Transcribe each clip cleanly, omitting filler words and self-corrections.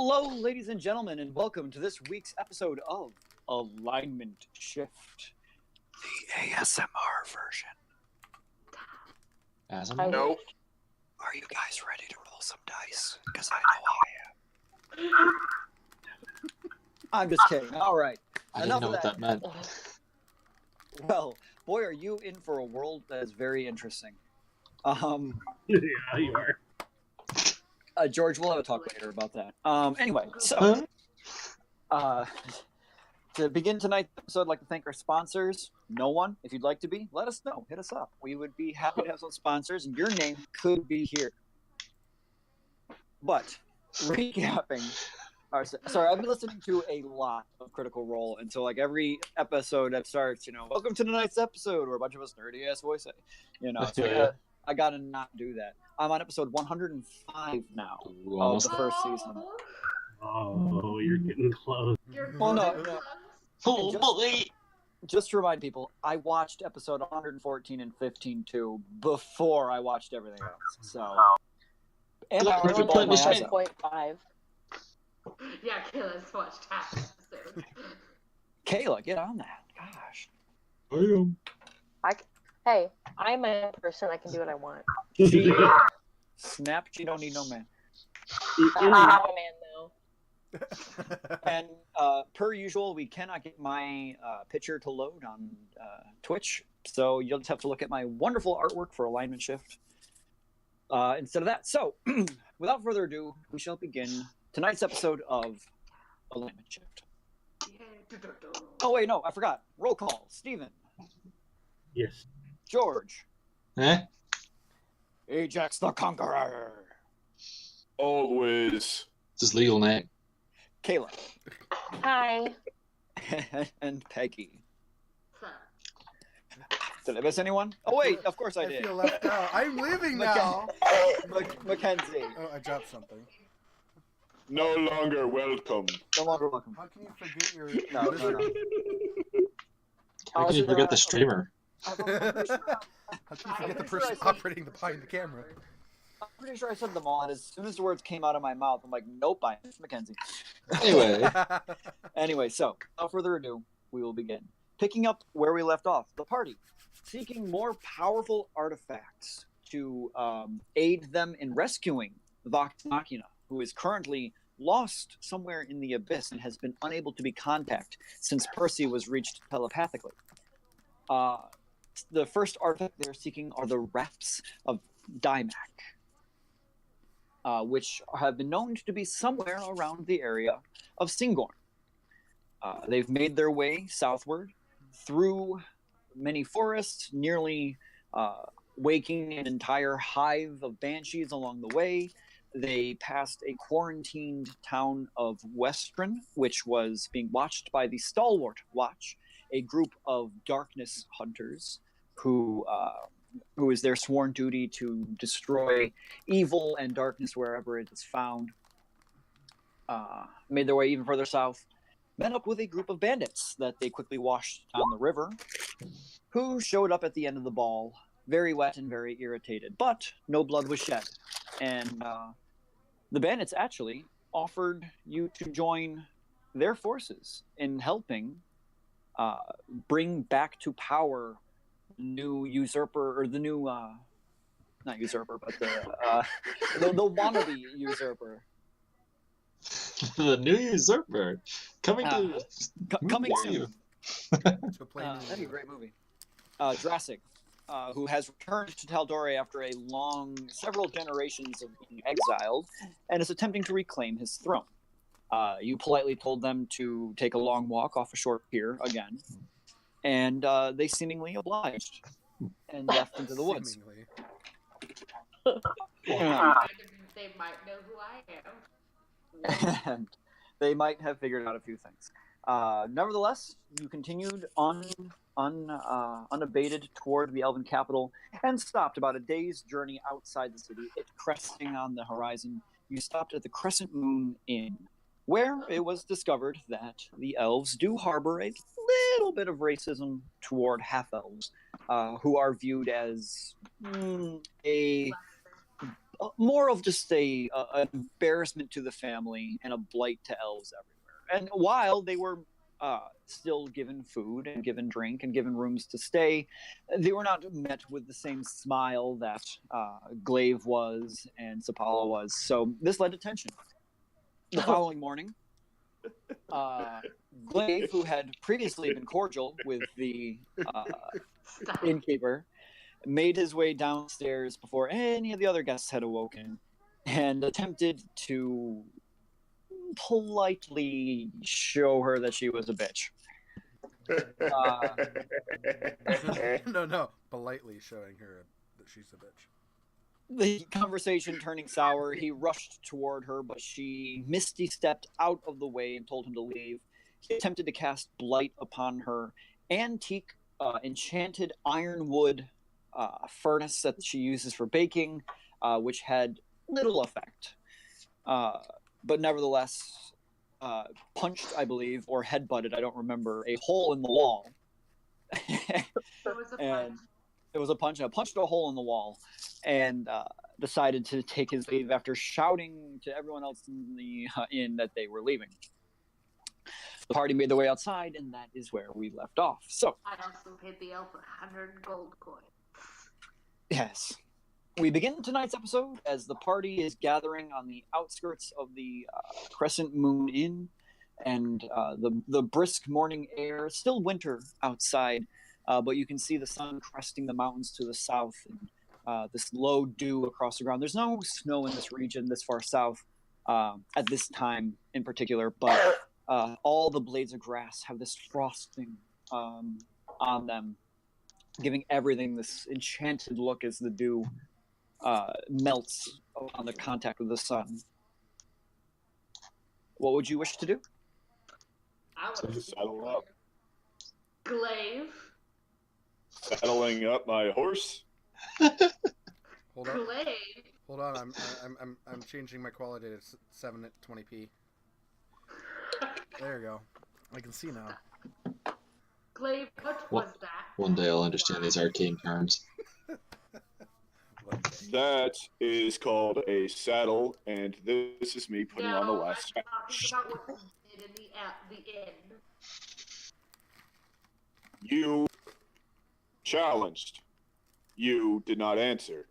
Hello, ladies and gentlemen, and welcome to this week's episode of Alignment Shift, the ASMR version. ASMR? No. Are you guys ready to roll some dice? Because I know I am. I'm just kidding. All right. I Enough didn't know of what that meant. Well, boy, are you in for a world that is very interesting. Yeah, you are. George, we'll have a talk later about that. Anyway, so to begin tonight's episode, I'd like to thank our sponsors. No one, if you'd like to be, let us know. Hit us up. We would be happy to have some sponsors, and your name could be here. But recapping, sorry, I've been listening to a lot of Critical Role, and so like every episode that starts, welcome to tonight's episode, or a bunch of us nerdy ass voice it, so I gotta not do that. I'm on episode 105 now of the first season. Oh, you're getting close. Well, no. Oh, boy! Just to remind people, I watched episode 114 and 15 too before I watched everything else. So, and I already bought my eyes out. 1.5. Yeah, Kayla's watched half the episode. Kayla, get on that. Gosh. I am. Hey, I'm a person. I can do what I want. Snap, you don't need no man. I'm not a man, though. And per usual, we cannot get my picture to load on Twitch, so you'll just have to look at my wonderful artwork for Alignment Shift instead of that. So, without further ado, we shall begin tonight's episode of Alignment Shift. Oh wait, no, I forgot. Roll call. Steven. Yes. George. Eh? Ajax the Conqueror. Always. It's his legal name. Kayla. Hi. And Peggy. Did I miss anyone? Oh wait, of course I I did. feel left out. I'm leaving now. Mackenzie. Oh, I dropped something. No longer welcome. No longer welcome. How can you forget your? No. How can you forget the streamer? How can you forget the person operating behind the camera? I'm pretty sure I said them all, and as soon as the words came out of my mouth, I'm like, nope, I miss Mackenzie. Anyway, so, without further ado, we will begin. Picking up where we left off, the party, seeking more powerful artifacts to aid them in rescuing Vox Machina, who is currently lost somewhere in the abyss and has been unable to be contacted since Percy was reached telepathically. The first artifact they're seeking are the Rafts of Dymac, which have been known to be somewhere around the area of Singorn. They've made their way southward through many forests, nearly waking an entire hive of banshees along the way. They passed a quarantined town of Westron, which was being watched by the Stalwart Watch, a group of darkness hunters who is their sworn duty to destroy evil and darkness wherever it is found. Made their way even further south, met up with a group of bandits that they quickly washed down the river, who showed up at the end of the ball, very wet and very irritated, but no blood was shed. And the bandits actually offered you to join their forces in helping bring back to power the new usurper, or the new, not usurper, but the wannabe usurper. The new usurper coming coming to soon. That'd be a great movie. Drassig, who has returned to Tal'Dorei after several generations of being exiled, and is attempting to reclaim his throne. You politely told them to take a long walk off a short pier again, and they seemingly obliged and left into the woods. They might know who I am. And they might have figured out a few things. Nevertheless, you continued unabated toward the Elven capital and stopped about a day's journey outside the city. It cresting on the horizon, you stopped at the Crescent Moon Inn, where it was discovered that the elves do harbor a little bit of racism toward half-elves, who are viewed as a more of just an embarrassment to the family and a blight to elves everywhere. And while they were still given food and given drink and given rooms to stay, they were not met with the same smile that Glaive was and Sapala was. So this led to tension. The following morning, Glaive, who had previously been cordial with the innkeeper, made his way downstairs before any of the other guests had awoken and attempted to politely show her that she was a bitch. No, politely showing her that she's a bitch. The conversation turning sour, he rushed toward her, but she misty-stepped out of the way and told him to leave. He attempted to cast Blight upon her antique, enchanted ironwood furnace that she uses for baking, which had little effect. But nevertheless, punched, I believe, or headbutted, I don't remember, a hole in the wall. It was a And punch. it was a punch. I punched a hole in the wall and decided to take his leave after shouting to everyone else in the inn that they were leaving. The party made their way outside, and that is where we left off. So, I also paid the elf 100 gold coins. yes. We begin tonight's episode as the party is gathering on the outskirts of the Crescent Moon Inn, and the brisk morning air, still winter outside, but you can see the sun cresting the mountains to the south, and this low dew across the ground. There's no snow in this region this far south at this time in particular, but all the blades of grass have this frosting on them, giving everything this enchanted look as the dew melts on the contact with the sun. What would you wish to do? I would Just saddle up. Glaive. Saddling up my horse. Hold on, Glaive. hold on. I'm changing my quality to 7 at 20p. There you go. I can see now. Glaive, what Well, was that? One day I'll understand these arcane terms. That is called a saddle, and this is me putting on the No, last. I'm talking about what you did in the inn. You challenged. You did not answer.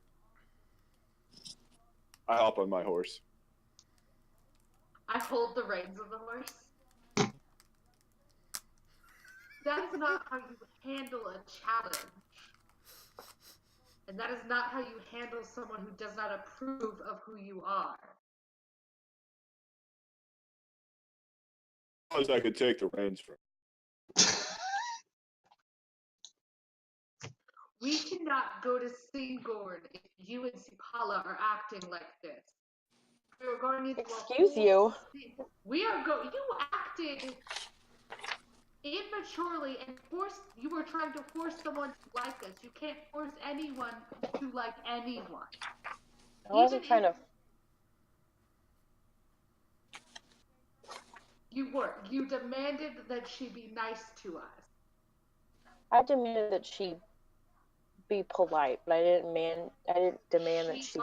I hop on my horse. I hold the reins of the horse. That is not how you handle a challenge. And that is not how you handle someone who does not approve of who you are. As I could take the reins from. We cannot go to Singorn if you and Sipala are acting like this. We are going into Excuse you. We are You acted immaturely and you were trying to force someone to like us. You can't force anyone to like anyone. I wasn't trying to. You demanded that she be nice to us. I demanded that she be polite, but I didn't demand that she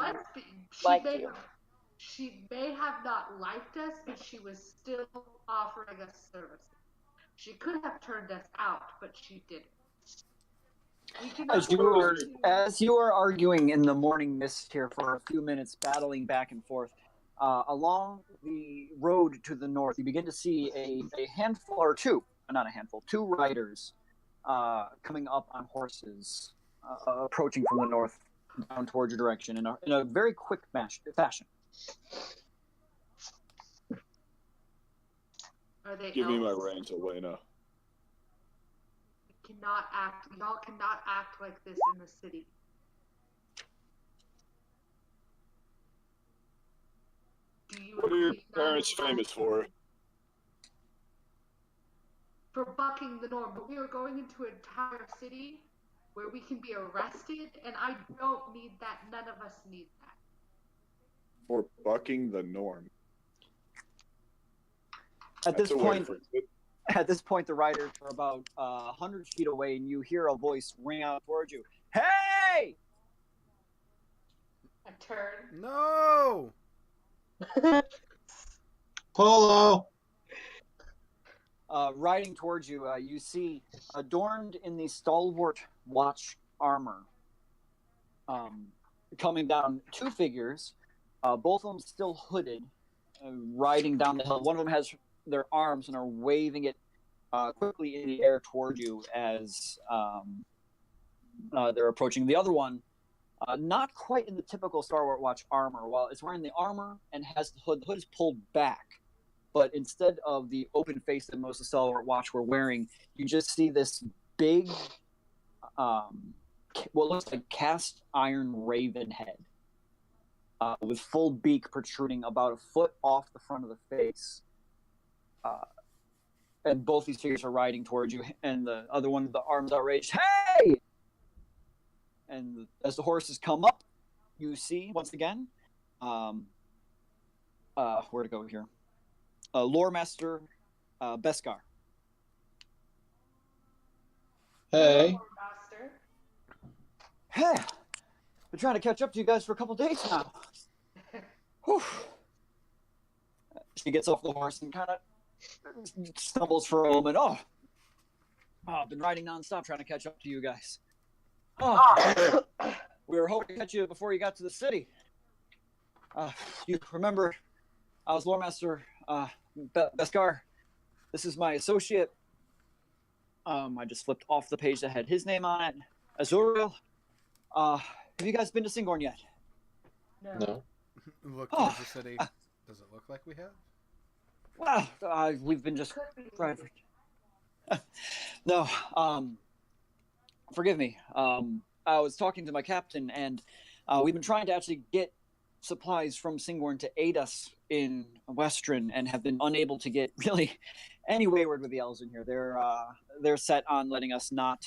liked you. She may have not liked us, but she was still offering us services. She could have turned us out, but she didn't. As you are arguing in the morning mist here for a few minutes, battling back and forth, along the road to the north, you begin to see a handful, or two, not a handful, two riders coming up on horses, approaching from the north down towards your direction in a very quick fashion. Are they Give me my elves? reins, Elena. Y'all cannot act like this in the city. What are your parents famous for? For bucking the norm, but we are going into an entire city where we can be arrested, and I don't need that. None of us need that. For bucking the norm. At That's this a word point, for it. At this point, the riders are about 100 feet away, and you hear a voice ring out towards you. Hey! I turn. No. Polo! Riding towards you, you see adorned in the stalwart watch armor, coming down two figures, both of them still hooded, riding down the hill. One of them has their arms and are waving it quickly in the air toward you as they're approaching. The other one, not quite in the typical Stalwart Watch armor. While it's wearing the armor and has the hood is pulled back. But instead of the open face that most of Stalwart Watch were wearing, you just see this big, what looks like cast iron raven head with full beak protruding about a foot off the front of the face. And both these figures are riding towards you, and the other one, the arms outraged, hey! And as the horses come up, you see, once again, where to go here? Lore Master Beskar. Hey. Master. Hey! Been trying to catch up to you guys for a couple days now. Whew. She gets off the horse and kind of stumbles for a moment. Oh, I've been riding nonstop trying to catch up to you guys. Oh, we were hoping to catch you before you got to the city. You remember, I was Lore Master Beskar. This is my associate. I just flipped off the page that had his name on it. Azuriel. Have you guys been to Singorn yet? No. Look towards the city. Does it look like we have? Well, we've been just private. No, forgive me. I was talking to my captain, and we've been trying to actually get supplies from Singorn to aid us in Western, and have been unable to get really any wayward with the elves in here. They're set on letting us not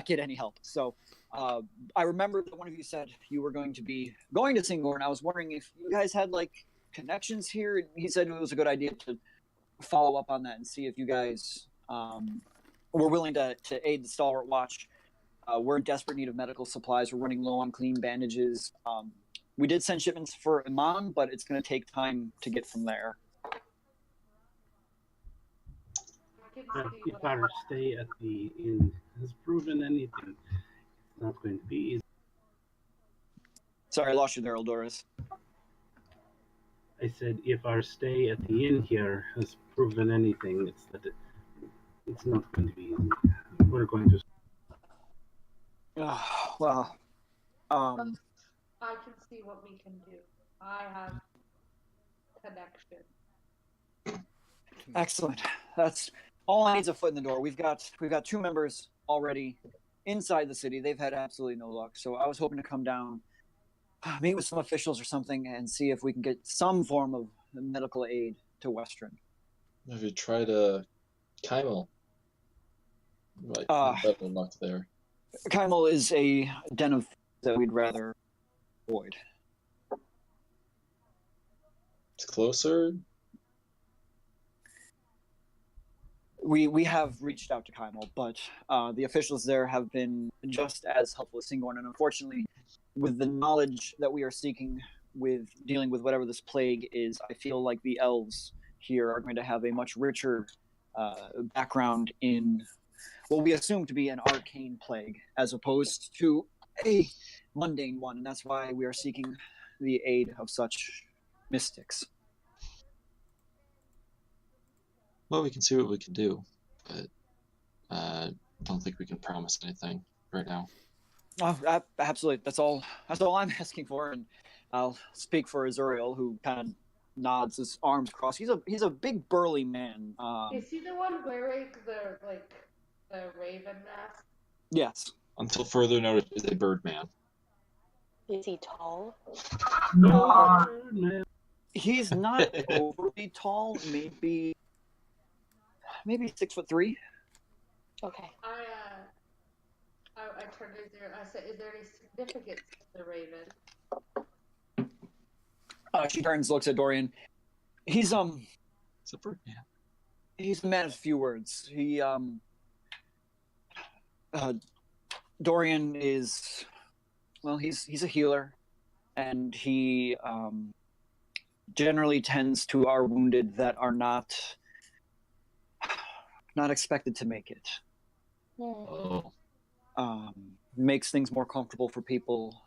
get any help. So I remember that one of you said you were going to be going to Singorn. I was wondering if you guys had like connections here. He said it was a good idea to follow up on that and see if you guys were willing to aid the Stalwart Watch. We're in desperate need of medical supplies. We're running low on clean bandages. We did send shipments for Iman, but it's going to take time to get from there. If our stay at the inn has proven anything, it's not going to be easy. Sorry, I lost you there, Eldoris. I said, if our stay at the inn here has proven anything, it's that it's not going to be easy. We're going to. Well, I can see what we can do. I have connection. excellent. That's all I need is a foot in the door. We've got two members already inside the city. They've had absolutely no luck. So I was hoping to come down, meet with some officials or something, and see if we can get some form of medical aid to Western. Have you tried Kymel? Right, better luck there. Kymel is a den of that we'd rather avoid. It's closer. We have reached out to Kymel, but the officials there have been just as helpful as Singorn, and unfortunately, with the knowledge that we are seeking with dealing with whatever this plague is, I feel like the elves here are going to have a much richer background in what we assume to be an arcane plague, as opposed to a mundane one, and that's why we are seeking the aid of such mystics. Well, we can see what we can do, but don't think we can promise anything right now. Oh, absolutely. That's all I'm asking for, and I'll speak for Azuriel, who kind of nods, his arms crossed. He's a big burly man. Is he the one wearing the raven mask? Yes. Until further notice, is a Birdman. Is he tall? No, man. He's not overly tall. Maybe 6'3". Okay. I turned to Azuriel. I said, "Is there any significance to the raven?" She turns, looks at Dorian. He's It's a Birdman. he's a man of few words. Dorian is well, he's a healer, and he generally tends to our wounded that are not expected to make it. Oh. Makes things more comfortable for people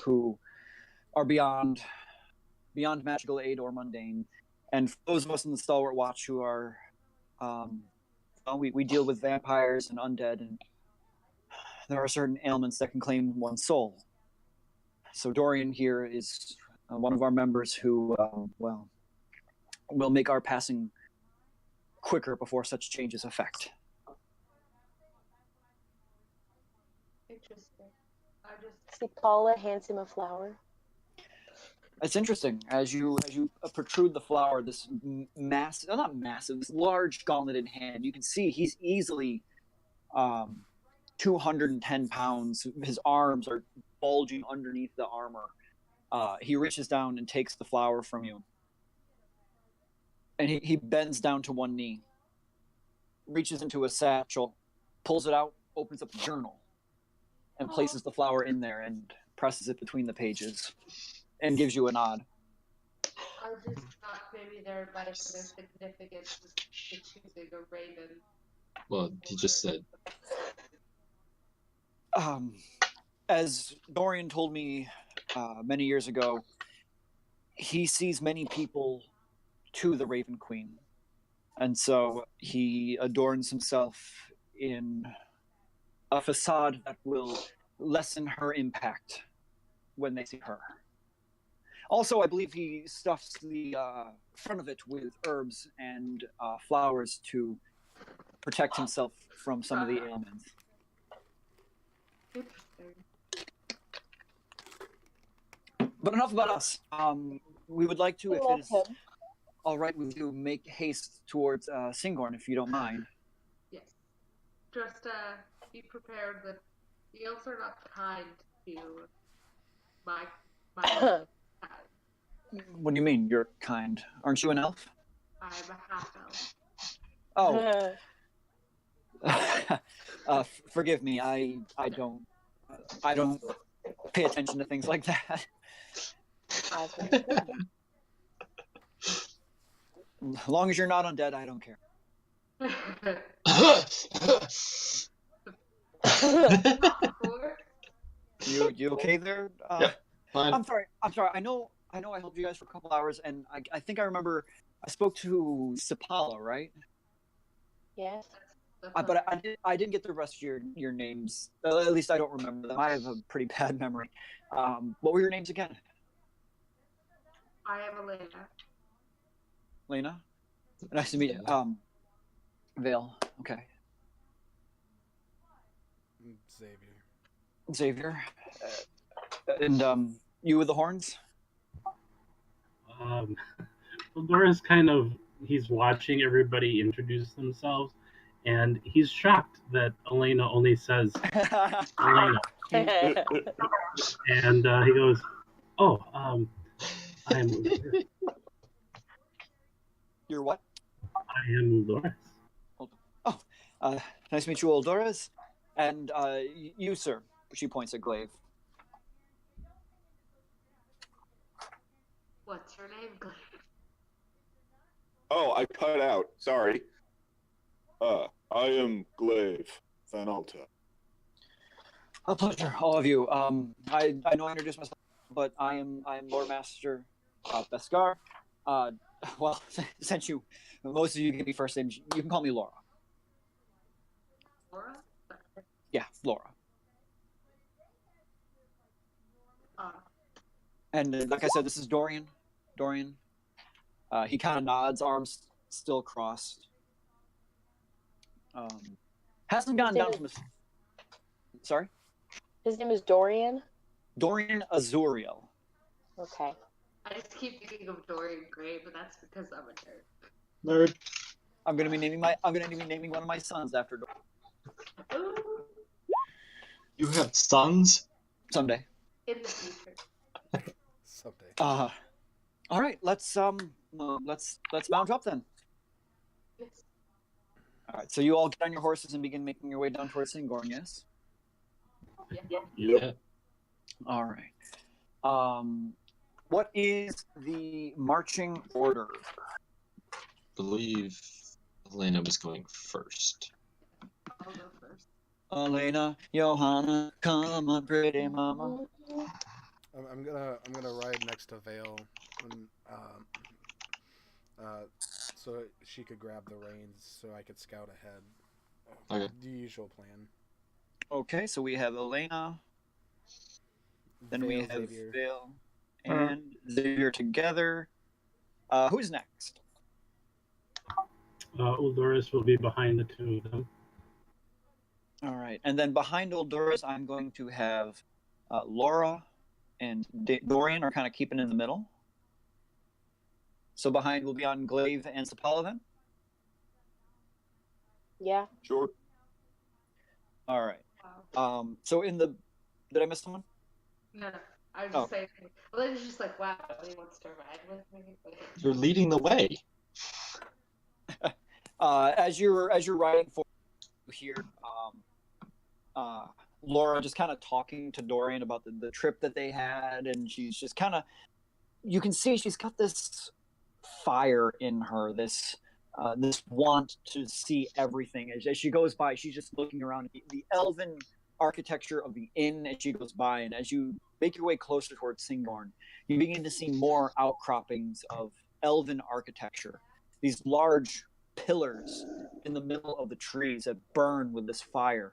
who are beyond magical aid or mundane. And for those of us in the Stalwart Watch who are, we deal with vampires and undead, and there are certain ailments that can claim one's soul. So Dorian here is one of our members who, will make our passing quicker before such changes affect. Interesting. Is he Paula hands him a flower? It's interesting as you protrude the flower. This not massive, this large gauntleted hand. You can see he's easily 210 pounds. His arms are bulging underneath the armor. He reaches down and takes the flower from you, and he bends down to one knee, reaches into a satchel, pulls it out, opens up a journal, and places the flower in there and presses it between the pages. And gives you a nod. I just thought maybe there might have been a significance to choosing a raven. Well, he just said. As Dorian told me many years ago, he sees many people to the Raven Queen. And so he adorns himself in a facade that will lessen her impact when they see her. Also, I believe he stuffs the front of it with herbs and flowers to protect himself from some of the ailments. Interesting. But enough about us. We would like to, if it is him. all right with you, make haste towards Singorn, if you don't mind. Yes. Just be prepared that the elves are not kind to my What do you mean, you're kind? Aren't you an elf? I'm a half elf. Oh. Forgive me. I don't pay attention to things like that. As long as you're not undead, I don't care. You okay there? Yeah, fine. I'm sorry. I know I helped you guys for a couple hours, and I think I remember I spoke to Sapala, right? Yes. But I didn't get the rest of your names. At least I don't remember them. I have a pretty bad memory. What were your names again? I am Elena. Lena? Nice to meet you. Vale. Okay. Xavier. And you with the horns? Well, Dora's he's watching everybody introduce themselves, and he's shocked that Elena only says Elena. And he goes, "Oh, I'm." You're what? I am Loris. Oh, nice to meet you, old Doris. And you, sir. She points at Glaive. What's your name, Glaive? Oh, I cut out. Sorry. I am Glaive Van Alta. A pleasure, all of you. I know I introduced myself, but I am Lord Master Beskar. Well, since most of you give me first names, you can call me Laura. Laura? Yeah, Laura. Uh, And like I said, this is Dorian. He kind of nods, arms still crossed. Hasn't gone down from his... Sorry? His name is Dorian? Dorian Azuriel. Okay. I just keep thinking of Dorian Gray, but that's because I'm a nerd. Nerd. I'm gonna be naming one of my sons after Dorian Ooh, You have sons? someday. in the future. Someday. All right, let's mount up then. Yes. All right, so you all get on your horses and begin making your way down towards Singorn, yes? Yeah. Yeah. All right. What is the marching order? I believe Elena was going first. I'll go first. Elena, Johanna, come on, pretty mama. I'm gonna ride next to Vale, and, so she could grab the reins, so I could scout ahead. Okay. The usual plan. Okay, so we have Elena, then we Vale, have Xavier. Vale and Xavier together. Who's next? Uldoris will be behind the two of them. All right, and then behind Oldoris, I'm going to have Laura and Dorian are kind of keeping in the middle. So behind will be on Glaive and Sapala then? Yeah. Sure. All right. Wow. So in the... Did I miss someone? No, I was just saying. Well, it's just like, wow, he wants to ride with me. You're leading the way. As you're riding forward, you hear Laura just kind of talking to Dorian about the trip that they had, and she's just kind of... You can see she's got this fire in her, this want to see everything. As she goes by, she's just looking around the elven architecture of the inn as she goes by, and as you make your way closer towards Singorn, you begin to see more outcroppings of elven architecture. These large pillars in the middle of the trees that burn with this fire.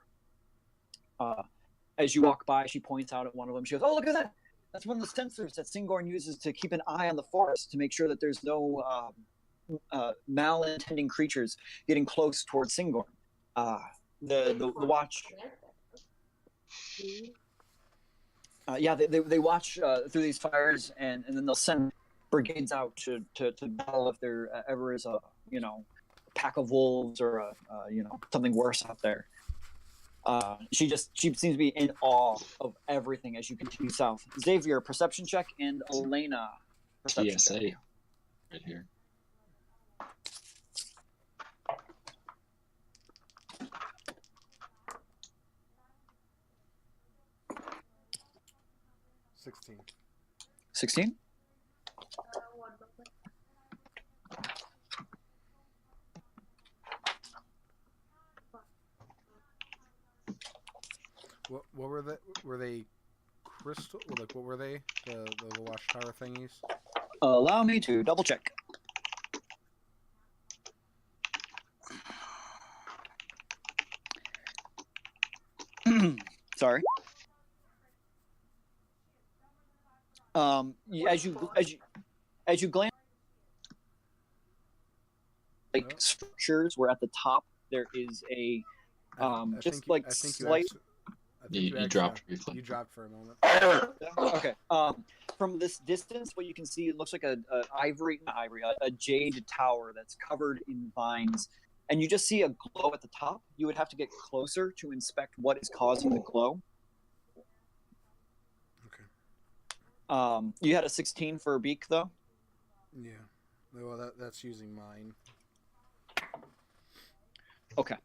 As you walk by, she points out at one of them. She goes, "Oh, look at that! That's one of the sensors that Singorn uses to keep an eye on the forest to make sure that there's no malintending creatures getting close towards Singorn." The watch... they watch through these fires, and then they'll send brigades out to battle if there ever is a pack of wolves or something worse out there. She seems to be in awe of everything as you continue south. Xavier, perception check, and Elena, perception TSA. check. Right here. $16. 16? What were they? Were they crystal? Like, what were they? The watchtower thingies? Allow me to double check. Sorry. As you glance, like structures, where at the top there is a slight. You dropped briefly. You dropped for a moment. Okay. From this distance, what you can see, it looks like a jade tower that's covered in vines, and you just see a glow at the top. You would have to get closer to inspect what is causing the glow. Okay. You had a 16 for a beak, though. Yeah. Well, that's using mine. Okay.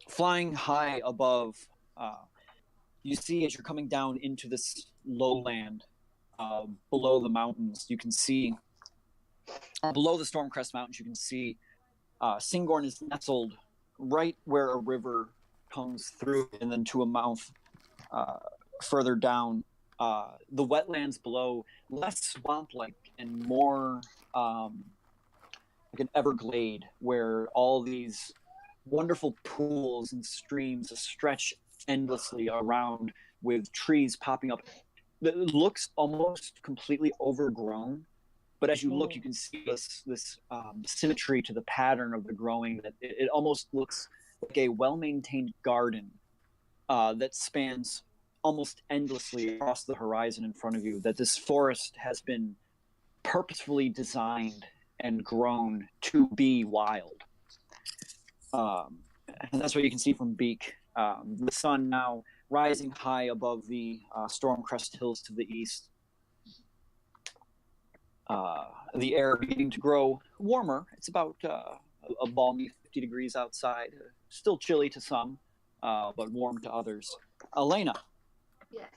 Flying high above, you see as you're coming down into this lowland, below the mountains, you can see, below the Stormcrest Mountains, you can see Singorn is nestled right where a river comes through and then to a mouth further down. The wetlands below, less swamp-like and more like an everglade, where all these wonderful pools and streams stretch endlessly around, with trees popping up. It looks almost completely overgrown, but as you look, you can see this symmetry to the pattern of the growing. That it almost looks like a well-maintained garden that spans almost endlessly across the horizon in front of you. That this forest has been purposefully designed and grown to be wild. And that's what you can see from Beak. The sun now rising high above the Stormcrest Hills to the east. The air beginning to grow warmer. It's about a balmy 50 degrees outside. Still chilly to some, but warm to others. Elena. Yes.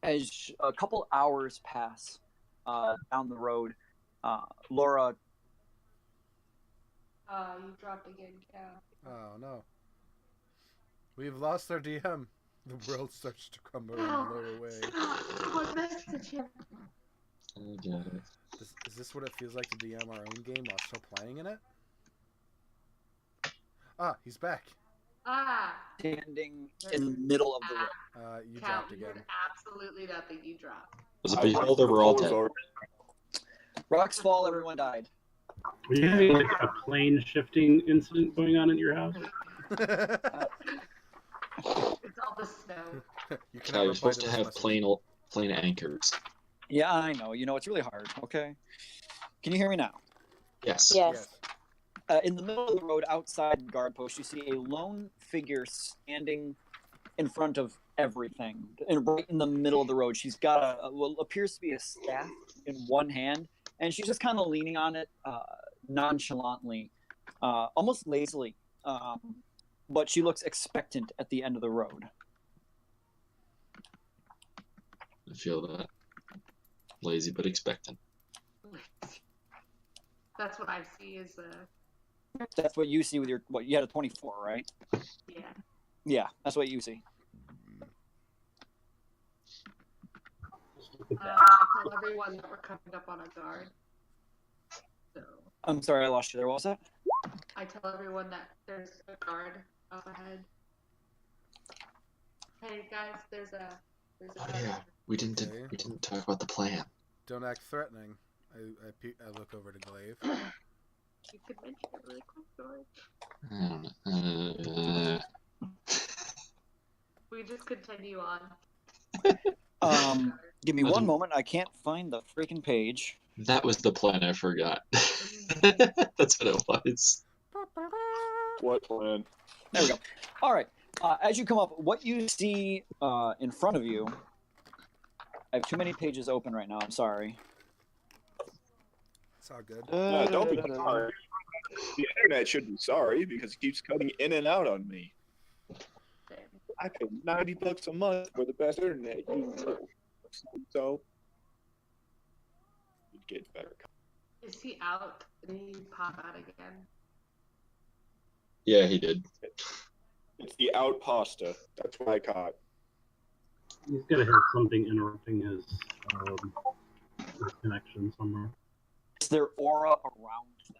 As a couple hours pass down the road, Laura. You dropped again, Cal. Oh no. We've lost our DM. The world starts to crumble and No. blow away. What message him? I get it. Is this what it feels like to DM our own game while still playing in it? Ah, he's back. Standing in the middle of the road. You Cal, dropped you again. heard absolutely nothing. You dropped. Was it beholder? We're all dead. Rocks fall, everyone died. Were you having like a plane shifting incident going on at your house? It's all the snow. You Cal, you're supposed to have plane anchors. Yeah, I know. You know, it's really hard, okay? Can you hear me now? Yes. Yes. In the middle of the road outside the guard post, you see a lone figure standing in front of everything, and right in the middle of the road. She's got what appears to be a staff in one hand, and she's just kind of leaning on it nonchalantly, almost lazily. But she looks expectant at the end of the road. I feel that. Lazy but expectant. That's what I see is That's what you see with your you had a 24, right? yeah. Yeah, that's what you see. I tell everyone that we're coming up on a guard. So I'm sorry, I lost you there. What was that? I tell everyone that there's a guard up ahead. Hey guys, there's a Oh guard. yeah, we didn't talk about the plan. Don't act threatening. I look over to Glaive. You could mention it really quick, George. I don't know. We just continue on. Give me one moment. I can't find the freaking page. That was the plan. I forgot. That's what it was. What plan? There we go. All right. As you come up, what you see in front of you. I have too many pages open right now. I'm sorry. It's all good. Don't be sorry. The internet should be sorry because it keeps cutting in and out on me. I pay $90 a month for the best internet. You know. So you get better. Is he out? Did he pop out again? Yeah, he did. It's the out pasta. That's what I caught. He's got to have something interrupting his connection somewhere. It's their aura around them.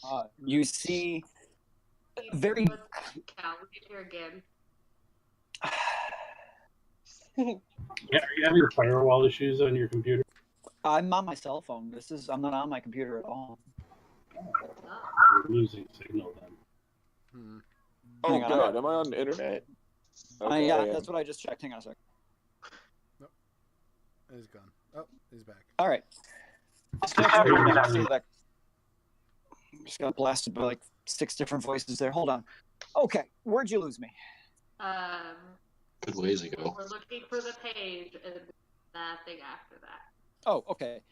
Oh, You see very. Cal, we can hear again. Yeah, are you having firewall issues on your computer? I'm on my cell phone. I'm not on my computer at all. You're losing signal then. Oh Hang on, God, am I on the internet? Okay, Yeah, I am. that's what I just checked. Hang on a sec. He's gone. Oh, he's back. All right. Just got blasted by like 6 different voices there. Hold on. Okay, where'd you lose me? Good ways ago. We're looking for the page and that thing after that. Oh, okay.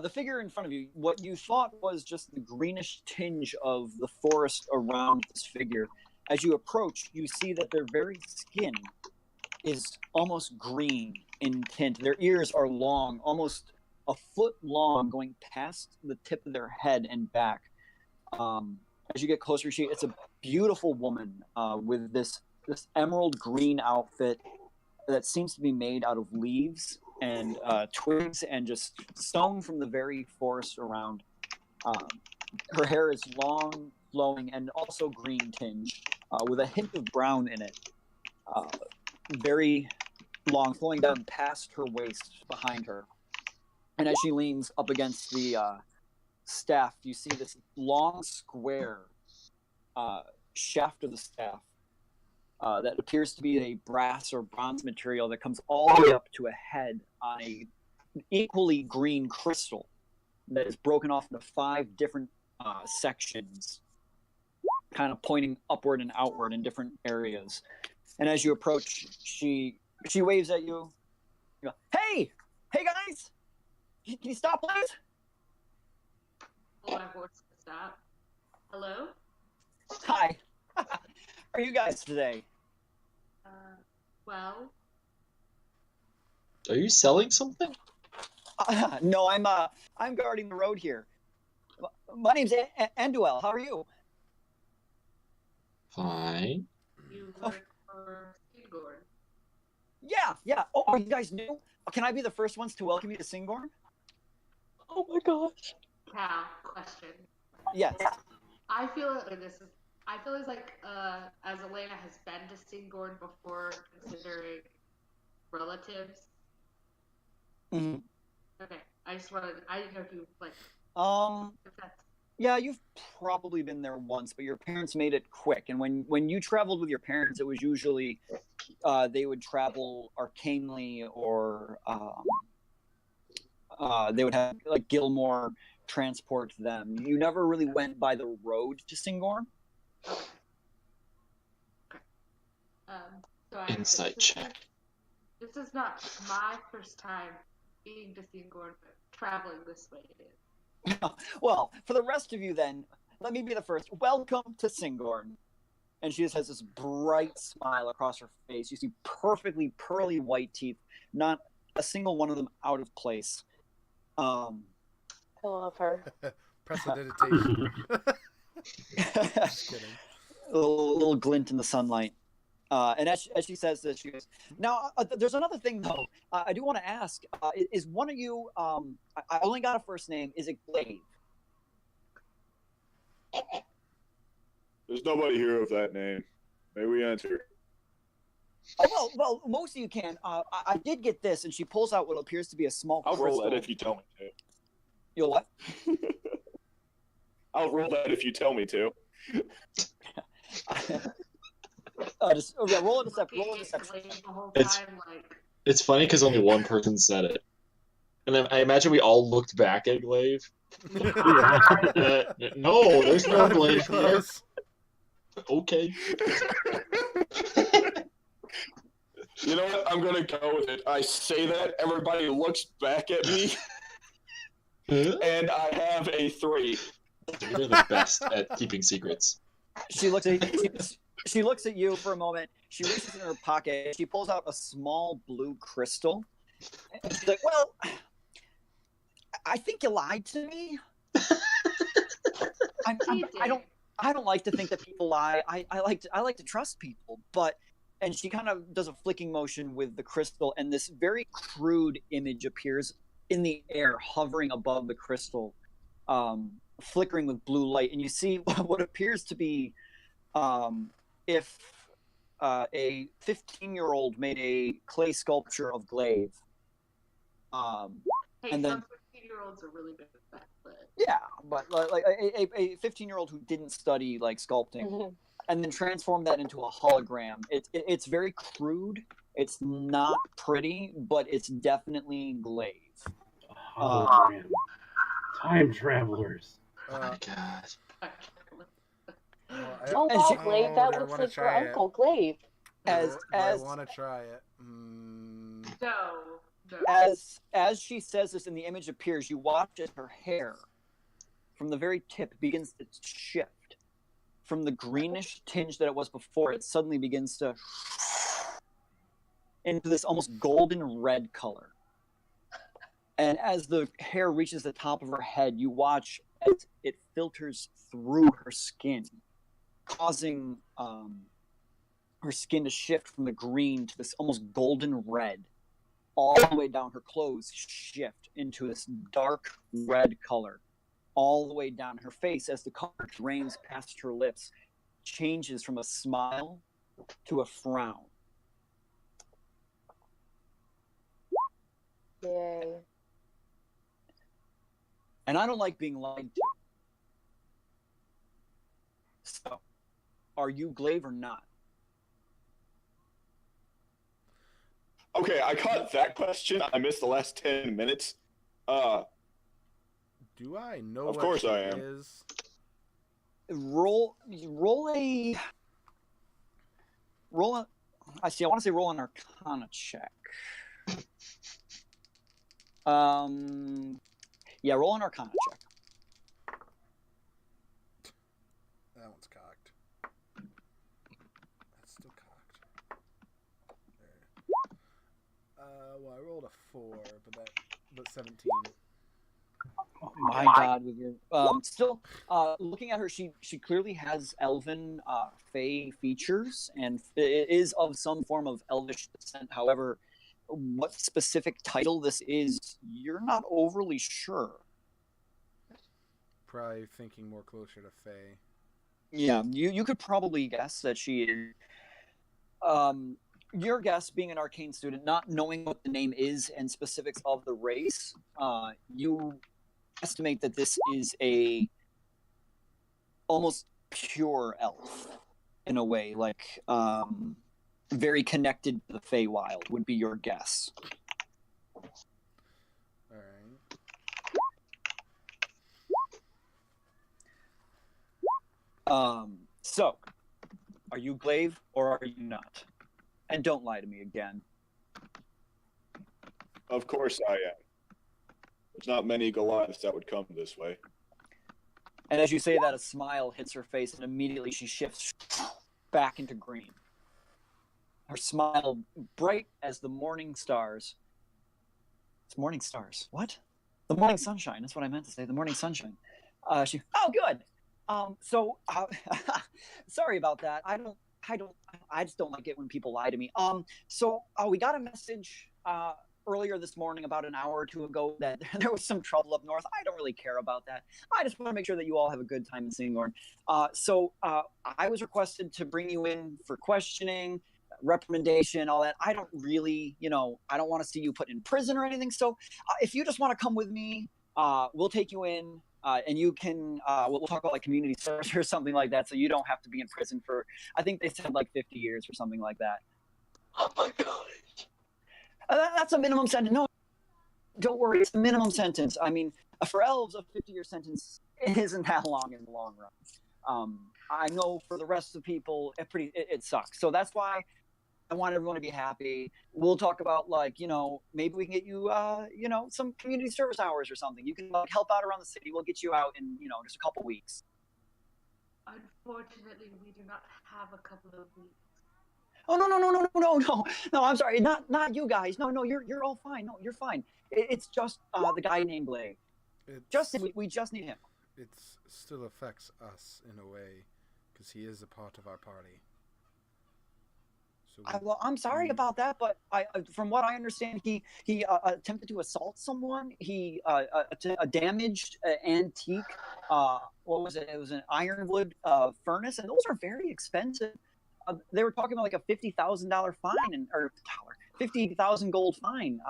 The figure in front of you, what you thought was just the greenish tinge of the forest around this figure. As you approach, you see that their very skin is almost green in tint. Their ears are long, almost a foot long, going past the tip of their head and back. As you get closer, it's a beautiful woman with this emerald green outfit that seems to be made out of leaves and twigs and just sewn from the very forest around. Her hair is long, flowing, and also green tinged, with a hint of brown in it. Very long, flowing down past her waist behind her. And as she leans up against the staff, you see this long square shaft of the staff that appears to be a brass or bronze material that comes all the way up to a head on a equally green crystal that is broken off into 5 different sections, kind of pointing upward and outward in different areas. And as you approach, she waves at you. You go, hey guys, can you stop, please? Hold on, voice to stop. Hello? Hi. How are you guys today? Well, Are you selling something? No, I'm guarding the road here. My name's Enduel. How are you? Fine. You work for Sigurd. Yeah. Oh, are you guys new? Can I be the first ones to welcome you to Singorn? Oh my gosh. Cal, question. Yes. I feel like I feel as Elena has been to Sigurd before, considering relatives. Mm-hmm. Okay, I didn't know if you like. If that's Yeah, you've probably been there once, but your parents made it quick. And when you traveled with your parents, it was usually they would travel arcanely, or they would have like Gilmore transport them. You never really went by the road to Singorn. okay. Um, so Insight check. This is not my first time being to Sigurd, but traveling this way it is. Well, for the rest of you, then, let me be the first. Welcome to Singorn. And she just has this bright smile across her face. You see perfectly pearly white teeth, not a single one of them out of place. I love her. Prestidigitation. Just kidding. a little glint in the sunlight. And as she says this, she goes, now, there's another thing, though. I do want to ask, is one of you, I only got a first name, is it Glaive? There's nobody here of that name. May we enter? Oh, well, most of you can. I did get this, and she pulls out what appears to be a small I'll crystal. roll that if you tell me to. You'll what? I'll roll that if you tell me to. Roll a deception. It's funny because only one person said it. And then I imagine we all looked back at Glaive. No, there's no Glaive here. Okay. You know what? I'm gonna go with it. I say that, everybody looks back at me, and I have a 3. You're the best at keeping secrets. She looks at you for a moment. She reaches in her pocket. She pulls out a small blue crystal. And she's like, "Well, I think you lied to me. I don't like to think that people lie. I like to trust people, but." And she kind of does a flicking motion with the crystal, and this very crude image appears in the air, hovering above the crystal, flickering with blue light. And you see what appears to be if a 15-year-old made a clay sculpture of Glaive. And then 15-year-olds are really good at that. But... Yeah, but like a 15-year-old who didn't study like sculpting. And then transform that into a hologram. It's very crude. It's not pretty, but it's definitely Glaive. Hologram. Time travelers. Oh my god. Oh wow, Glaive! That looks like your uncle, Glaive. I want to try it. No. As she says this and the image appears, you watch as her hair, from the very tip, begins to shift. From the greenish tinge that it was before, it suddenly begins to into this almost golden red color. And as the hair reaches the top of her head, you watch as it filters through her skin, causing her skin to shift from the green to this almost golden red. All the way down, her clothes shift into this dark red color. All the way down her face, as the color drains past her lips, changes from a smile to a frown. Yay. And I don't like being lied to. So, are you Glaive or not? Okay, I caught that question. I missed the last 10 minutes. Do I know Of what course she I am. is? Roll a. I see. I want to say roll an Arcana check. Yeah, roll an Arcana check. That one's cocked. That's still cocked. There. Well, I rolled a 4, but 17. Oh my God, with your still looking at her, she clearly has elven fey features and it is of some form of elvish descent. However, what specific title this is, you're not overly sure. Probably thinking more closer to Fae. Yeah, you could probably guess that she is. Your guess, being an arcane student, not knowing what the name is and specifics of the race, you estimate that this is a almost pure elf in a way, like very connected to the Feywild would be your guess. All right. So, are you Glaive or are you not? And don't lie to me again. Of course I am. There's not many Goliaths that would come this way. And as you say that, a smile hits her face, and immediately she shifts back into green. Her smile, bright as the morning stars. It's morning stars. What? The morning sunshine. That's what I meant to say. The morning sunshine. Oh, good. Sorry about that. I just don't like it when people lie to me. We got a message earlier this morning, about an hour or two ago, that there was some trouble up north. I don't really care about that. I just want to make sure that you all have a good time in Singorn. I was requested to bring you in for questioning, reprimandation, all that. I don't really, I don't want to see you put in prison or anything. So if you just want to come with me, we'll take you in. And you can, we'll talk about like community service or something like that, so you don't have to be in prison for, I think they said like 50 years or something like that. Oh my God. That's a minimum sentence. No, don't worry, it's a minimum sentence. I mean, for elves, a 50-year sentence isn't that long in the long run. I know for the rest of the people, it sucks. So that's why I want everyone to be happy. We'll talk about maybe we can get you, some community service hours or something. You can help out around the city. We'll get you out in, just a couple weeks. Unfortunately, we do not have a couple of weeks. Oh no! I'm sorry, not you guys. No, you're all fine. No, you're fine. It's just the guy named Blake. We just need him. It still affects us in a way, because he is a part of our party. So I'm sorry about that, but from what I understand, he attempted to assault someone. He damaged an antique. What was it? It was an ironwood furnace, and those are very expensive. They were talking about like a $50,000 fine, or 50,000 gold fine.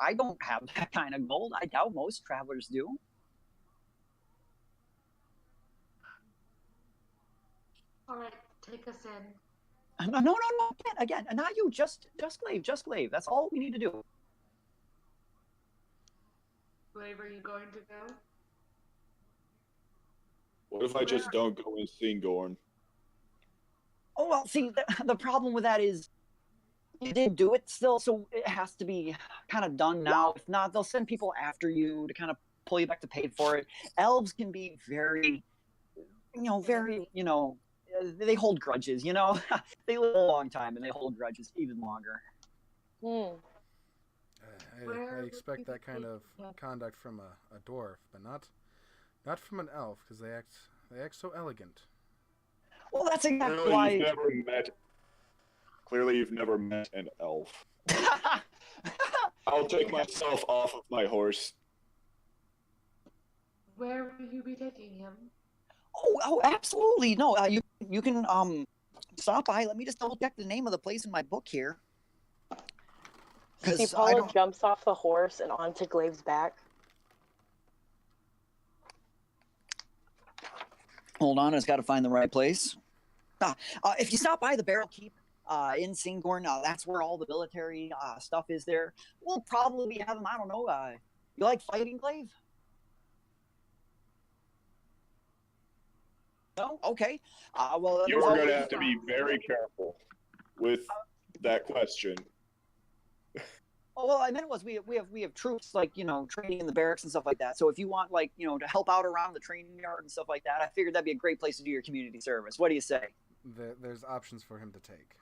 I don't have that kind of gold. I doubt most travelers do. All right, take us in. No. Again, not you. Just Glaive. That's all we need to do. Glaive, are you going to go? What if I just don't go in Singorn? Oh, well, see, the problem with that is you did do it still, so it has to be kind of done now. If not, they'll send people after you to kind of pull you back to pay for it. Elves can be very, they hold grudges, They live a long time, and they hold grudges even longer. I expect that kind of conduct from a dwarf, but not from an elf, because they act so elegant. Well, that's exactly why. Clearly, you've never met an elf. I'll take myself off of my horse. Where will you be taking him? Oh, absolutely. No, you can stop by. Let me just double check the name of the place in my book here. Paula jumps off the horse and onto Glaive's back. Hold on, I just got to find the right place. If you stop by the Barrel Keep in Singorn, that's where all the military stuff is there. We'll probably have them, I don't know, you like fighting, Glaive? No? Okay. Well, you're going to have to be very careful with that question. Oh, well, I meant was we have troops training in the barracks and stuff like that. So if you want to help out around the training yard and stuff like that, I figured that'd be a great place to do your community service. What do you say? There's options for him to take.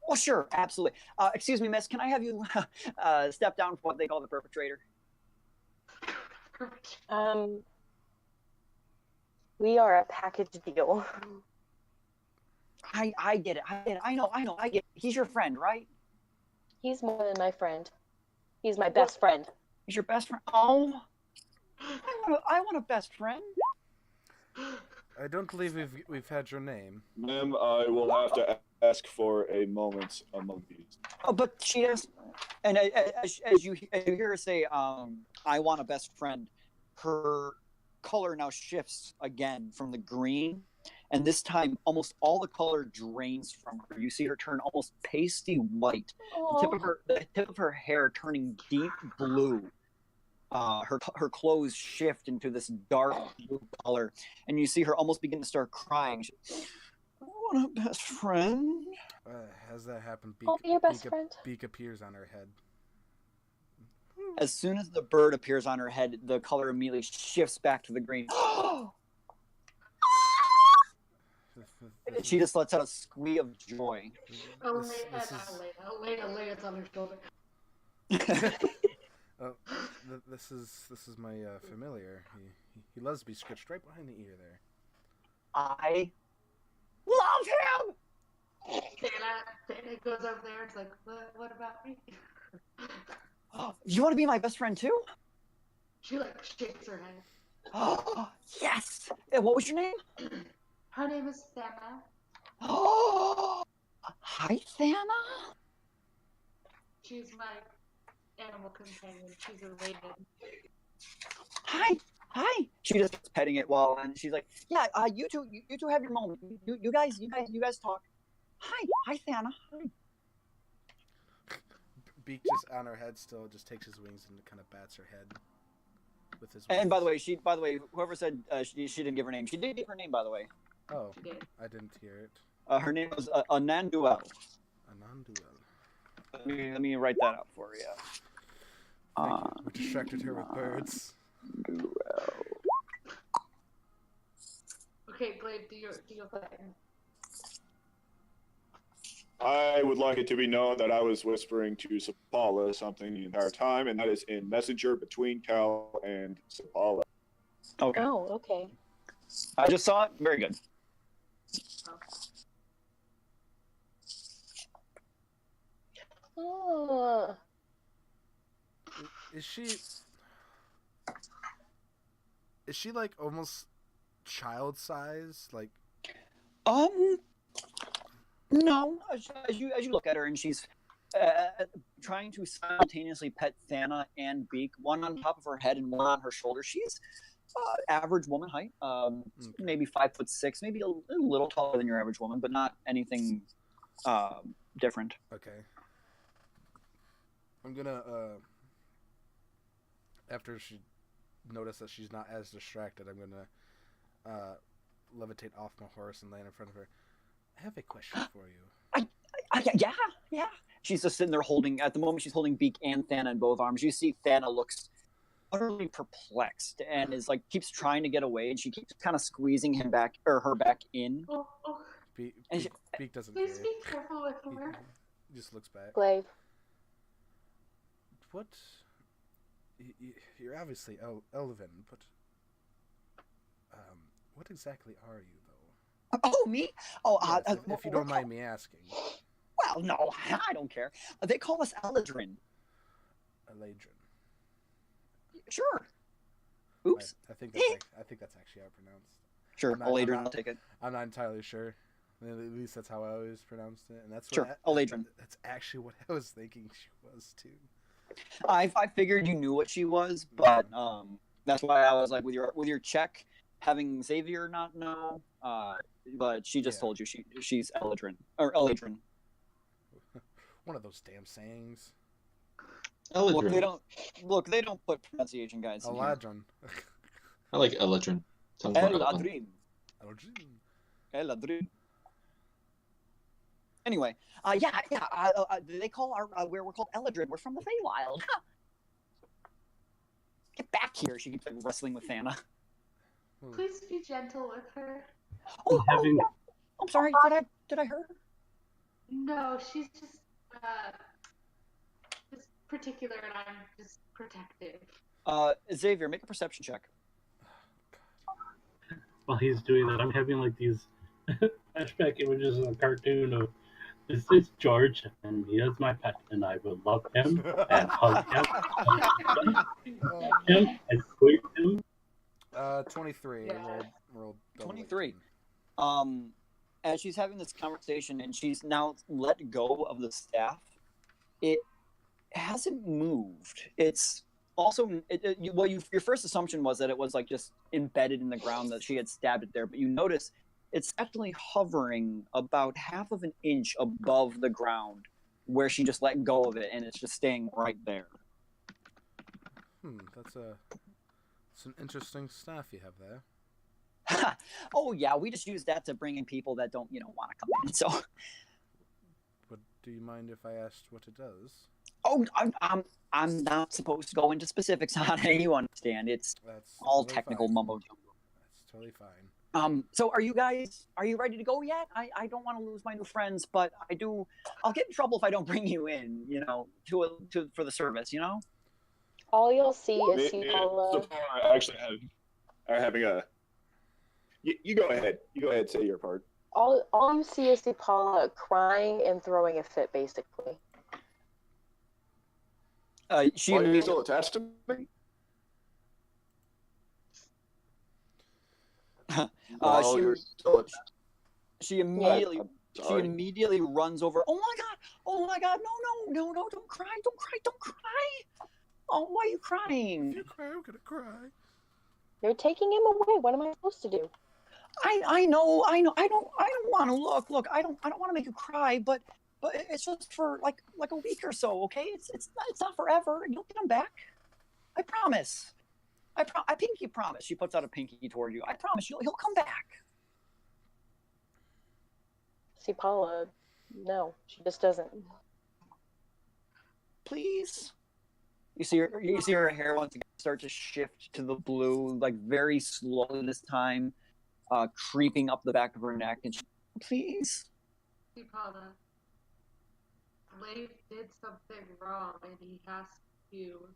Oh, sure, absolutely. Excuse me, miss, can I have you step down from what they call the perpetrator? We are a package deal. I get it. I know. I get it. He's your friend, right? He's more than my friend. He's my best friend. He's your best friend. Oh, I want a best friend. I don't believe we've had your name. Ma'am, I will have to ask for a moment among these. Oh, but she does. And as you hear her say, I want a best friend, her color now shifts again from the green. And this time, almost all the color drains from her. You see her turn almost pasty white. The tip of her hair turning deep blue. Her clothes shift into this dark blue color, and you see her almost begin to start crying. I want a best friend. Has that happened? I'll be your best friend. Beak appears on her head. As soon as the bird appears on her head, the color immediately shifts back to the green. She just lets out a squeak of joy. Elena's on her shoulder. This is my familiar. He loves to be scratched right behind the ear there. I love him. Dana goes over there and is like, what about me? You want to be my best friend too? She like shakes her head. Oh, yes. What was your name? Her name is Thana. Oh, hi, Thana. She's my animal companion. She's related. Hi. She just keeps petting it and she's like, yeah, you two have your moment. You guys talk. Hi, Thana. Hi. Beak just on her head still just takes his wings and kind of bats her head with his wings. And by the way, whoever said she didn't give her name, she did give her name, by the way. Oh, I didn't hear it. Her name was Ananduel. Ananduel. Let me write that out for you. We distracted her with birds. Okay, Glade, do your thing. I would like it to be known that I was whispering to Sapala something the entire time, and that is in Messenger between Cal and Sapala. Okay. Oh, okay. I just saw it. Very good. Oh. Is she like almost child size? Like no. As you look at her, and she's trying to simultaneously pet Thana and Beak, one on top of her head and one on her shoulder. She's average woman height, maybe 5'6", maybe a little taller than your average woman, but not anything different. Okay. I'm gonna after she notices that she's not as distracted, I'm gonna levitate off my horse and land in front of her. I have a question for you. Yeah. She's just sitting there at the moment she's holding Beak and Thana in both arms. You see Thana looks utterly perplexed and is like keeps trying to get away, and she keeps kind of squeezing her back in. Beak doesn't Please care. be careful with her. He just looks back. Glaive. What? You're obviously Elven, but what exactly are you, though? Oh, me? Oh, yes, if you don't mind me asking. Well, no, I don't care. They call us Eladrin. Eladrin. Sure. Oops. I think that's actually how pronounced. Sure, Eladrin. I'll take it. I'm not entirely sure. At least that's how I always pronounced it, and that's sure. Eladrin. That's actually what I was thinking she was too. I figured you knew what she was, but that's why I was like, with your check having Xavier not know, but she just told you she's Eladrin or Eladrin. One of those damn sayings. Eladrin. They don't put pronunciation guides. Eladrin. I like Eladrin. Eladrin. Anyway, they call where we're called Eladrin. We're from the Feywild. Get back here! She keeps like wrestling with Thana. Please be gentle with her. I'm sorry. Did I hurt her? No, she's just particular, and I'm just protective. Xavier, make a perception check. While he's doing that, I'm having like these flashback images in a cartoon of this is George, and he is my pet, and I will love him and hug him, and him and squeeze him. 23. Yeah. Rolled double 23. 18. As she's having this conversation and she's now let go of the staff, it hasn't moved. It's also your first assumption was that it was like just embedded in the ground, that she had stabbed it there, but you notice it's actually hovering about half of an inch above the ground where she just let go of it, and it's just staying right there. That's an interesting staff you have there. Oh yeah, we just use that to bring in people that don't, want to come in. So, But do you mind if I asked what it does? oh, I'm not supposed to go into specifics on it. You understand? It's That's all totally technical fine. mumbo jumbo. That's totally fine. So are you ready to go yet? I don't want to lose my new friends, but I'll get in trouble if I don't bring you in, for the service, All you'll see Me- is me and Paula. Sephora actually are having a. You go ahead. You go ahead. Say your part. All you see is Paula crying and throwing a fit, basically. She Are you immediately, still attached to me? While you're still attached. she immediately I'm she sorry. immediately runs over. Oh my god, no, don't cry. Oh, why are you If crying? you cry, I'm gonna cry. You're taking him away. What am I supposed to do? I know. I don't want to look. I don't want to make you cry, but it's just for like a week or so, okay? It's not forever. You'll get him back. I promise. I pinky promise. She puts out a pinky toward you. I promise he'll come back. See, Paula, no, she just doesn't. Please. You see her hair once again start to shift to the blue, like very slowly this time, creeping up the back of her neck, and please. See, Paula, Blade did something wrong, and he has to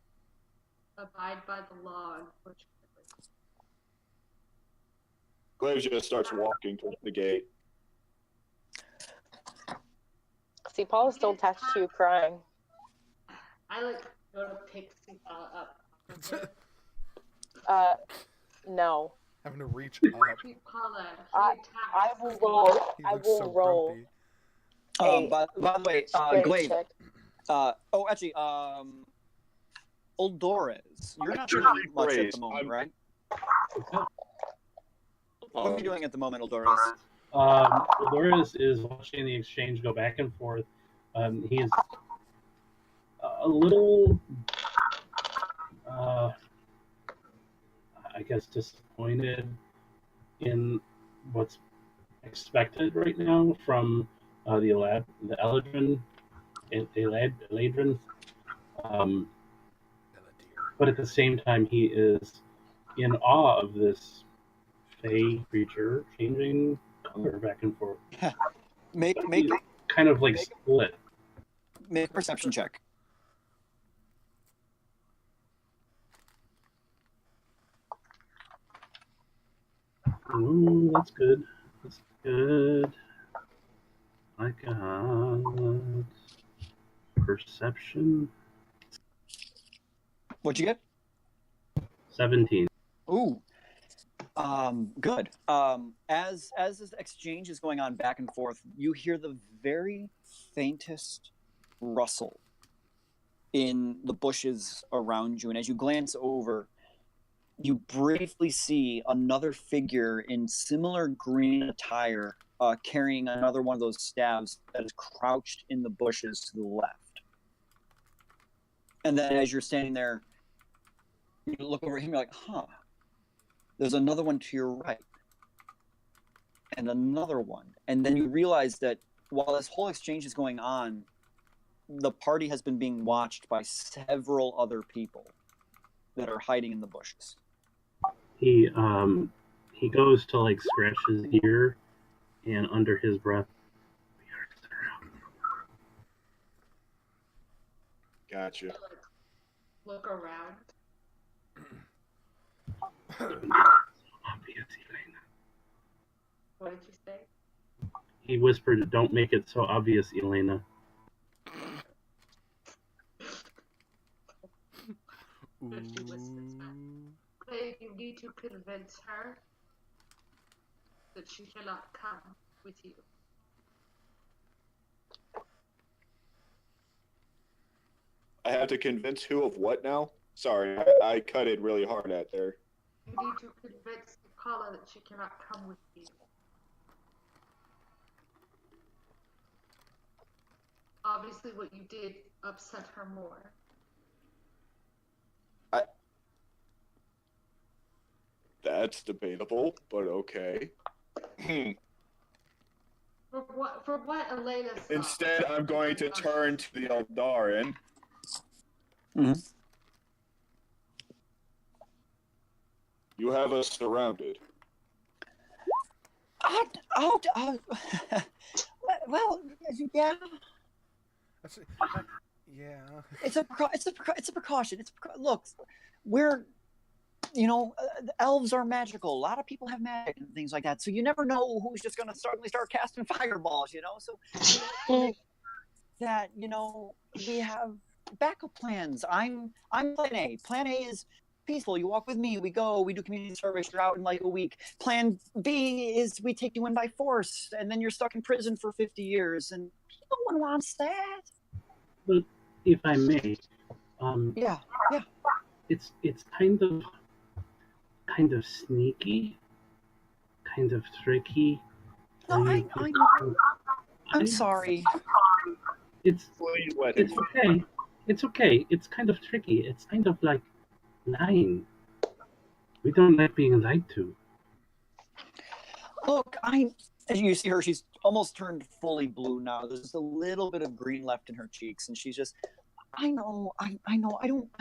abide by the law, unfortunately. Glaive just starts walking towards the gate. See, Paula's still attached to you, crying. I go to pick See Paula up. No. Having to reach up. See Paula, I will roll. He I looks will so roll. grumpy. By the way, Strength Glaive. check. Actually, Oldores, you're not Sure, doing much at phrase. the moment, I'm- right? What are you doing at the moment, Oldores? Dolores is watching the exchange go back and forth. He's a little, I guess, disappointed in what's expected right now from the Eladrin. But at the same time, he is in awe of this fey creature changing color back and forth. Make He's kind of like split. a perception check. Ooh, that's good. That's good. I got perception What'd you get? 17. Ooh. Good. As this exchange is going on back and forth, you hear the very faintest rustle in the bushes around you, and as you glance over, you briefly see another figure in similar green attire, carrying another one of those staves that is crouched in the bushes to the left. And then as you're standing there, you look over at him, you're like, huh. There's another one to your right. And another one. And then you realize that while this whole exchange is going on, the party has been being watched by several other people that are hiding in the bushes. He goes to like scratch his ear, and under his breath, we are surrounded. Gotcha. Like, look around. Obvious, Elena. What did you say? He whispered, "Don't make it so obvious, Elena." If she whispers back. Clay, you need to convince her that she cannot come with you. I have to convince who of what now? Sorry, I cut it really hard at there. You need to convince Kala that she cannot come with you. Obviously, what you did upset her more. That's debatable, but okay. For what Elena saw. Instead, I'm going to turn to the Eldarin. Mhm. You have us surrounded. Well, yeah. Yeah. It's a precaution. Look, we're, the elves are magical. A lot of people have magic and things like that. So you never know who's just going to suddenly start casting fireballs. So that we have backup plans. I'm Plan A. Plan A is peaceful. You walk with me. We go. We do community service. You're out in like a week. Plan B is we take you in by force, and then you're stuck in prison for 50 years. And no one wants that. But if I may, Yeah. it's kind of sneaky, kind of tricky. No, I'm sorry. Please let him. It's okay. It's okay. It's kind of tricky. It's kind of like lying. We don't like being lied to. Look, as you see her, she's almost turned fully blue now. There's just a little bit of green left in her cheeks, and she's just, I know, I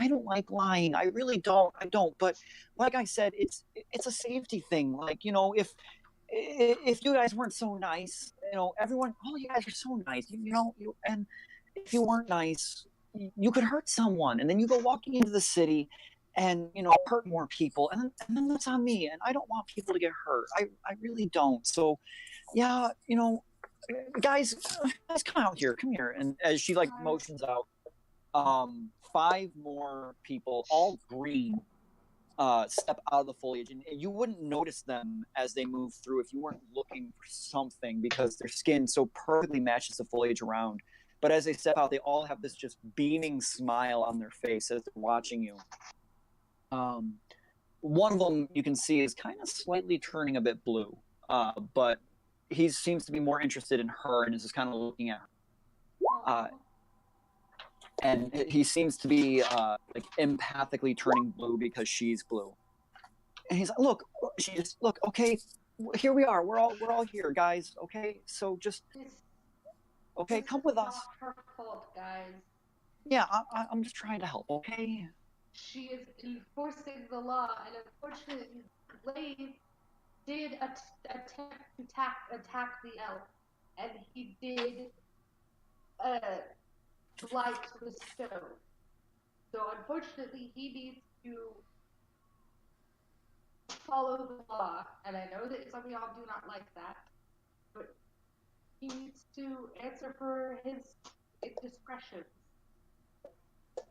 don't like lying. I really don't. I don't. But like I said, it's a safety thing. Like, if you guys weren't so nice, everyone, all you guys are so nice, and if you weren't nice, you could hurt someone, and then you go walking into the city and hurt more people, and then that's on me, and I don't want people to get hurt. I really don't. So yeah, guys come out here, come here. And as she like motions out, 5 more people, all green, step out of the foliage, and you wouldn't notice them as they move through if you weren't looking for something, because their skin so perfectly matches the foliage around. But as they step out, they all have this just beaming smile on their face as they're watching you. One of them you can see is kind of slightly turning a bit blue, but he seems to be more interested in her and is just kind of looking at her. And he seems to be like empathically turning blue because she's blue. And he's like, look, okay, here we are. We're all here, guys. Okay, so just come with us. It's not her fault, guys. Yeah, I'm just trying to help. Okay. She is enforcing the law, and unfortunately, Glaive did attempt to attack the elf, and he did blight the stone. So unfortunately, he needs to follow the law, and I know that some of y'all do not like that, but he needs to answer for his indiscretions.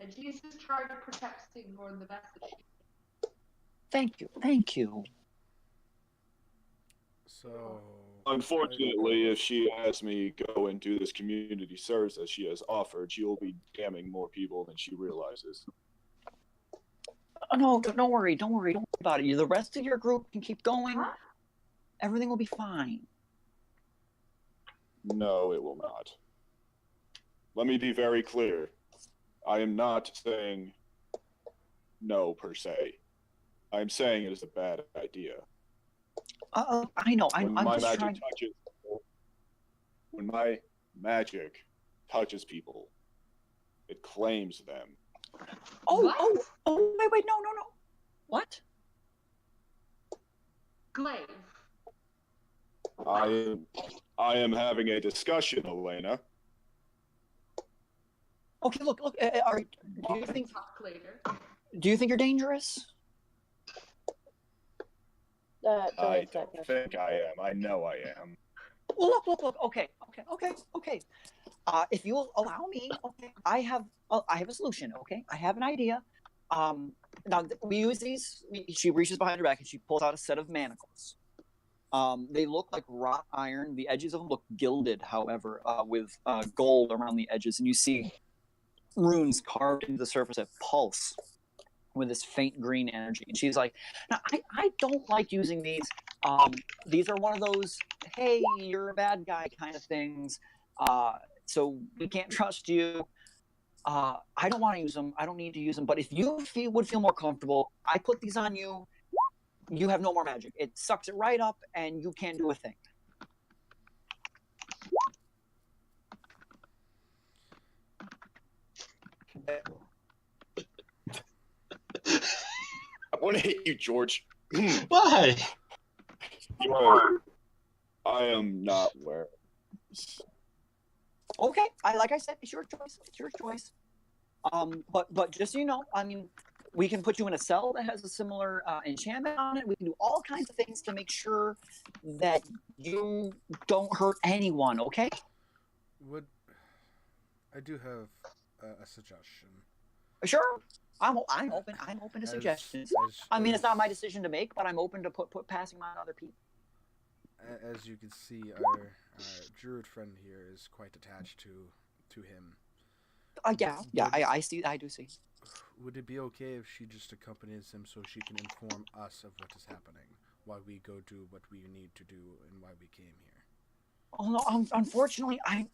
And she's just trying to protect Singborn the best that she can. Thank you. So Unfortunately, if she has me go and do this community service as she has offered, she will be damning more people than she realizes. No, don't worry about it. The rest of your group can keep going. Huh? Everything will be fine. No, it will not. Let me be very clear. I am not saying no per se. I'm saying it is a bad idea. I know. I'm just trying. When my magic touches people, it claims them. Wait, no. What? Glaive. I am having a discussion, Elena. Okay, look. Do you think Talk later. you're dangerous? I Don't answer that don't question. think I am. I know I am. Well, look. Okay. If you will allow me, okay, I have a solution. Okay, I have an idea. Now we use these. She reaches behind her back and she pulls out a set of manacles. They look like wrought iron. The edges of them look gilded, however, with gold around the edges, and you see runes carved into the surface that pulse with this faint green energy. And she's like, "Now, I don't like using these. These are one of those, hey, you're a bad guy kind of things. So we can't trust you. I don't want to use them. I don't need to use them. But if you would feel more comfortable, I put these on you. You have no more magic. It sucks it right up, and you can't do a thing." I want to hit you, George. Why? I am not wearing this. Okay, like I said, it's your choice. It's your choice. But just so you know, I mean, we can put you in a cell that has a similar enchantment on it. We can do all kinds of things to make sure that you don't hurt anyone. Okay? I do have a suggestion. Sure. I'm open to suggestions. I mean, it's not my decision to make, but I'm open to put passing them on other people. As you can see, our druid friend here is quite attached to him. Yeah, I do see. Would it be okay if she just accompanies him so she can inform us of what is happening while we go do what we need to do and why we came here? Oh no, unfortunately, I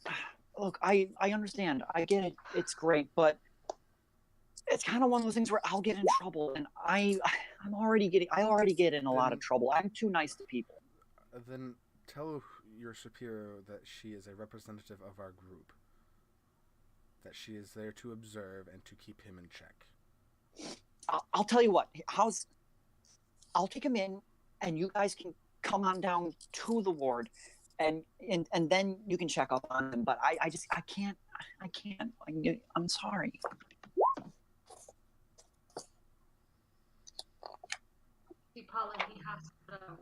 understand. I get it. It's great, but it's kind of one of those things where I'll get in trouble, and I already get in a lot of trouble. I'm too nice to people. Then tell your superior that she is a representative of our group. That she is there to observe and to keep him in check. I'll tell you what. I'll take him in, and you guys can come on down to the ward, and then you can check up on him. But I can't. I'm sorry. See, Paula, he has to know.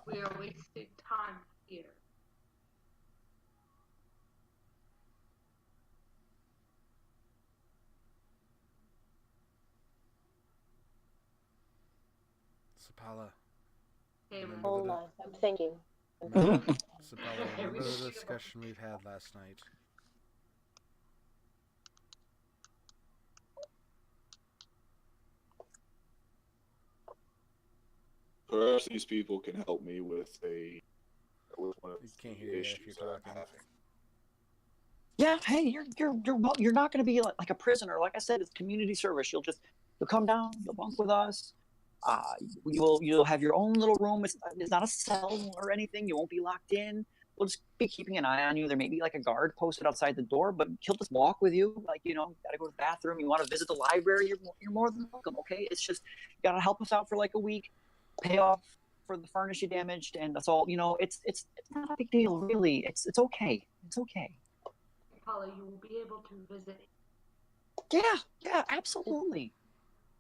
We are wasting time here. Sapala. Hey, Hold on, I'm thinking. Sapala, remember the discussion we've had last night? Perhaps these people can help me with one of You can't the hear you if issues you're that I'm talking. having. Yeah, hey, you're not going to be like a prisoner. Like I said, it's community service. You'll come down, you'll bunk with us. You'll have your own little room. It's not a cell or anything. You won't be locked in. We'll just be keeping an eye on you. There may be like a guard posted outside the door, but he'll just walk with you. Like, you gotta go to the bathroom. You want to visit the library, you're more than welcome. Okay, it's just you gotta help us out for like a week, pay off for the furnish you damaged, and that's all. It's not a big deal, really. It's okay. It's okay. Paula, you will be able to visit. Yeah, absolutely.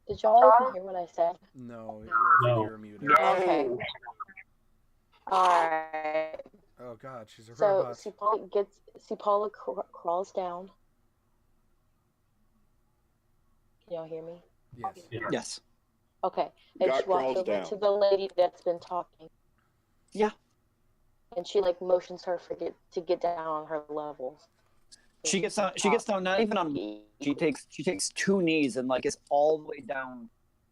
Did y'all even hear what I said? No, No. I think you're muted. Okay. Alright. Oh god, she's a So robot. Paula crawls down. Can y'all hear me? Yes. Yeah. Yes. Okay. And God she walks crawls over down. to the lady that's been talking. Yeah. And she motions her to get down on her levels. She gets down not even on. She takes two knees and is all the way down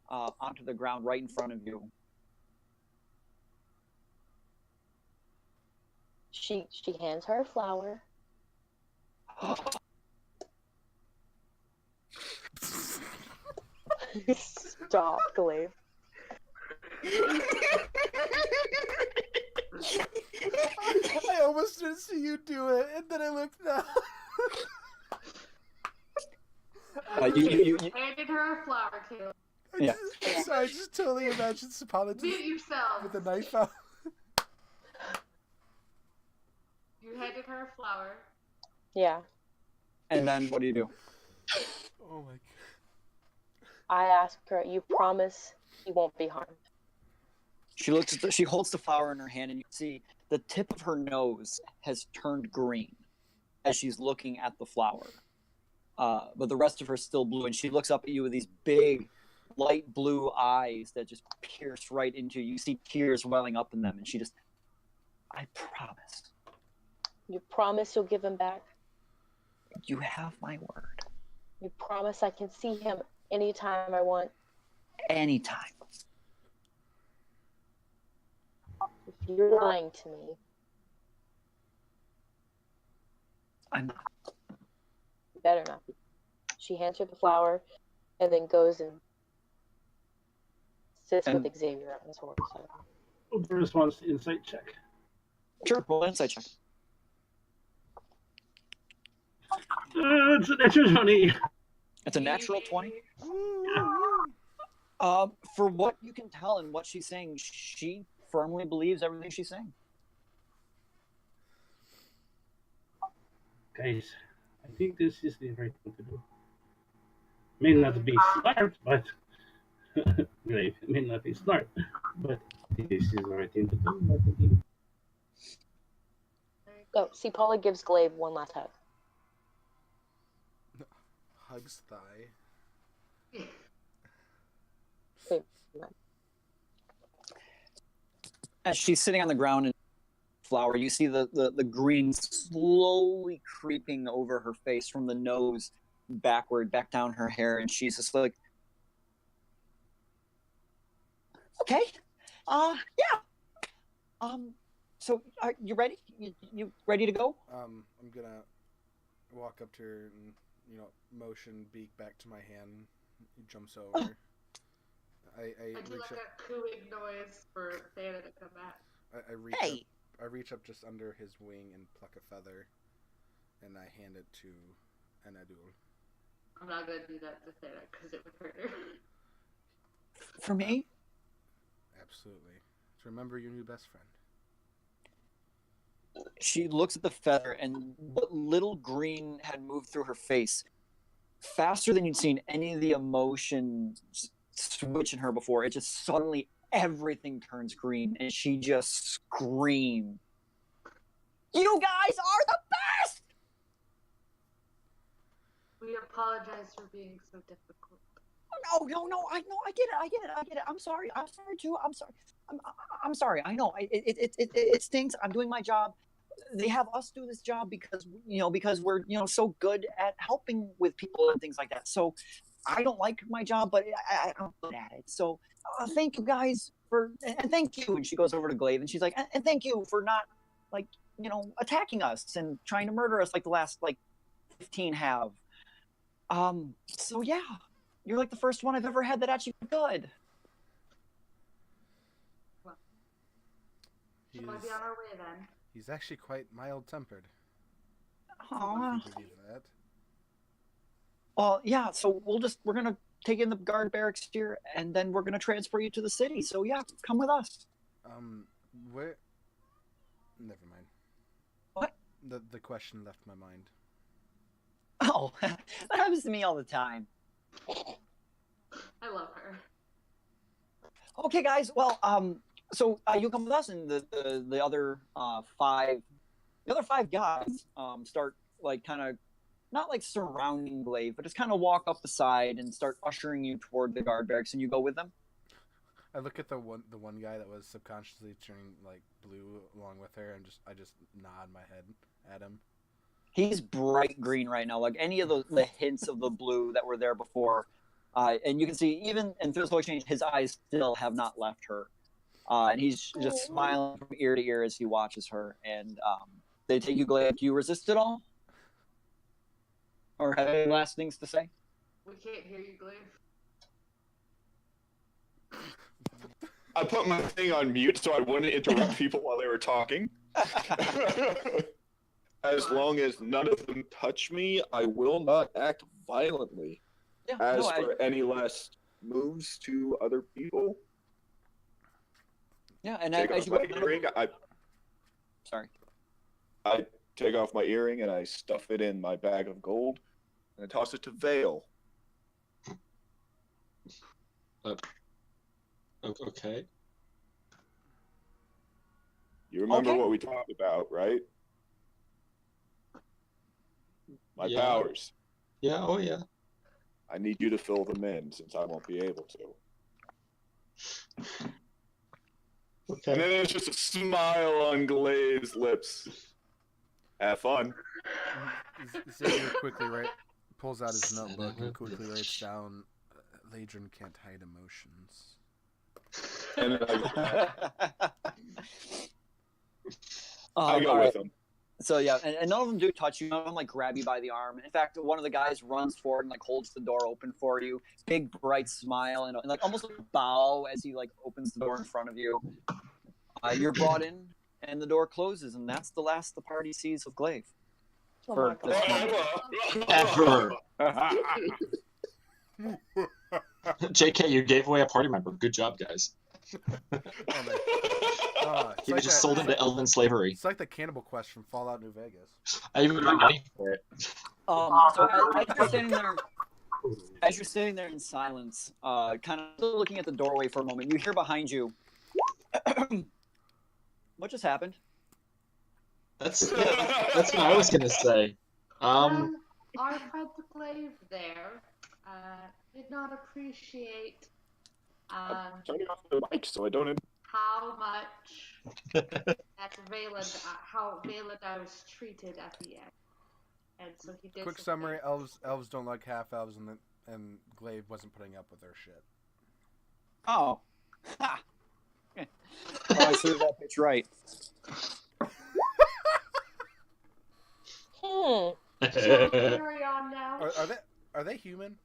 onto the ground right in front of you. She hands her a flower. Stop, Glaive. I almost didn't see you do it, and then I looked down. You Handed her a flower, Caleb. Yeah. I just totally imagined Sapala Mute yourself. with a knife out. You handed her a flower. Yeah. And then what do you do? Oh my god. I ask her, you promise he won't be harmed? She looks at she holds the flower in her hand, and you see the tip of her nose has turned green as she's looking at the flower. But the rest of her is still blue, and she looks up at you with these big, light blue eyes that just pierce right into you. You see tears welling up in them, and she just, I promise. You promise you'll give him back? You have my word. You promise I can see him anytime I want? Anytime. If you're lying to me, I'm not. you better not be. She hands her the flower and then goes and sits with Xavier on his horse. Bruce wants the insight check. Sure, roll an insight check. It's an extra 20. It's a natural 20. For what you can tell and what she's saying, she firmly believes everything she's saying. Guys, I think this is the right thing to do. May not be smart, but it may not be smart, but this is the right thing to do. Oh, see, Paula gives Glaive one last hug. Hugs thigh. Wait, As she's sitting on the ground in flower, you see the green slowly creeping over her face from the nose backward, back down her hair, and she's just like, okay, yeah. So are you ready? You ready to go? I'm gonna walk up to her and, motion beak back to my hand. He jumps over. I do reach like up. a cooing noise for Santa to come back. I reach Hey. up. I reach up just under his wing and pluck a feather, and I hand it to Anadul. I'm not gonna do that to Santa because it would hurt her. For me? Absolutely. To remember your new best friend. She looks at the feather, and what little green had moved through her face faster than you'd seen any of the emotions switch in her before. It just suddenly everything turns green, and she just screamed, "You guys are the best!" We apologize for being so difficult. No, I get it. I'm sorry too. I'm sorry. I know it stinks. I'm doing my job. They have us do this job because we're so good at helping with people and things like that. So I don't like my job, but I'm good at it. So thank you guys and thank you. And she goes over to Glaive and she's like, and thank you for not attacking us and trying to murder us like the last 15 have. So yeah, you're like the first one I've ever had that actually good. She might be on our way then. He's actually quite mild-tempered. Aww. If you believe that. Well, yeah. So we're gonna take in the guard barracks here, and then we're gonna transfer you to the city. So yeah, come with us. Where? Never mind. What? The question left my mind. Oh, that happens to me all the time. I love her. Okay, guys. Well, so you come with us, and the other five guys start kind of not surrounding Glaive, but just kind of walk up the side and start ushering you toward the guard barracks, and you go with them. I look at the one guy that was subconsciously turning blue along with her, and I just nod my head at him. He's bright green right now, like any of the hints of the blue that were there before. And you can see even in physical exchange, his eyes still have not left her. And he's just smiling from ear to ear as he watches her. And they take you, Glaive. Do you resist at all? Or have any last things to say? We can't hear you, Glaive. I put my thing on mute so I wouldn't interrupt people while they were talking. As long as none of them touch me, I will not act violently. Yeah, As for any last moves to other people, yeah, and take as off you my go, earring. sorry. I take off my earring and I stuff it in my bag of gold. and I toss it to Vale. Okay. You remember Okay. what we talked about, right? My Yeah. powers. Yeah. Oh yeah. I need you to fill them in since I won't be able to. Okay. And then there's just a smile on Glaz's lips. Have fun. Xavier quickly pulls out his notebook and quickly writes down, Ladrin can't hide emotions. And then I go all with right. him. So yeah, and none of them do touch you. None of them like grab you by the arm. In fact, one of the guys runs forward and like holds the door open for you. Big bright smile and like almost like a bow as he like opens the door in front of you. You're brought in, and the door closes, and that's the last the party sees of Glaive. Oh For my this god. moment. Ever. JK, you gave away a party member. Good job, guys. It's He like was just sold into elven slavery. It's like the Cannibal Quest from Fallout New Vegas. I even got money for it. So as you're sitting there in silence, kind of still looking at the doorway for a moment, you hear behind you. What just happened? That's what I was gonna say. I had the Glaive there. Did not appreciate Turning off the mic so I don't. how much that how Valen I was treated at the end. And so he did. Quick some summary: things. elves don't like half elves, and Glaive wasn't putting up with their shit. Oh. Ha! Oh, I see that pitch right. Carry on now. Are they human,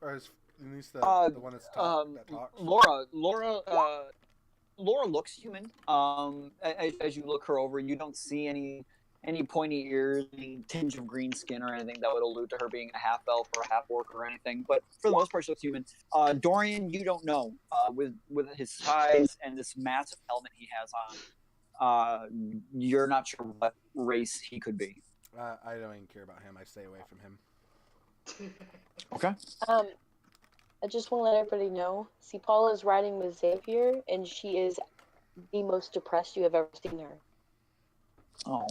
or is at least the one that talks? Laura looks human. As you look her over, you don't see any pointy ears, any tinge of green skin or anything that would allude to her being a half elf or a half orc or anything. But for the most part, she looks human. Dorian, you don't know. With his size and this massive helmet he has on, you're not sure what race he could be. I don't even care about him. I stay away from him. Okay. I just want to let everybody know. See, Paula is riding with Xavier, and she is the most depressed you have ever seen her. Oh.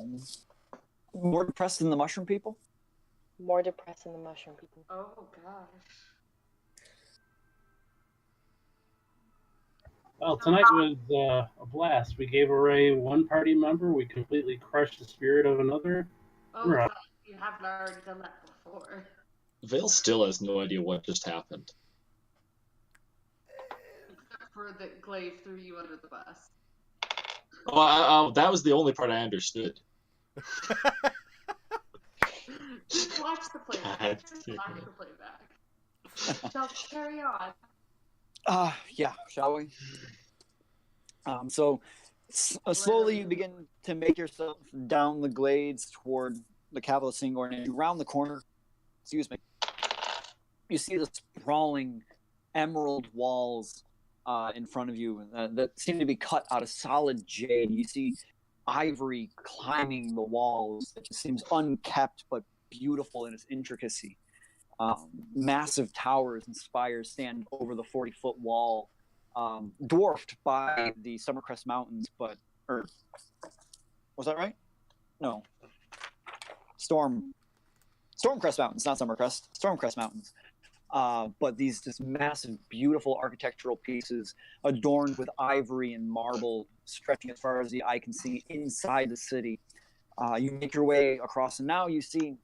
More depressed than the mushroom people? More depressed than the mushroom people. Oh gosh. Well, tonight was a blast. We gave away one party member. We completely crushed the spirit of another. Oh, Right. you have already done that before. Vale still has no idea what just happened. Except for the Glaive threw you under the bus. Oh, that was the only part I understood. Just watch the playback. Just watch the playback. So carry on. Yeah, shall we? So slowly you begin to make yourself down the glades toward the capital of Singorn, and you round the corner. Excuse me. You see the sprawling emerald walls in front of you that seem to be cut out of solid jade. You see ivory climbing the walls. It just seems unkept but beautiful in its intricacy. Massive towers and spires stand over the 40-foot wall, dwarfed by the Summercrest Mountains. Was that right? No. Stormcrest Mountains, not Summercrest. Stormcrest Mountains. But these just massive, beautiful architectural pieces adorned with ivory and marble, stretching as far as the eye can see inside the city. You make your way across, and now you see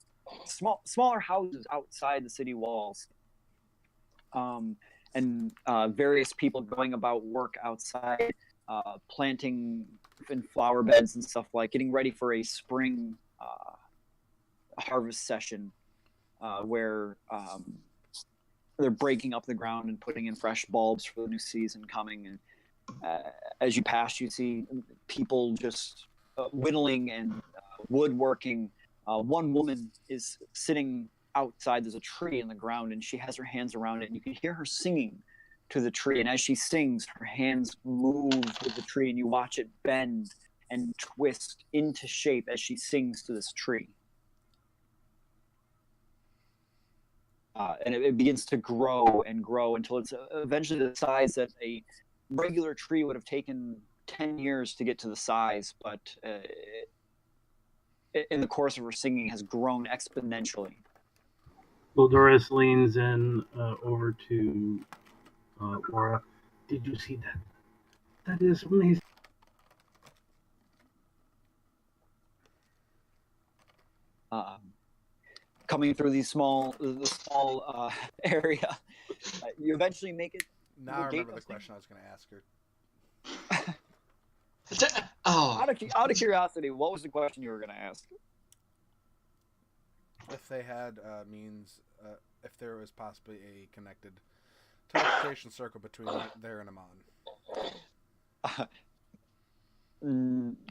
smaller houses outside the city walls, and various people going about work outside, planting in flower beds and stuff, like getting ready for a spring harvest session, where they're breaking up the ground and putting in fresh bulbs for the new season coming. And as you pass, you see people just whittling and woodworking. One woman is sitting outside. There's a tree in the ground, and she has her hands around it, and you can hear her singing to the tree. And as she sings, her hands move with the tree, and you watch it bend and twist into shape as she sings to this tree. and it begins to grow and grow until it's eventually the size that a regular tree would have taken 10 years to get to the size, but in the course of her singing has grown exponentially. Doris leans in over to Laura. Did you see that? That is amazing. Coming through the small area, you eventually make it. Now I remember the question I was going to ask her. Oh, Out of curiosity, what was the question you were going to ask? If they had means, if there was possibly a connected teleportation circle between there and Amon.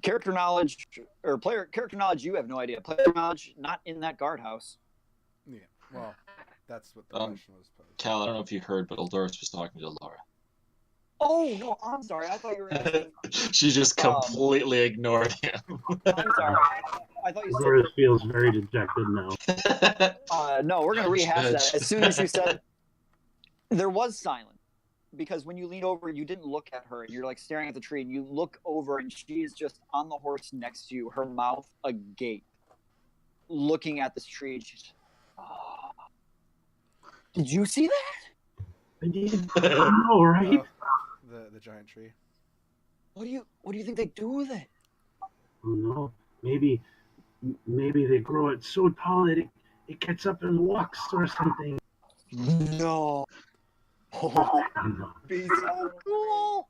Character knowledge or player character knowledge, you have no idea. Player knowledge, not in that guardhouse. Yeah, well, that's what the question was posed. Cal, I don't know if you heard, but Eldoris was talking to Laura. Oh no, I'm sorry. I thought you were asking. She just completely ignored him. I'm sorry. I thought you said. Doris feels very dejected now. No, we're gonna rehash that. As soon as you said, there was silence because when you leaned over, you didn't look at her, and you're like staring at the tree, and you look over, and she's just on the horse next to you, her mouth agape, looking at this tree. And she's, oh. Did you see that? I did. I know, right? The giant tree. What do you think they do with it? Oh no, maybe they grow it so tall that it gets up and walks or something. No. I don't know. Be so cool.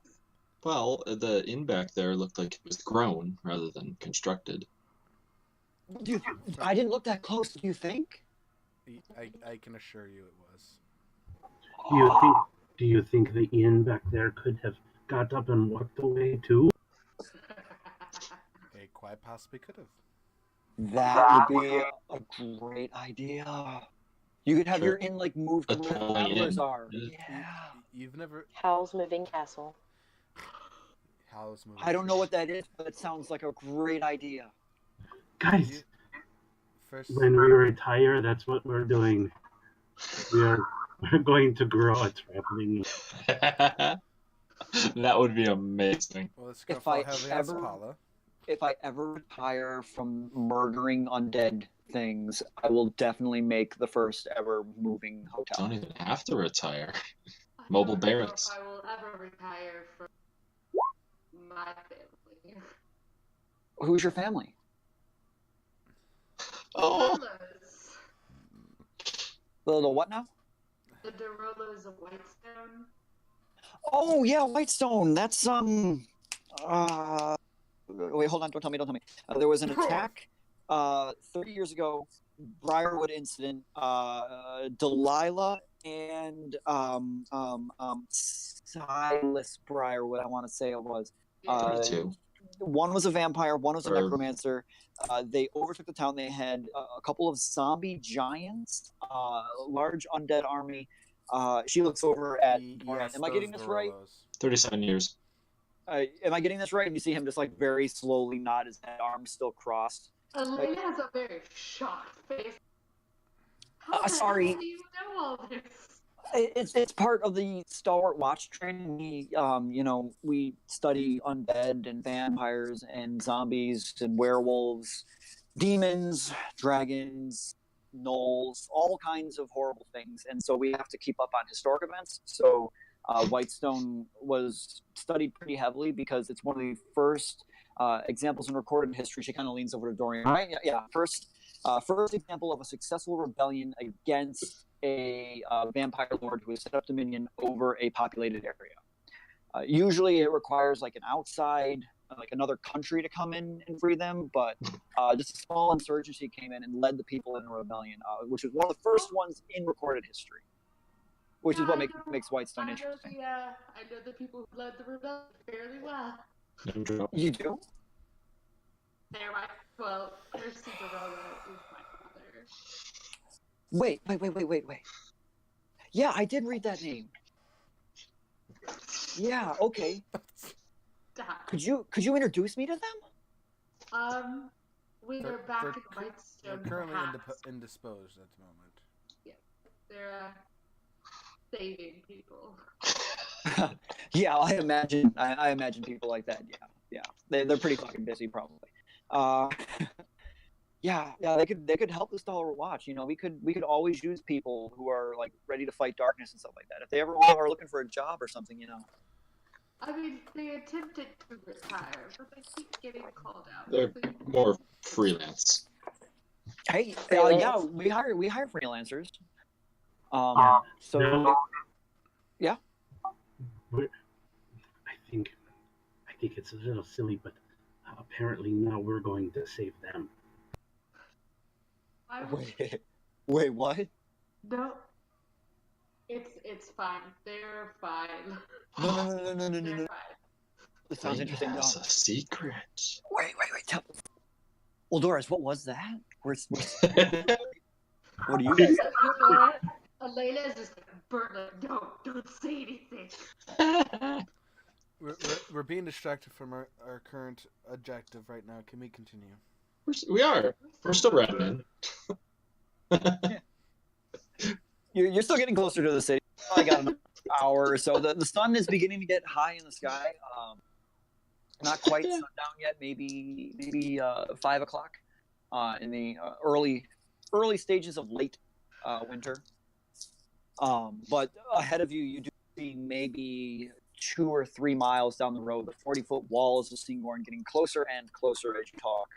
Well, the inn back there looked like it was grown rather than constructed. I didn't look that close. Do you think? I can assure you it was. Do you think the inn back there could have got up and walked away too? It quite possibly could have. That would be a great idea. You could have your inn like moved to where the travelers are. Yeah. You've never. Howl's Moving Castle. Howl's Moving. I don't know what that is, but it sounds like a great idea. Guys, First, when we retire, that's what we're doing. We're going to grow a traveling. That would be amazing. well, let's If go I for ever- Paula. If I ever retire from murdering undead things, I will definitely make the first ever moving hotel. Don't even have to retire. I Mobile don't know barracks. If I will ever retire from my family. Who's your family? Oh, Derolas. The what now? The Derolas of Whitestone. Oh yeah, Whitestone. That's Wait, hold on! Don't tell me! There was an attack 30 years ago, Briarwood incident. Delilah and Silas Briarwood, I want to say it was. 32. One was a vampire, one was a Or- necromancer. They overtook the town. They had a couple of zombie giants, a large undead army. She looks over at. Yes, Am I getting those this right? Dorollos. 37 years. Am I getting this right? And you see him just like very slowly nod his head, arms still crossed. Elena has a very shocked face. How the Sorry. hell do you know all this? It's part of the Stalwart Watch training. We study undead and vampires and zombies and werewolves, demons, dragons, gnolls, all kinds of horrible things. And so we have to keep up on historic events. So Whitestone was studied pretty heavily because it's one of the first examples in recorded history. She kind of leans over to Dorian. Right? Yeah. First example of a successful rebellion against a vampire lord who has set up dominion over a populated area. Usually it requires like an outside, like another country to come in and free them, but just a small insurgency came in and led the people in a rebellion, which was one of the first ones in recorded history, which is what makes Whitestone interesting. I know the people who led the rebellion fairly well. No joke. You do? Percy Derella is my father. Wait. Yeah, I did read that name. Yeah, okay. Stop. Could you introduce me to them? We They're- are back they're in They're Whitestone. currently perhaps. indisposed at the moment. They're saving people. Yeah, I imagine. I imagine people like that. Yeah. They're pretty fucking busy, probably. Yeah. They could help the Stalwart Watch. You know, we could always use people who are like ready to fight darkness and stuff like that. If they ever are looking for a job or something, you know. I mean, they attempted to retire, but they keep getting called out. They're more freelance. Hey, Freelance. yeah, we hire freelancers. Yeah. So No. yeah. I think it's a little silly, but apparently now we're going to save them. Wait, what? No. It's fine. They're fine. No. They're fine. This sounds interesting. That's a secret. Wait. Tell. Well, Doris, what was that? What do you guys? Elena's just like, Bert, like, don't say anything. We're being distracted from our current objective right now. Can we continue? We are. We're still running. You're still getting closer to the city. I got an hour or so. The sun is beginning to get high in the sky. Not quite sundown yet. Maybe 5 o'clock. In the early stages of late winter. But ahead of you, you do see maybe 2 or 3 miles down the road the 40-foot walls of Singorn getting closer and closer as you talk.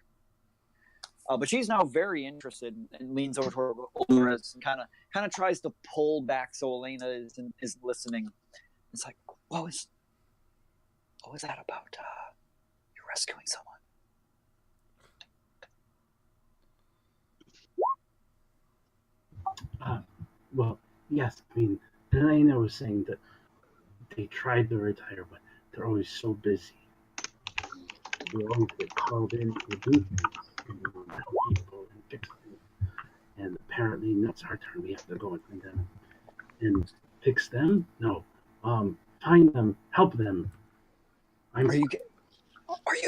But she's now very interested and leans over toward Dolores and kind of tries to pull back so Elena is listening. It's like, what was that about? You're rescuing someone. Well, yes. I mean, Elena was saying that they tried to retire, but they're always so busy. We always get called in to do things and help people and fix things. And apparently, now it's our turn. We have to go and find them and fix them. No, find them, help them. Are you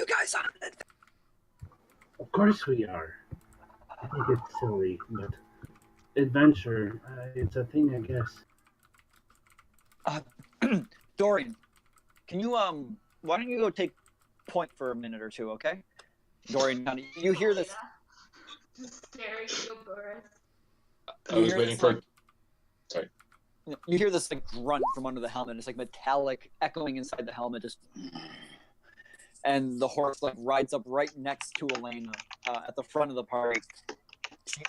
guys on it? Of course we are. I think it's silly, but adventure, it's a thing, I guess. Dorian, can you why don't you go take point for a minute or two, okay? Dorian, you hear this? Just staring at you, Boris. I was waiting for. Sorry. You hear this like grunt from under the helmet. It's like metallic echoing inside the helmet, just. And the horse like rides up right next to Elena at the front of the party.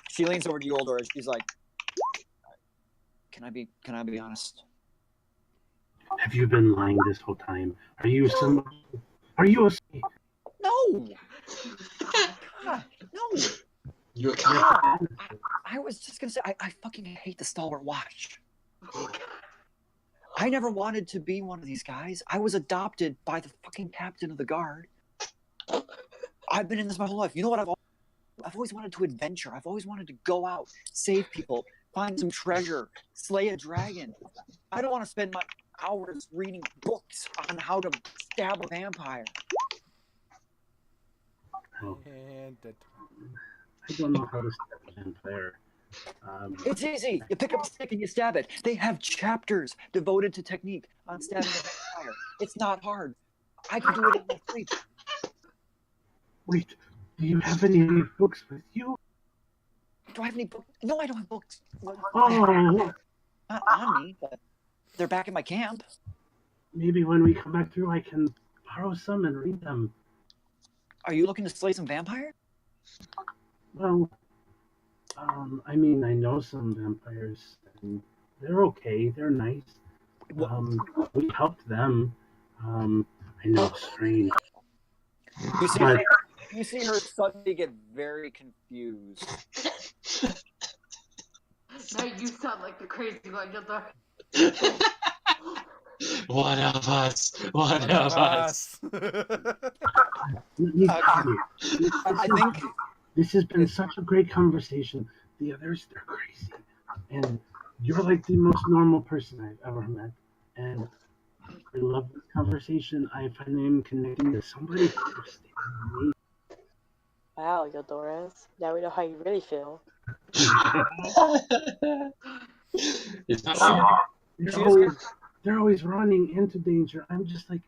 She leans over to you, Oldor, and she's like, "Can I be honest? Have you been lying this whole time? Are you somebody? Are you a? No, God, no. You okay? God, I was just gonna say I fucking hate the Stalwart Watch. I never wanted to be one of these guys. I was adopted by the fucking captain of the guard. I've been in this my whole life. You know what? I've always wanted to adventure. I've always wanted to go out, save people, find some treasure, slay a dragon. I don't want to spend my hours reading books on how to stab a vampire. Oh, And that. I don't know how to stab a vampire. It's easy. You pick up a stick and you stab it. They have chapters devoted to technique on stabbing a vampire. It's not hard. I can do it in my sleep. Wait, do you have any books with you? Do I have any books? No, I don't have books. Oh, Not on me, but they're back in my camp. maybe when we come back through, I can borrow some and read them. Are you looking to slay some vampire? Well, I mean, I know some vampires, and they're okay. They're nice. We helped them. I know, strange. You see her suddenly get very confused. Now you sound like the crazy one, Gildor. One of us. One of us. Let me tell you, I think this has been such a great conversation. The others, they're crazy. And you're like the most normal person I've ever met. And I love this conversation. I finally am connecting to somebody interesting in me. Wow, Eudorus. Now we know how you really feel. He's not Oh, wrong. they're always running into danger. I'm just like,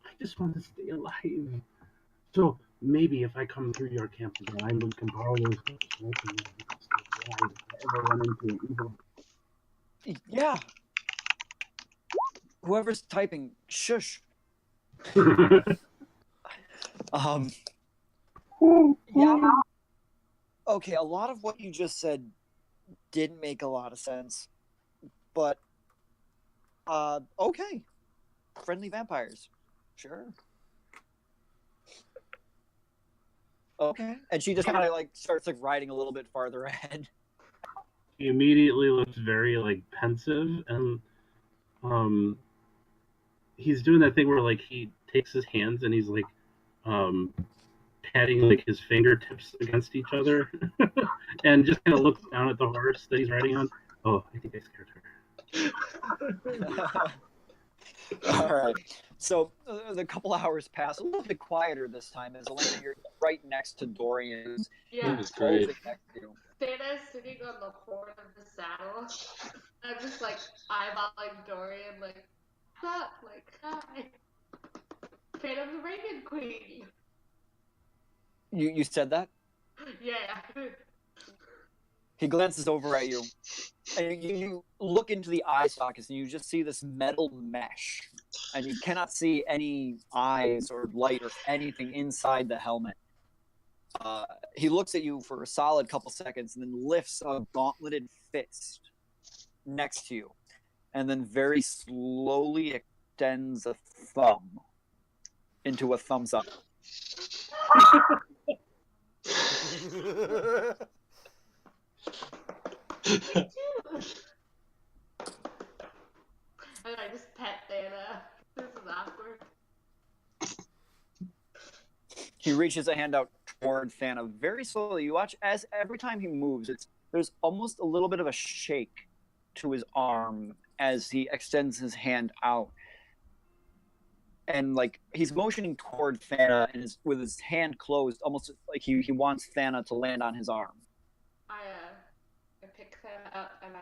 I just want to stay alive. So maybe if I come through your camp again, we can borrow those books. And I can stay alive if I ever run into an evil. Yeah. Whoever's typing, shush. Yeah. Okay, a lot of what you just said didn't make a lot of sense. But okay. Friendly vampires. Sure. Okay. And she just kind of like starts like riding a little bit farther ahead. He immediately looks very like pensive, and he's doing that thing where like he takes his hands and he's like patting like his fingertips against each other, and just kind of looks down at the horse that he's riding on. Oh, I think I scared her. All right. So the couple hours pass a little bit quieter this time as Elena, you're right next to Dorian, who's Yeah. was great. closing next to you. Thana's sitting on the horn of the saddle. I'm just like eyeballing Dorian, like, what's up? Like, hi. Thana the Reagan Queen. You said that? Yeah. He glances over at you, and you look into the eye sockets, and you just see this metal mesh, and you cannot see any eyes or light or anything inside the helmet. He looks at you for a solid couple seconds, and then lifts a gauntleted fist next to you, and then very slowly extends a thumb into a thumbs up. And I just pet Thana. This is awkward. He reaches a hand out toward Thana very slowly. You watch as every time he moves, there's almost a little bit of a shake to his arm as he extends his hand out. And like he's motioning toward Thana and with his hand closed, almost like he wants Thana to land on his arm. I pick Thana up and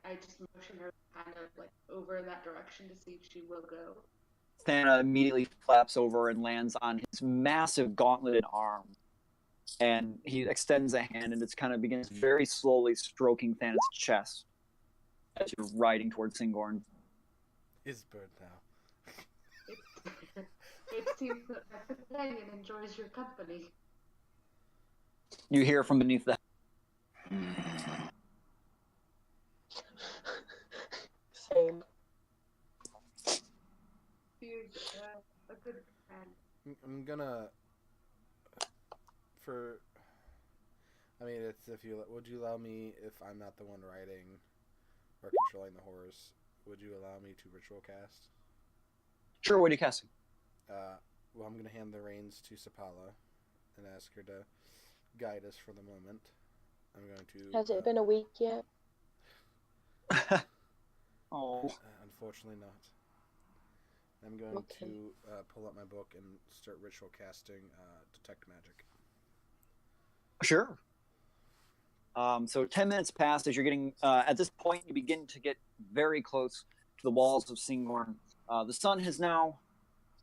I just motion her kind of like over in that direction to see if she will go. Thana immediately flaps over and lands on his massive gauntleted arm. And he extends a hand and it kind of begins very slowly stroking Thana's chest as you're riding towards Singorn. His bird now. It seems that my companion enjoys your company. You hear from beneath the Same. He's a good friend. I'm gonna. It's if you would you allow me, if I'm not the one riding or controlling the horse, would you allow me to ritual cast? Sure, what are you casting? Well, I'm gonna hand the reins to Sapala and ask her to guide us for the moment. I'm going to. Has it been a week yet? Oh. Unfortunately not. I'm going Okay. to pull up my book and start ritual casting Detect Magic. Sure. So 10 minutes pass as you're getting, at this point, you begin to get very close to the walls of Singorn. The sun has now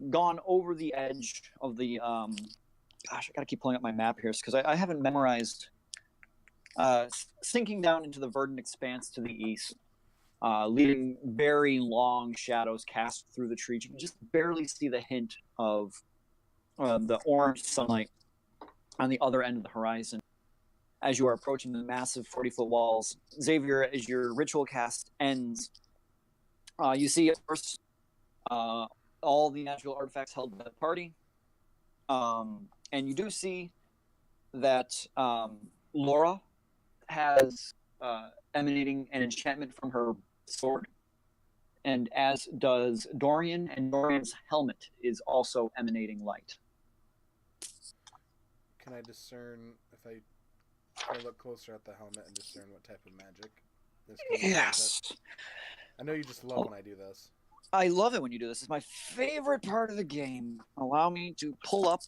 gone over the edge of the, gosh, I gotta keep pulling up my map here because I haven't memorized, sinking down into the verdant expanse to the east, leaving very long shadows cast through the trees. You can just barely see the hint of the orange sunlight on the other end of the horizon as you are approaching the massive 40-foot walls. Xavier, as your ritual cast ends, you see, of course, all the magical artifacts held by the party. And you do see that Laura has emanating an enchantment from her sword, and as does Dorian, and Dorian's helmet is also emanating light. Can I discern if I look closer at the helmet and discern what type of magic this comes from? Yes. I know you just love when I do this. I love it when you do this. It's my favorite part of the game. Allow me to pull up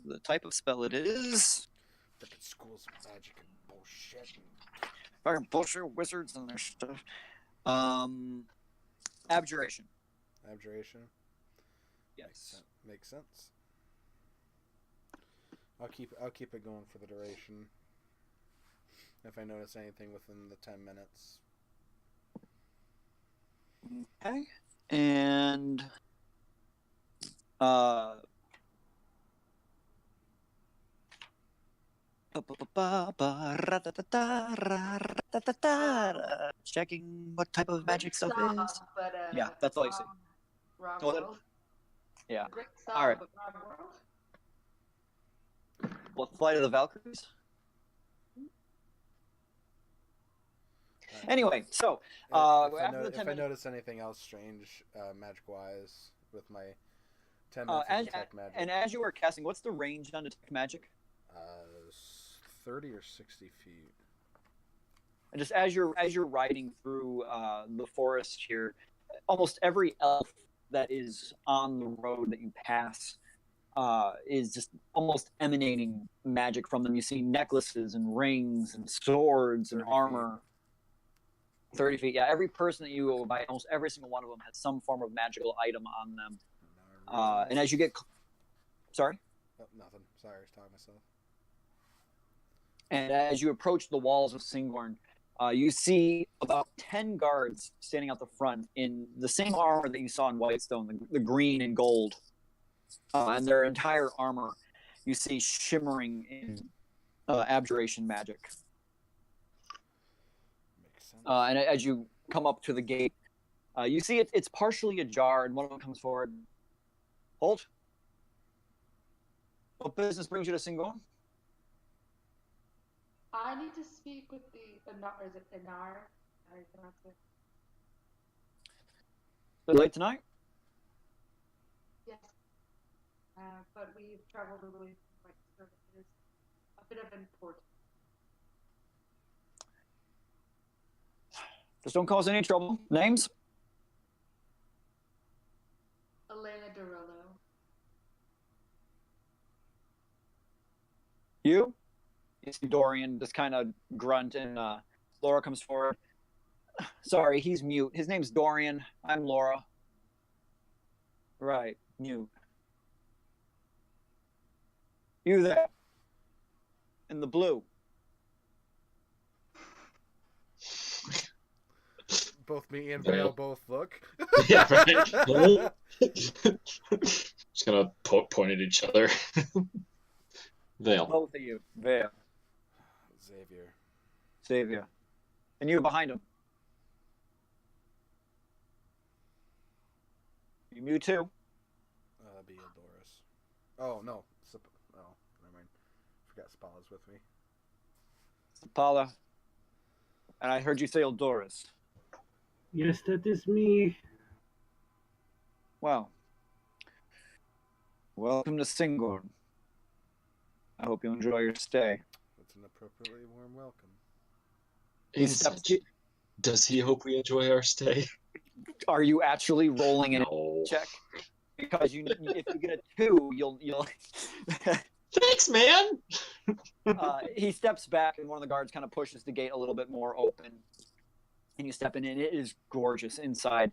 the type of spell it is. Different schools of magic and bullshit. Fucking bullshit wizards and their stuff. Abjuration. Abjuration. Yes. Makes sense. I'll keep it going for the duration. If I notice anything within the 10 minutes. Okay. And checking what type of magic stuff is. But, Yeah, that's all you see. Wrong Oh, that- world. Yeah. Great song, All right. but wrong world. What, Flight of the Valkyries? Anyway, so If after the 10 if I minutes, notice anything else strange, magic-wise, with my 10 minutes of detect magic, and as you were casting, what's the range on detect magic? 30 or 60 feet. And just as you're riding through the forest here, almost every elf that is on the road that you pass is just almost emanating magic from them. You see necklaces and rings and swords and 30 feet. armor. 30 feet, yeah. Every person that you go by, almost every single one of them has some form of magical item on them. And as you get, sorry. Oh, nothing. Sorry, I was talking to myself. And as you approach the walls of Singorn, you see about 10 guards standing out the front in the same armor that you saw in Whitestone, the green and gold. And their entire armor you see shimmering in abjuration magic. Makes sense. And as you come up to the gate, you see it's partially ajar, and one of them comes forward. Hold. What business brings you to Singorn? I need to speak with the Anar. Is it Anar? How do you pronounce it? Is it late tonight? Yes. But we've traveled away from Whitestone. It is a bit of importance. Just don't cause any trouble. Names? Elena Dorello. You? You see Dorian just kind of grunt, and Laura comes forward. Sorry, he's mute. His name's Dorian. I'm Laura. Right, mute. You there? In the blue. Both me and Vale both look. Yeah, right. Just gonna point at each other. Vale. Both of you. Vale. Xavier. Xavier. And you behind him. You mute too? That'd be Doris. Oh, no. Oh, never mind. Forgot Spala's with me. Paula. And I heard you say Eldoris. Yes, that is me. Well. Welcome to Singorn. I hope you enjoy your stay. That's an appropriately warm welcome. Does he hope we enjoy our stay? Are you actually rolling an No. check? Because if you get a 2, you'll. Thanks, man. He steps back, and one of the guards kind of pushes the gate a little bit more open, and you step in, and it is gorgeous inside.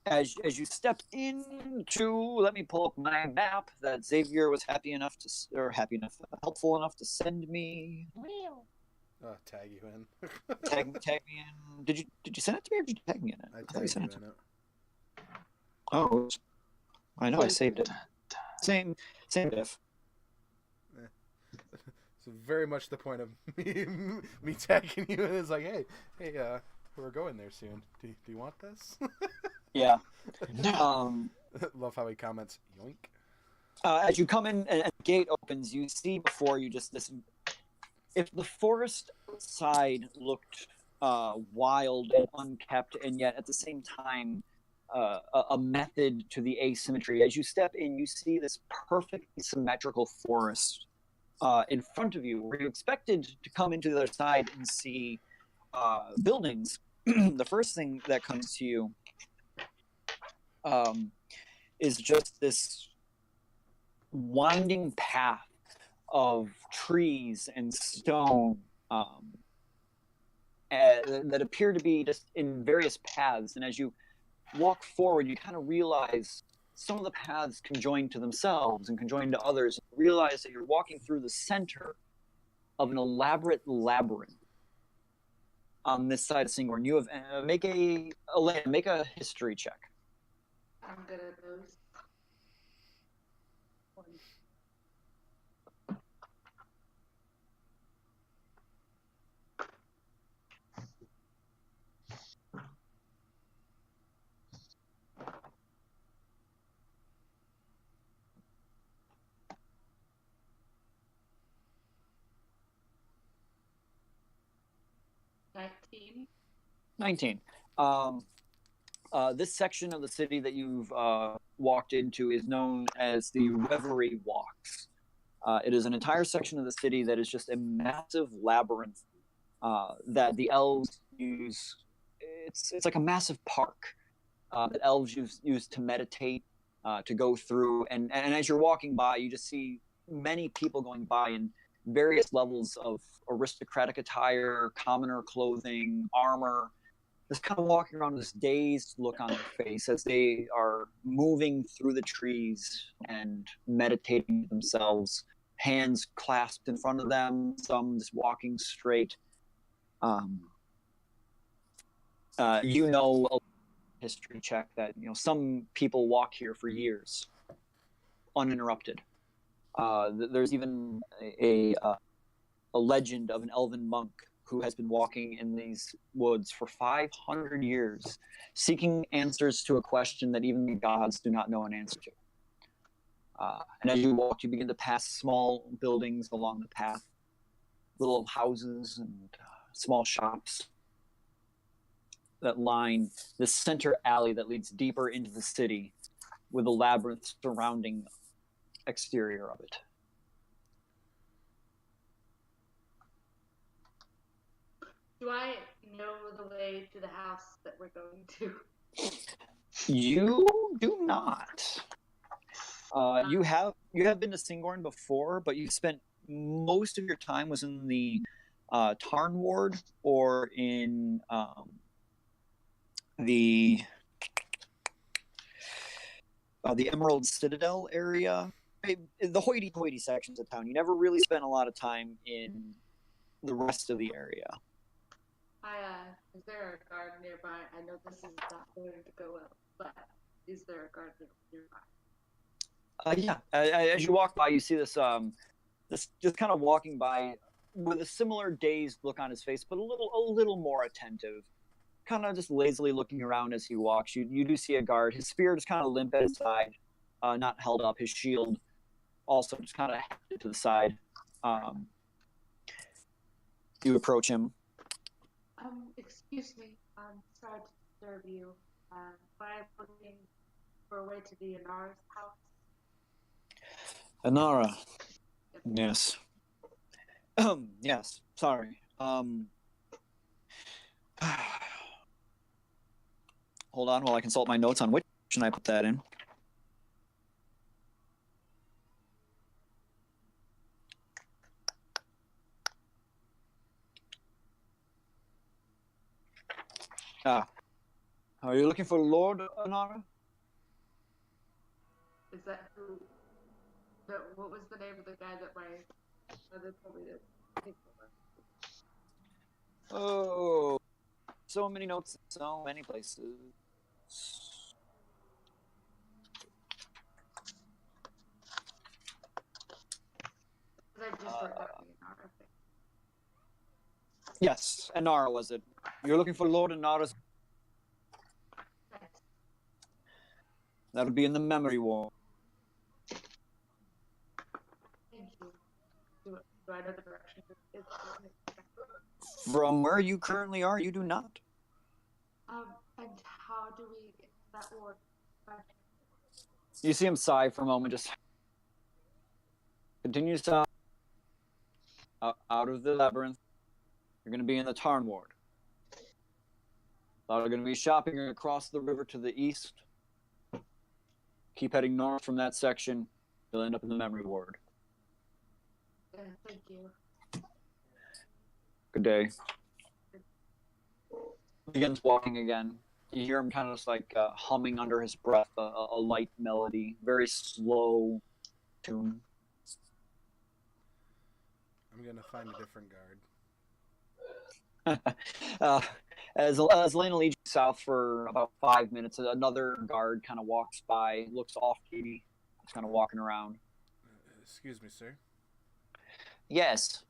As you step into, let me pull up my map that Xavier was helpful enough to send me. Tag you in. Tag me in. Did you send it to me, or did you tag me in it? I thought you tagged sent you it. in it. Oh, I know I saved it. Same diff. So very much the point of me tagging you in is like, hey, we're going there soon. Do you want this? Yeah. No. Love how he comments, yoink. As you come in and the gate opens, you see before you just this. If the forest outside looked wild and unkept, and yet at the same time a method to the asymmetry, as you step in, you see this perfectly symmetrical forest in front of you, where you expected to come into the other side and see buildings. The first thing that comes to you is just this winding path of trees and stone that appear to be just in various paths. And as you walk forward, you kind of realize some of the paths conjoin to themselves and conjoin to others. And you realize that you're walking through the center of an elaborate labyrinth on this side of Singorn. You have make a history check. I'm good at those. $19. 19. This section of the city that you've walked into is known as the Reverie Walks. It is an entire section of the city that is just a massive labyrinth that the elves use. It's like a massive park that elves use to meditate, to go through. And as you're walking by, you just see many people going by in various levels of aristocratic attire, commoner clothing, armor, just kind of walking around with this dazed look on their face as they are moving through the trees and meditating themselves, hands clasped in front of them, some just walking straight. You know, a history check that some people walk here for years, uninterrupted. There's even a legend of an elven monk who has been walking in these woods for 500 years, seeking answers to a question that even the gods do not know an answer to. And as you walk, you begin to pass small buildings along the path, little houses and small shops that line the center alley that leads deeper into the city with a labyrinth surrounding exterior of it. Do I know the way to the house that we're going to? You do not. You have been to Singorn before, but you spent most of your time was in the Tarn Ward or in the Emerald Citadel area, the hoity-toity sections of town. You never really spent a lot of time in the rest of the area. Is there a guard nearby? I know this is not going to go well, but is there a guard nearby? Yeah. As you walk by, you see this just kind of walking by with a similar dazed look on his face, but a little more attentive. Kind of just lazily looking around as he walks. You do see a guard. His spear is kind of limp at his side, not held up. His shield also just kind of hefted to the side. You approach him. Excuse me. I'm sorry to disturb you. I'm looking for a way to the Anara's house. Anara. Yes. Yes. Sorry. Hold on while I consult my notes on which should I put that in. Are you looking for Lord Anara? Is that who? What was the name of the guy that my mother told me to think of? Oh, so many notes, so many places. I just forgot the Anara thing. Yes, Anara was it. You're looking for Lord Anara's. That would be in the memory wall. Thank you. Do I know the direction? From where you currently are, you do not. And how do we get that ward? You see him sigh for a moment, just continue to sigh. Out of the labyrinth. You're going to be in the Tarn Ward. Thought you're going to be shopping across the river to the east. Keep heading north from that section. You'll end up in the memory ward. Thank you. Good day. begins walking again. You hear him kind of just like humming under his breath a light melody, very slow tune. I'm gonna find a different guard. As Elena leads you south for about 5 minutes, another guard kind of walks by, looks off duty, just kind of walking around. Excuse me, sir. Yes.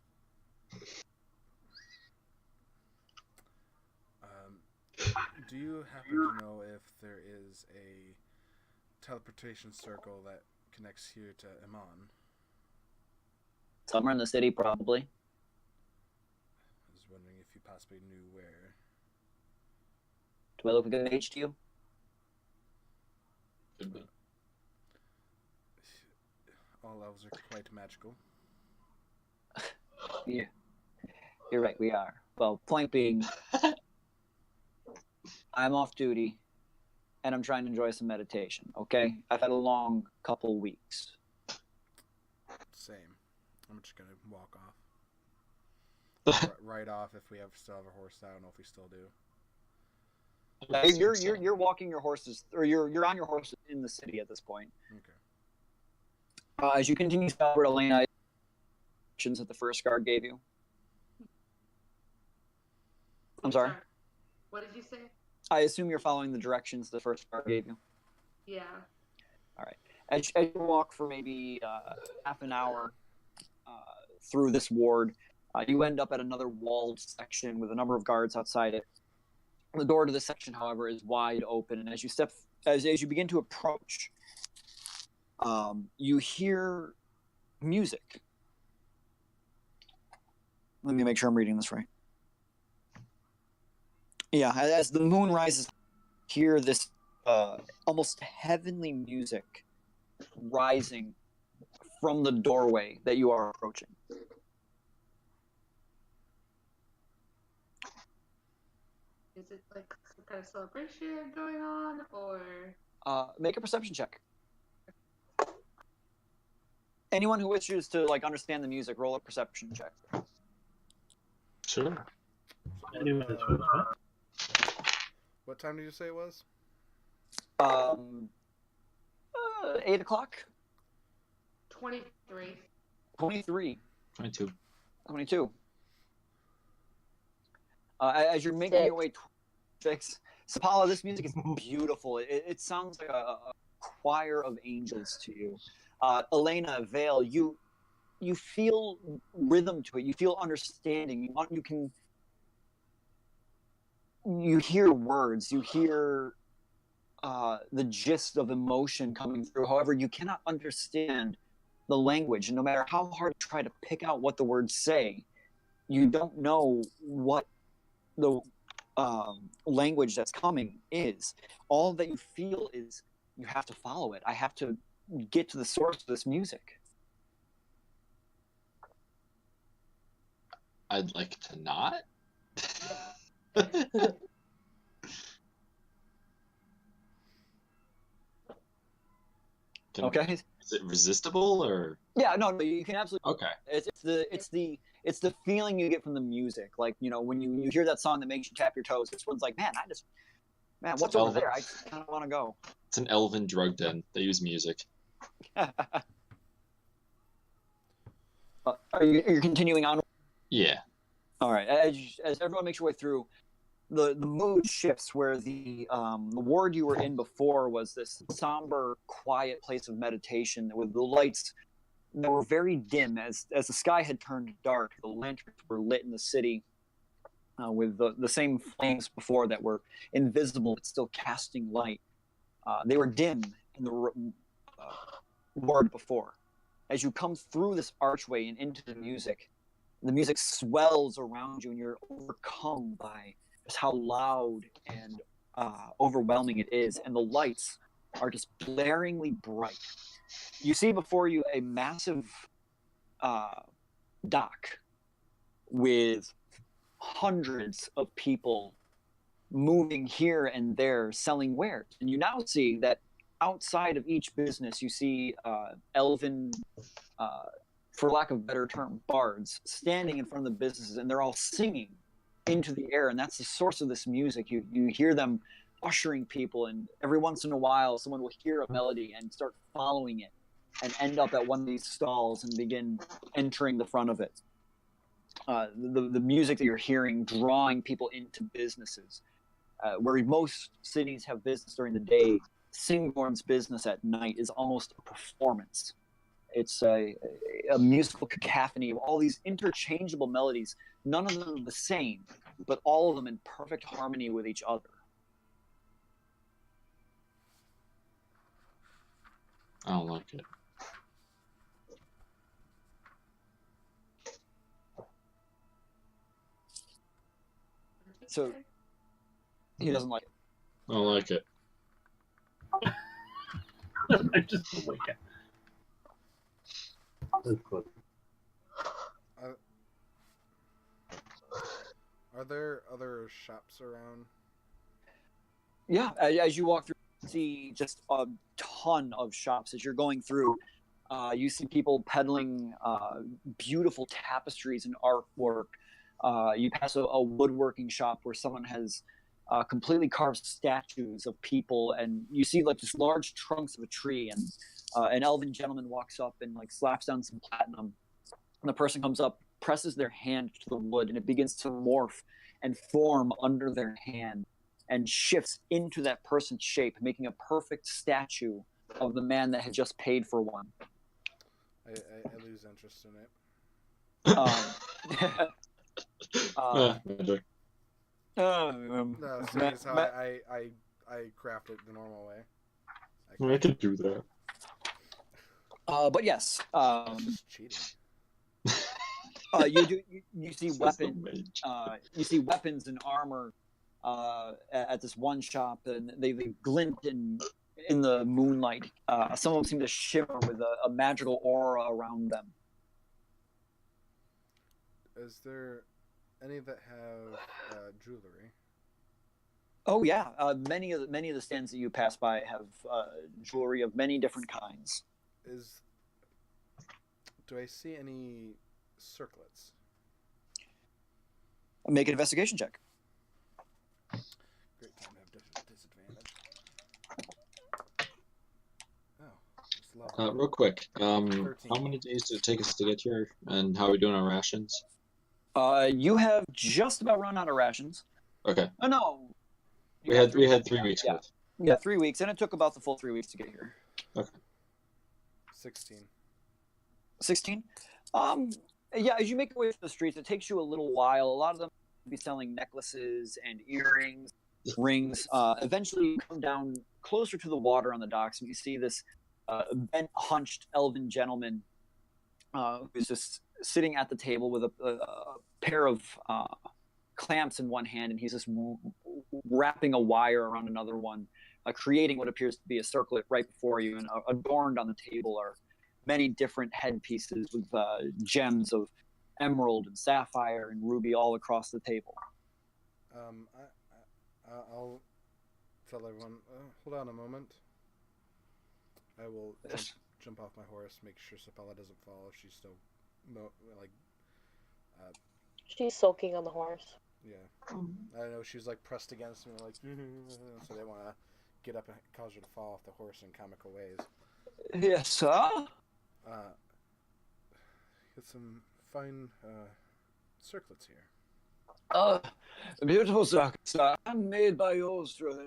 Do you happen to know if there is a teleportation circle that connects here to Iman? Somewhere in the city, probably. I was wondering if you possibly knew where. Do I look a good age to you? Could be. All elves are quite magical. Yeah. You're right, we are. Well, point being, I'm off duty, and I'm trying to enjoy some meditation, okay? I've had a long couple weeks. Same. I'm just gonna walk off. Right off if we still have a horse. I don't know if we still do. You're walking your horses, or you're on your horse in the city at this point. Okay. As you continue southward, Elena, actions that the first guard gave you. I'm sorry. What did you say? I assume you're following the directions the first guard gave you. Yeah. All right. As you walk for maybe half an hour through this ward, you end up at another walled section with a number of guards outside it. The door to this section, however, is wide open, and as you begin to approach, you hear music. Let me make sure I'm reading this right. Yeah, as the moon rises, hear this almost heavenly music rising from the doorway that you are approaching. Is it like some kind of celebration going on, or? Make a perception check. Anyone who wishes to understand the music, roll a perception check. Sure. Anyone that's what? What time did you say it was? 8 o'clock? 23. 23. 22. 22. As you're making your way towards Sapala, this music is beautiful. It sounds like a choir of angels to you. Elena, Vale, you feel rhythm to it. You feel understanding. You hear words. You hear the gist of emotion coming through. However, you cannot understand the language. And no matter how hard you try to pick out what the words say, you don't know what the language that's coming is. All that you feel is you have to follow it. I have to get to the source of this music. I'd like to not. Okay. Is it resistible or? Yeah, no, you can absolutely. Okay. It's the feeling you get from the music. Like, when you hear that song that makes you tap your toes, this one's like, man, what's over there? I just kind of want to go. It's an elven drug den. They use music. You're continuing on? Yeah. All right. As everyone makes your way through, the mood shifts where the ward you were in before was this somber, quiet place of meditation with the lights that were very dim. As the sky had turned dark, the lanterns were lit in the city with the same flames before that were invisible but still casting light. They were dim in the ward before. As you come through this archway and into the music swells around you, and you're overcome by just how loud and overwhelming it is, and the lights are just blaringly bright. You see before you a massive dock with hundreds of people moving here and there selling wares, and you now see that outside of each business you see elven, for lack of a better term, bards standing in front of the businesses, and they're all singing into the air, and that's the source of this music. You hear them ushering people, and every once in a while someone will hear a melody and start following it and end up at one of these stalls and begin entering the front of it. The music that you're hearing drawing people into businesses. Where most cities have business during the day, Singborn's business at night is almost a performance. It's a musical cacophony of all these interchangeable melodies, none of them the same, but all of them in perfect harmony with each other. I don't like it. So he doesn't like it. I don't like it. I just don't like it. That's funny. Are there other shops around? Yeah, as you walk through, you see just a ton of shops. As you're going through, you see people peddling beautiful tapestries and artwork. You pass a woodworking shop where someone has completely carved statues of people, and you see like just large trunks of a tree, and an elven gentleman walks up and like slaps down some platinum, and the person comes up, presses their hand to the wood, and it begins to morph and form under their hand and shifts into that person's shape, making a perfect statue of the man that had just paid for one. I lose interest in it. Magic. No, seeing as how I craft it the normal way. I could do that. But yes, Just cheating. you see weapons. You see weapons and armor at this one shop, and they glint in the moonlight. Some of them seem to shimmer with a magical aura around them. Is there any that have jewelry? Oh yeah, many of the stands that you pass by have jewelry of many different kinds. Do I see any circlets? Make an investigation check. Great time to have disadvantage. Oh, just love Real quick, 13. how many days did it take us to get here, and how are we doing on rations? You have just about run out of rations. Okay. Oh no. We had 3 weeks Yeah. worth. Yeah, 3 weeks, and it took about the full 3 weeks to get here. Okay. 16. 16. Yeah, as you make your way through the streets, it takes you a little while. A lot of them will be selling necklaces and earrings, rings. Eventually, you come down closer to the water on the docks, and you see this bent, hunched elven gentleman who's just sitting at the table with a pair of clamps in one hand, and he's just wrapping a wire around another one, creating what appears to be a circlet right before you, and adorned on the table are many different headpieces with gems of emerald and sapphire and ruby all across the table. I'll tell everyone, hold on a moment. I will jump off my horse, make sure Sapella doesn't fall if she's still, She's sulking on the horse. yeah. I know she's like pressed against me, like, so they want to get up and cause her to fall off the horse in comical ways. Yes, sir. Get some fine circlets here. Beautiful circlets, sir. Handmade by yours truly.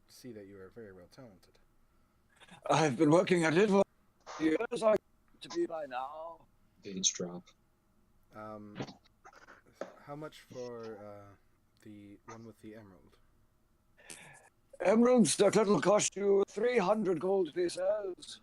See that you are very well talented. I've been working at it for years. I to be by now. Gains drop. How much for the one with the emerald? Emerald circlet will cost you 300 gold pieces.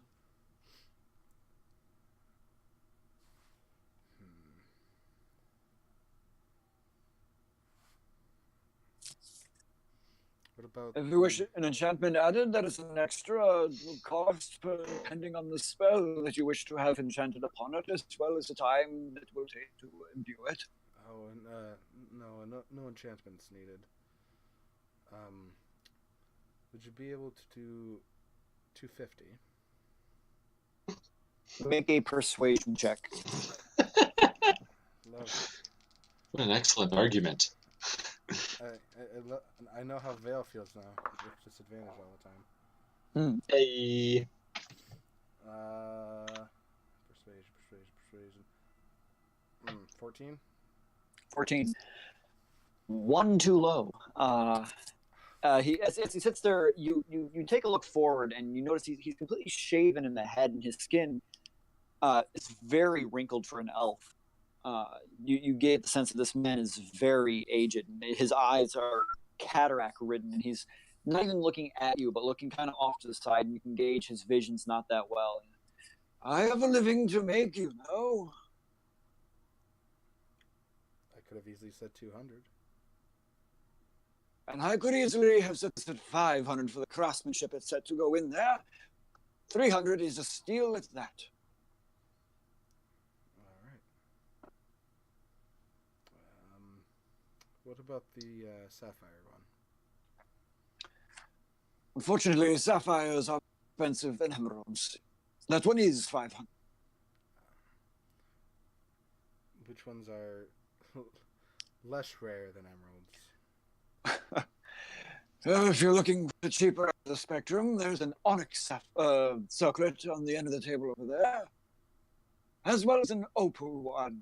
What about If you wish an enchantment added, there is an extra cost depending on the spell that you wish to have enchanted upon it, as well as the time it will take to imbue it. Oh, and no enchantments needed. Would you be able to do 250? Make a persuasion check. Love What an excellent argument. I know how Vale feels now with disadvantage all the time. Hey. Persuasion. 14? 14. One too low. As he sits there, you take a look forward and you notice he's completely shaven in the head, and his skin is very wrinkled for an elf. You get the sense that this man is very aged. His eyes are cataract ridden, and he's not even looking at you, but looking kind of off to the side, and you can gauge his vision's not that well. I have a living to make, you know. I could have easily said 200. And I could easily have set this at 500 for the craftsmanship it's set to go in there. 300 is a steal at that. All right. What about the sapphire one? Unfortunately, sapphires are expensive than emeralds. That one is 500. Which ones are less rare than emeralds? If you're looking for the cheaper end of the spectrum, there's an onyx circlet on the end of the table over there, as well as an opal one.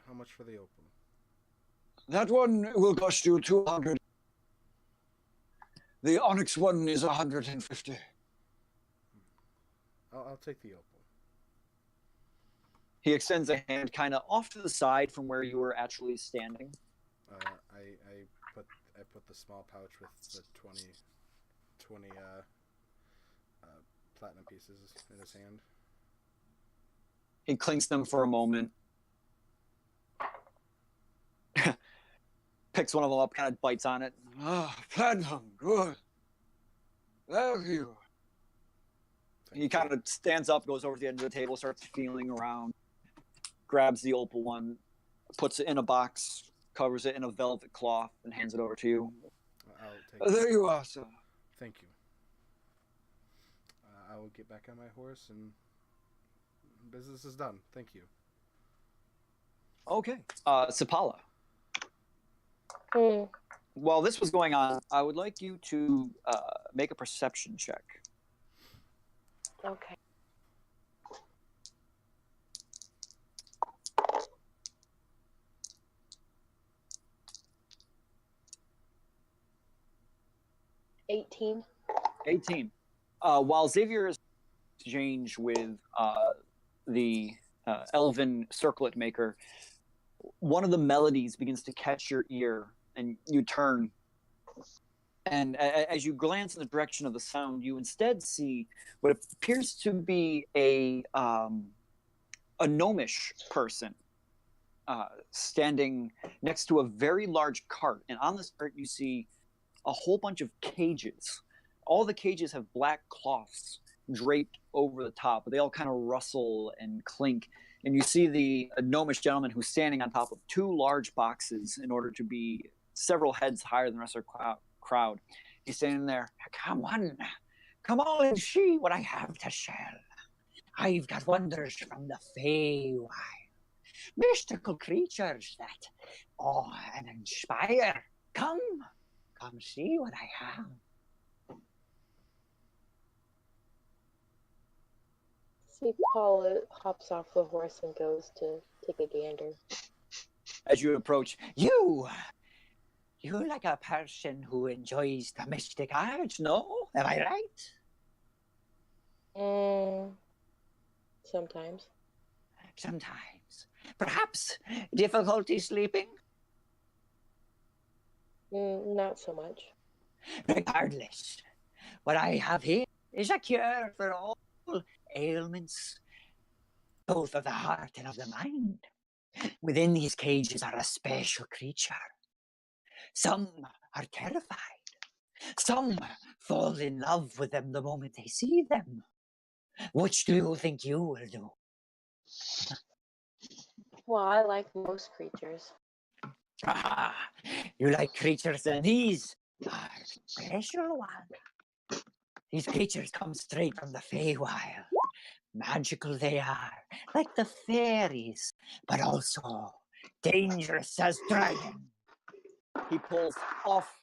How much for the opal? That one will cost you 200. The onyx one is 150. I'll take the opal. He extends a hand kind of off to the side from where you were actually standing. I put the small pouch with the 20 platinum pieces in his hand. He clinks them for a moment. Picks one of them up, kind of bites on it. Ah, platinum, good. Thank you. He kind of stands up, goes over to the end of the table, starts feeling around, grabs the opal one, puts it in a box, covers it in a velvet cloth, and hands it over to you. I'll take it. There you are, sir. Thank you. I will get back on my horse, and business is done. Thank you. Okay. Sapala. While this was going on, I would like you to make a perception check. Okay. $18. 18. While Xavier is exchange with the elven circlet maker, one of the melodies begins to catch your ear, and you turn. And as you glance in the direction of the sound, you instead see what appears to be a gnomish person standing next to a very large cart. And on this cart, you see a whole bunch of cages. All the cages have black cloths draped over the top, but they all kind of rustle and clink. And you see the gnomish gentleman who's standing on top of two large boxes in order to be several heads higher than the rest of the crowd. He's standing there. Come on and see what I have to sell. I've got wonders from the Feywild, mystical creatures that awe and inspire. Come see what I have. See, Paula hops off the horse and goes to take a gander. As you approach, you're like a person who enjoys the mystic arts, no? Am I right? Sometimes. Sometimes. Perhaps difficulty sleeping? Not so much. Regardless, what I have here is a cure for all ailments, both of the heart and of the mind. Within these cages are a special creature. Some are terrified. Some fall in love with them the moment they see them. Which do you think you will do? Well, I like most creatures. Ah, you like creatures, and these are special ones. These creatures come straight from the Feywild. Magical they are, like the fairies but also dangerous as dragon. He pulls off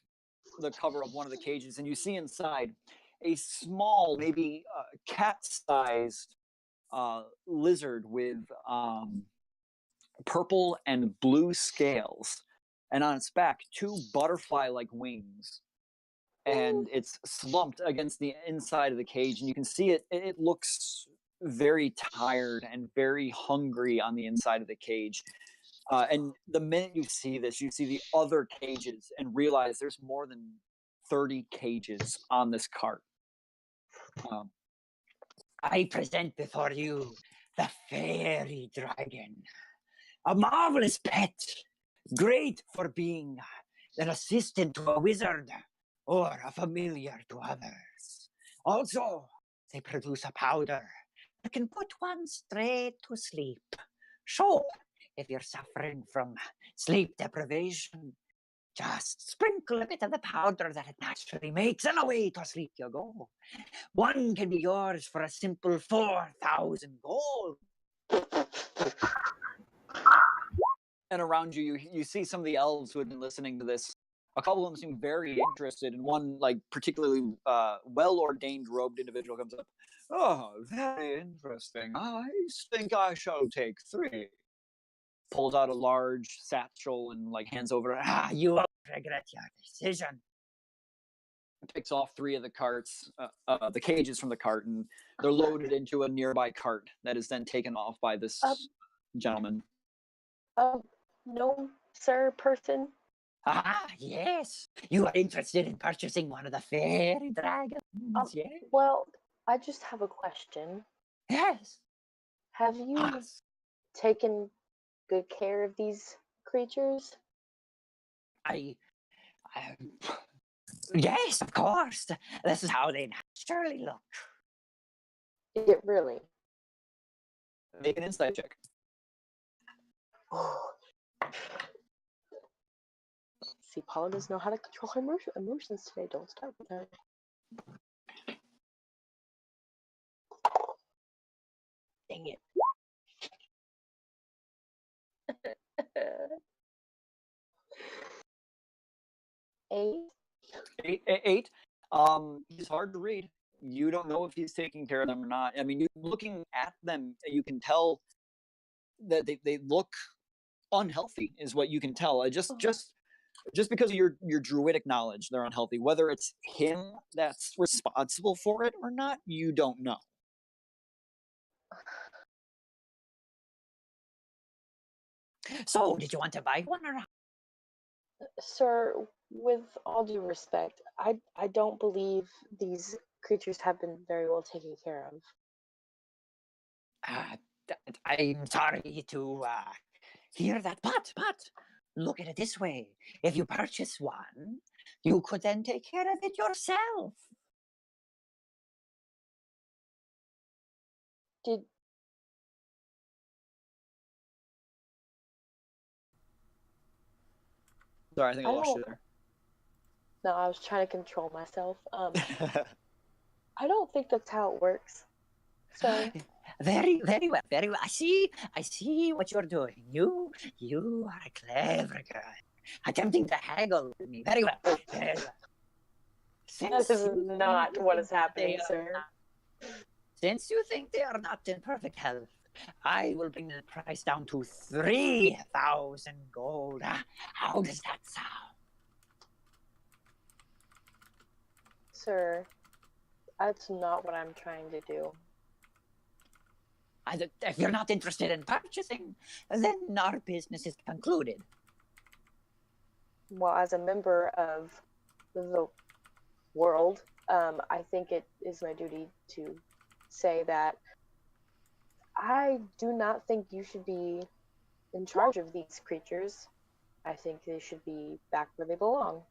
the cover of one of the cages, and you see inside a small, maybe cat-sized lizard with purple and blue scales, and on its back, 2 butterfly-like wings. And it's slumped against the inside of the cage, and you can see it looks very tired and very hungry on the inside of the cage. And the minute you see this, you see the other cages and realize there's more than 30 cages on this cart. I present before you the fairy dragon, a marvelous pet, great for being an assistant to a wizard or a familiar to others. Also, they produce a powder that can put one straight to sleep. So, if you're suffering from sleep deprivation, just sprinkle a bit of the powder that it naturally makes, and away to sleep you go. One can be yours for a simple 4,000 gold. And around you, you see some of the elves who had been listening to this. A couple of them seem very interested, and one, like, particularly well-ordained robed individual comes up. Oh, very interesting. I think I shall take 3. Pulls out a large satchel and, like, hands over. You won't regret your decision. Picks off 3 of the carts, the cages from the cart, and they're loaded into a nearby cart that is then taken off by this gentleman. No, sir, person. Yes. You are interested in purchasing one of the fairy dragons? Yes. Well, I just have a question. Yes. Have you taken good care of these creatures? Yes, of course. This is how they naturally look. Is it really? Make an insight check. See, Paula doesn't know how to control her emotions today. Don't start with that. Dang it. 8. 8. He's hard to read. You don't know if he's taking care of them or not. I mean, looking at them, you can tell that they look unhealthy, is what you can tell. Just because of your druidic knowledge, they're unhealthy. Whether it's him that's responsible for it or not, you don't know. So, did you want to buy one or not? Sir, with all due respect, I don't believe these creatures have been very well taken care of. I'm sorry to hear that, but look at it this way. If you purchase one, you could then take care of it yourself. Sorry, I think I lost you there. No, I was trying to control myself. I don't think that's how it works. So very well. I see what you're doing. You are a clever girl, attempting to haggle with me. Very well. This is not what is happening, sir. Since you think they are not in perfect health, I will bring the price down to 3,000 gold. How does that sound? Sir, that's not what I'm trying to do. If you're not interested in purchasing, then our business is concluded. Well, as a member of the world, I think it is my duty to say that I do not think you should be in charge of these creatures. I think they should be back where they belong.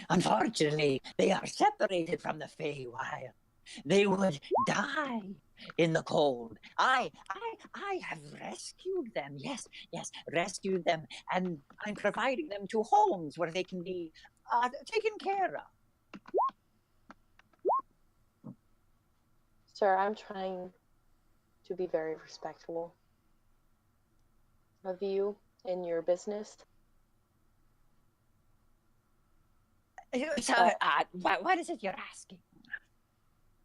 Unfortunately, they are separated from the Feywild. They would die in the cold. I have rescued them. Yes, rescued them, and I'm providing them to homes where they can be taken care of. Sir, I'm trying to be very respectful. of you and your business. So, what is it you're asking?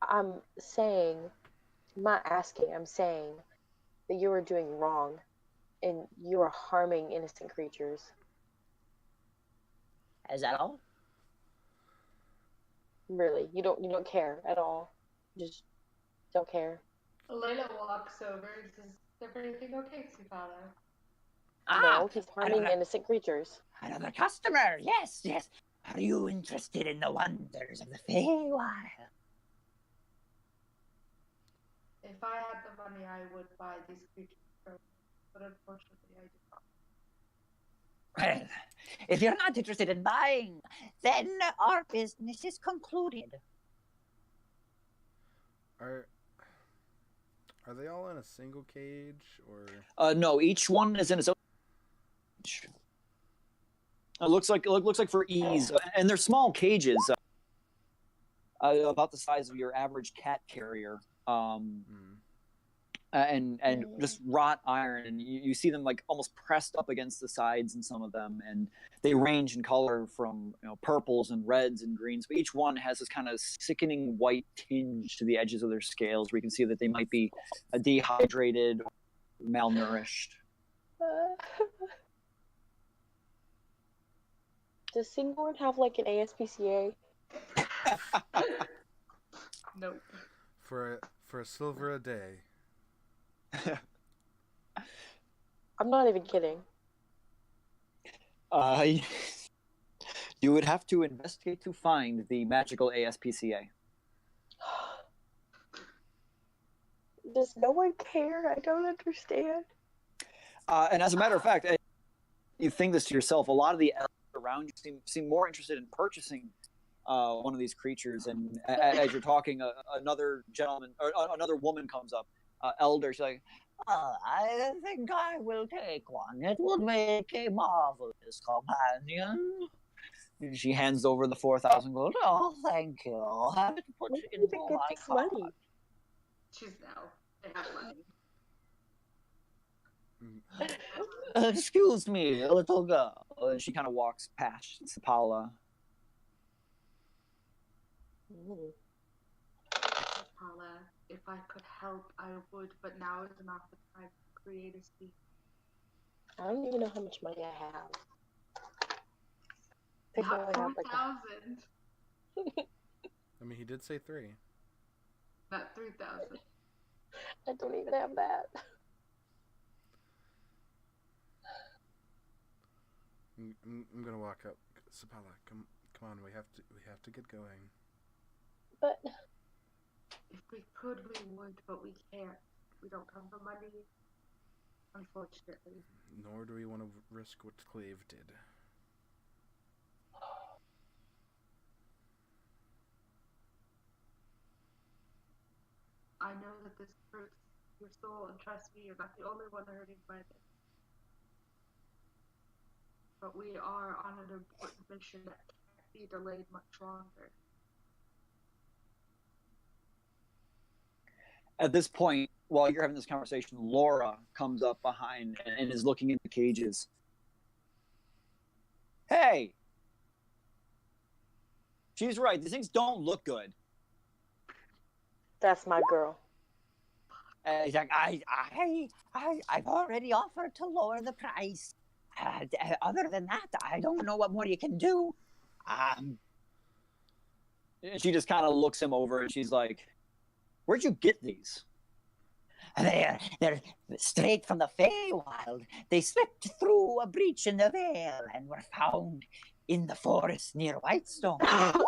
I'm saying, I'm not asking, I'm saying that you are doing wrong and you are harming innocent creatures. Is that all? Really, you don't care at all. Just don't care. Layla walks over and says, "Is everything okay, Sivana?" No, he's harming innocent creatures. Another customer. Yes, yes. Are you interested in the wonders of the Feywild? If I had the money, I would buy these creatures from you, but unfortunately, I do not. Well, if you're not interested in buying, then our business is concluded. Are they all in a single cage or? No, each one is in its own cage. It looks like for ease, and they're small cages, about the size of your average cat carrier, and just wrought iron, and you see them like almost pressed up against the sides in some of them, and they range in color from purples and reds and greens, but each one has this kind of sickening white tinge to the edges of their scales, where you can see that they might be dehydrated, or malnourished. Does Singborn have like an ASPCA? Nope. For a silver a day. I'm not even kidding. You would have to investigate to find the magical ASPCA. Does no one care? I don't understand. And as a matter of fact, you think this to yourself, a lot of the elves around you seem more interested in purchasing one of these creatures. And as you're talking, another gentleman or another woman comes up, elder. She's like, I think I will take one. It would make a marvelous companion. and she hands over the 4,000 gold. Oh, thank you. Have it put Where do you into think my it takes cart. money? She's now. They have money. Excuse me, little girl. And she kind of walks past Sapala. Paula, if I could help, I would, but now is not the time to create a speech. I don't even know how much money I have. I think I Not only have like 4,000. I mean, he did say 3. Not 3,000. I don't even have that. I'm gonna walk up. Sapala, come on, we have to get going. But If we could, we would, but we can't. We don't come for money, unfortunately. Nor do we want to risk what Clave did. I know that this hurts your soul, and trust me, you're not the only one hurting by this. But we are on an important mission that can't be delayed much longer. At this point, while you're having this conversation, Laura comes up behind and is looking in the cages. Hey! She's right. These things don't look good. that's my girl. He's like, I've already offered to lower the price. Other than that, I don't know what more you can do. And she just kind of looks him over and she's like, where'd you get these? They're straight from the Feywild. They slipped through a breach in the veil and were found in the forest near Whitestone. And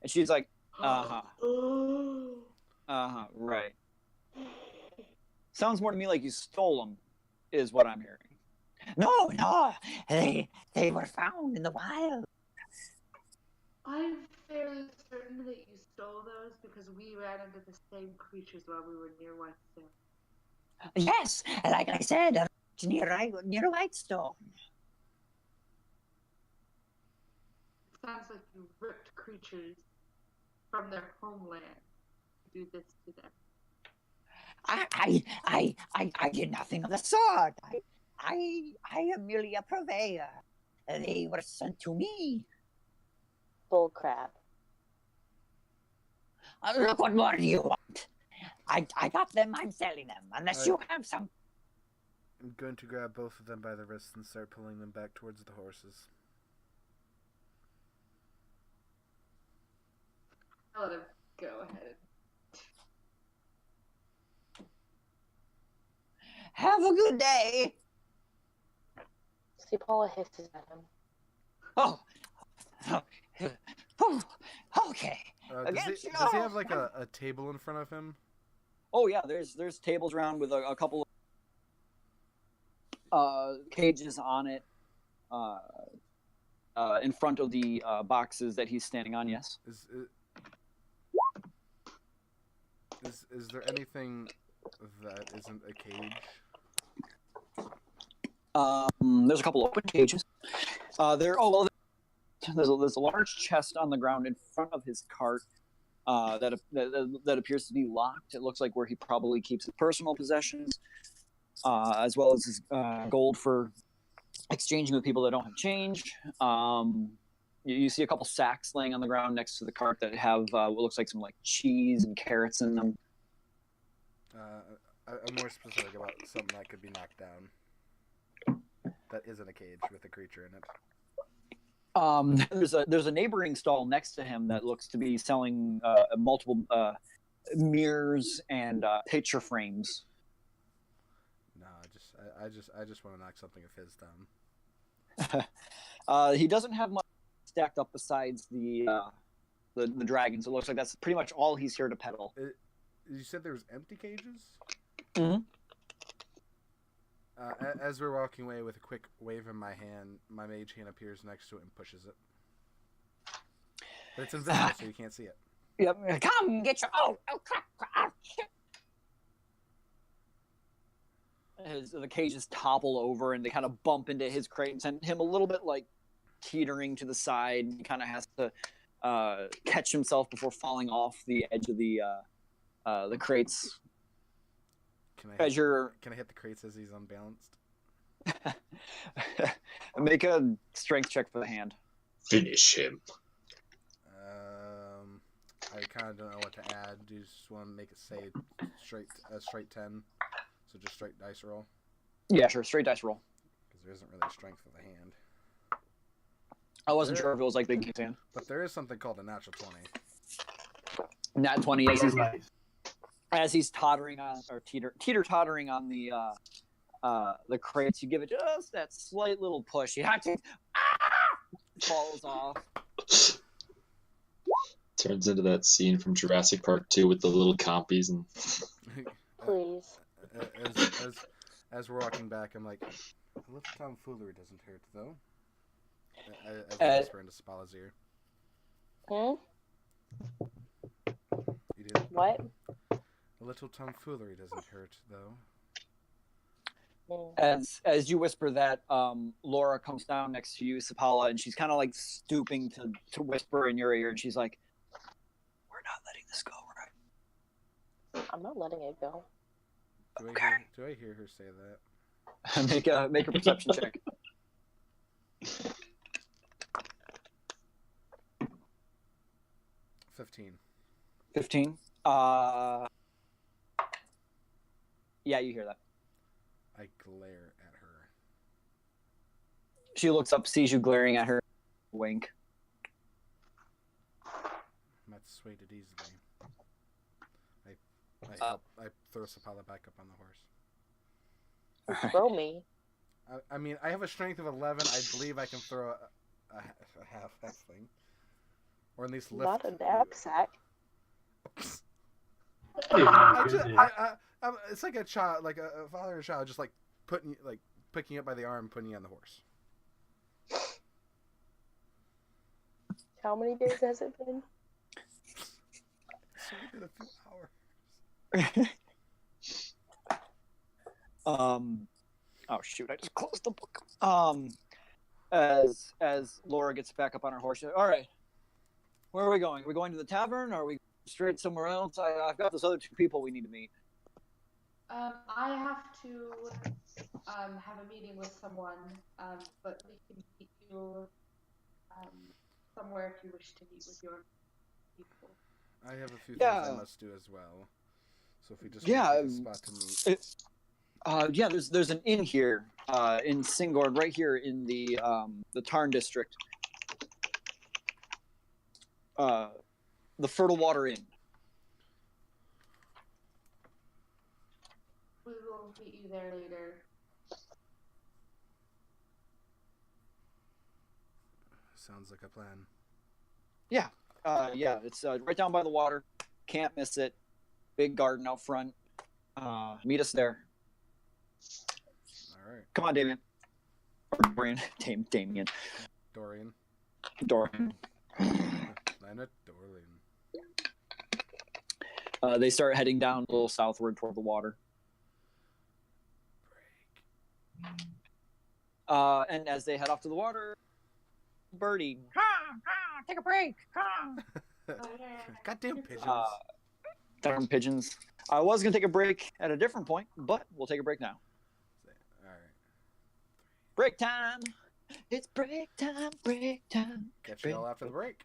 she's like, right. Sounds more to me like you stole them, is what I'm hearing. No, they were found in the wild. I'm fairly certain that you stole those because we ran into the same creatures while we were near Whitestone. Yes, like I said, near Whitestone. It sounds like you ripped creatures from their homeland to do this to them. I did nothing of the sort. I am merely a purveyor. They were sent to me. Bull crap. Look, what more do you want? I got them, I'm selling them. Unless you have some. I'm going to grab both of them by the wrists and start pulling them back towards the horses. I'll let him go ahead. Have a good day. Paula hisses at him. Oh. Okay. Does he have like a table in front of him? Oh yeah, there's tables around with a couple of cages on it, in front of the boxes that he's standing on. Yes. Is there anything that isn't a cage? There's a couple open cages. There's a large chest on the ground in front of his cart that appears to be locked. It looks like where he probably keeps his personal possessions, as well as his gold for exchanging with people that don't have change. You see a couple sacks laying on the ground next to the cart that have what looks like some like cheese and carrots in them. I'm more specific about something that could be knocked down. That isn't a cage with a creature in it. There's a neighboring stall next to him that looks to be selling multiple mirrors and picture frames. No, I just want to knock something of his down. He doesn't have much stacked up besides the dragons. It looks like that's pretty much all he's here to peddle. You said there was empty cages? Mm-hmm. As we're walking away with a quick wave in my hand, my mage hand appears next to it and pushes it. But it's invisible, so you can't see it. Yep. Come, get your... Oh, crap. The cages topple over and they kind of bump into his crate and send him a little bit like teetering to the side. He kind of has to catch himself before falling off the edge of the crates. Can I hit the crates as he's unbalanced? Make a strength check for the hand. Finish him. I kind of don't know what to add. Do you just want to make it say straight 10? So just straight dice roll? Yeah, sure. Straight dice roll. Because there isn't really strength for the hand. I wasn't sure if it was like Big King's hand. But there is something called a natural 20. Nat 20 as he's tottering on, or teeter-tottering on the crates. You give it just that slight little push. You have to... falls off. Turns into that scene from Jurassic Park 2 with the little compies and... Please. As we're walking back, I'm like, a little tomfoolery doesn't hurt, though. As I whisper into Spala's ear. You did? What? A little tomfoolery doesn't hurt, though. As you whisper that, Laura comes down next to you, Sapala, and she's kind of like stooping to whisper in your ear, and she's like, "We're not letting this go, right?" I'm not letting it go. Do I hear her say that? Make a perception check. 15. Yeah, you hear that. I glare at her. She looks up, sees you glaring at her. Wink. I'm not swayed easily. I throw Sapala back up on the horse. Throw me. I mean, I have a strength of 11. I believe I can throw a half thing. Or at least lift. Not a knapsack. It's like a child, like a father and a child, just like picking you up by the arm, putting you on the horse. How many days has it been? It's only been a few hours. Oh shoot! I just closed the book. As Laura gets back up on her horse, she's like, all right, where are we going? Are we going to the tavern? Or are we straight somewhere else? I've got those other two people we need to meet. I have to have a meeting with someone, but we can meet you somewhere if you wish to meet with your people. I have a few Yeah. things I must do as well. So if we just Yeah, want to pick a spot to meet. Yeah, there's an inn here in Singorn, right here in the Tarn district. The Fertile Water Inn. We will meet you there later. Sounds like a plan. Yeah, it's right down by the water. Can't miss it. Big garden out front. Meet us there. All right. Come on, Damien. Or Dorian. Damien. Dorian. Dorian. Planet Dorian. They start heading down a little southward toward the water. And as they head off to the water, Birdie, take a break. Goddamn pigeons. Darn pigeons. I was gonna take a break at a different point, but we'll take a break now. All right. Break time. It's break time. Break time. Catch you all after the break.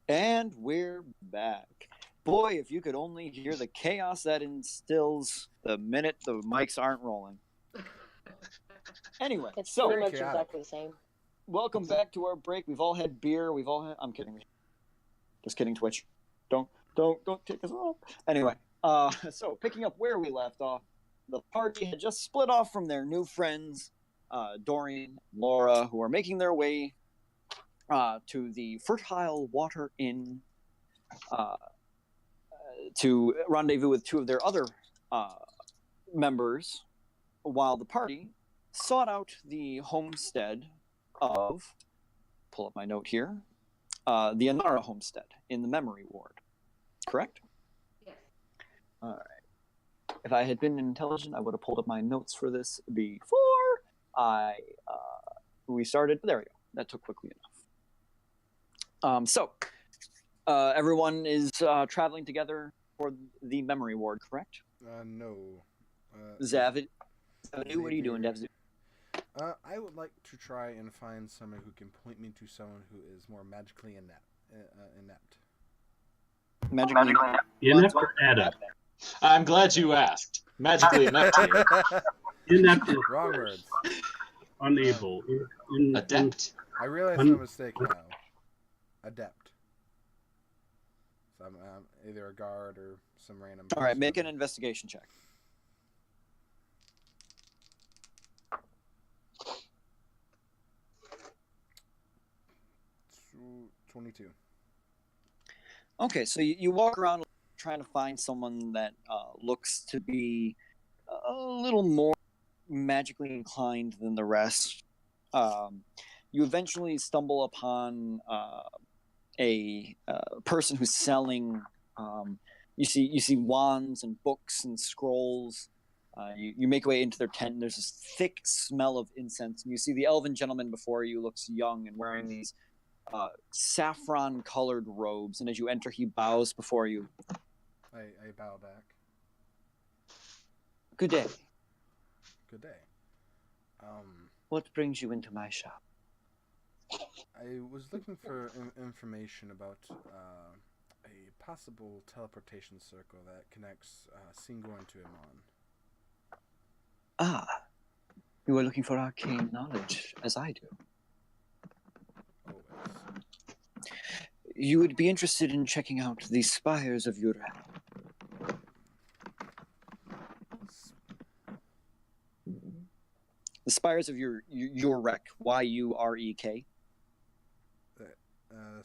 And we're back. Boy, if you could only hear the chaos that instills the minute the mics aren't rolling. Anyway, It's so pretty much chaotic. exactly the same. welcome back to our break. We've all had beer. We've all had. I'm kidding. Just kidding, Twitch. Don't take us off. Anyway, so picking up where we left off, the party had just split off from their new friends, Dorian, and Laura, who are making their way to the Fertile Water Inn to rendezvous with two of their other members, while the party sought out the homestead of, pull up my note here, the Anara homestead in the Memory Ward. Correct? Yes. All right. If I had been intelligent, I would have pulled up my notes for this before we started. There we go. That took quickly enough. So everyone is traveling together for the Memory Ward, correct? No. Zavid, what are you doing, Devzu? I would like to try and find someone who can point me to someone who is more magically inept. Magically Inept or adept? I'm glad you asked. Magically inept here. Inept is Wrong words. unable. Adept. I realize I'm a mistake now. Adept. So I'm either a guard or some random. All right, person. make an investigation check. 22. Okay, so you walk around trying to find someone that looks to be a little more magically inclined than the rest. You eventually stumble upon a person who's selling. You see wands and books and scrolls. You make your way into their tent, and there's this thick smell of incense. And you see the elven gentleman before you looks young and wearing these saffron-colored robes. And as you enter, he bows before you. I bow back. Good day. Good day. What brings you into my shop? I was looking for information about a possible teleportation circle that connects Singorn to Iman. Ah, you are looking for arcane knowledge, as I do. Always. You would be interested in checking out the spires of Yurek. The spires of Yurek, Y-U-R-E-K.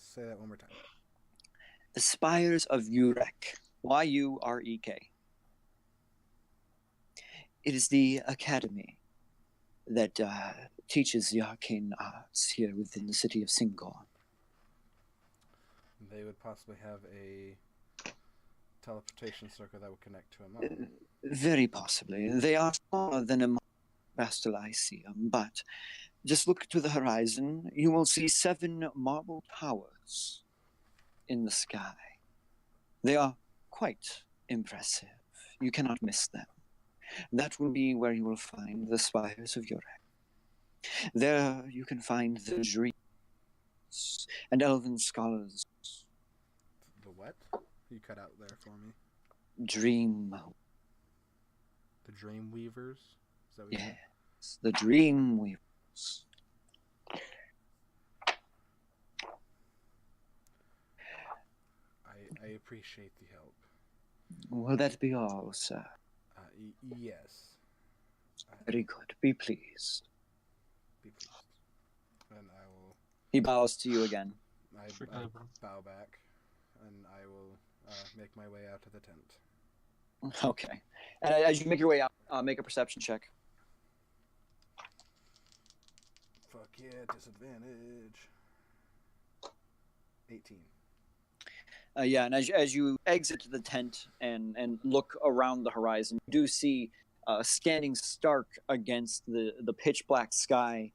Say that one more time. The spires of Yurek, Y-U-R-E-K. It is the academy that teaches the arcane arts here within the city of Singorn. They would possibly have a teleportation circle that would connect to Iman. Very possibly. They are smaller than a Vastal Lyceum, but just look to the horizon. You will see 7 marble towers in the sky. They are quite impressive. You cannot miss them. That will be where you will find the spires of Yurek. There you can find the dreams and elven scholars. The what? You cut out there for me. Dream. The Dream Weavers? Is that what you said? Yes, the dream weavers. I appreciate the help. Will that be all, sir? Yes. Very good. Be pleased. Be pleased. And I will. He bows to you again. I bow back, and I will make my way out of the tent. Okay. And as you make your way out, make a perception check. Fuck yeah, disadvantage. 18. Yeah, and as you exit the tent and look around the horizon, you do see standing stark against the pitch black sky,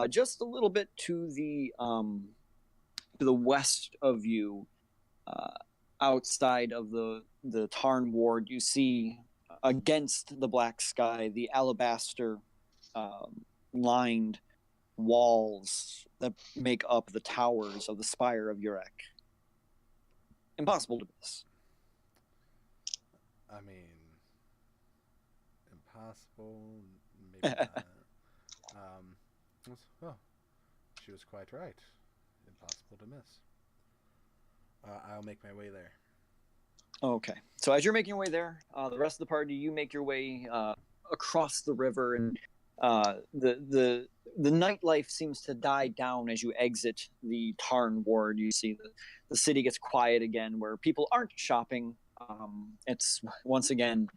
just a little bit to the west of you, outside of the Tarn ward, you see against the black sky the alabaster lined walls that make up the towers of the spire of Urek. Impossible to miss. I mean, impossible, maybe not. Well, she was quite right. Impossible to miss. I'll make my way there. Okay. So as you're making your way there, the rest of the party, you make your way across the river, and the nightlife seems to die down as you exit the Tarn ward. You see the city gets quiet again, where people aren't shopping. It's once again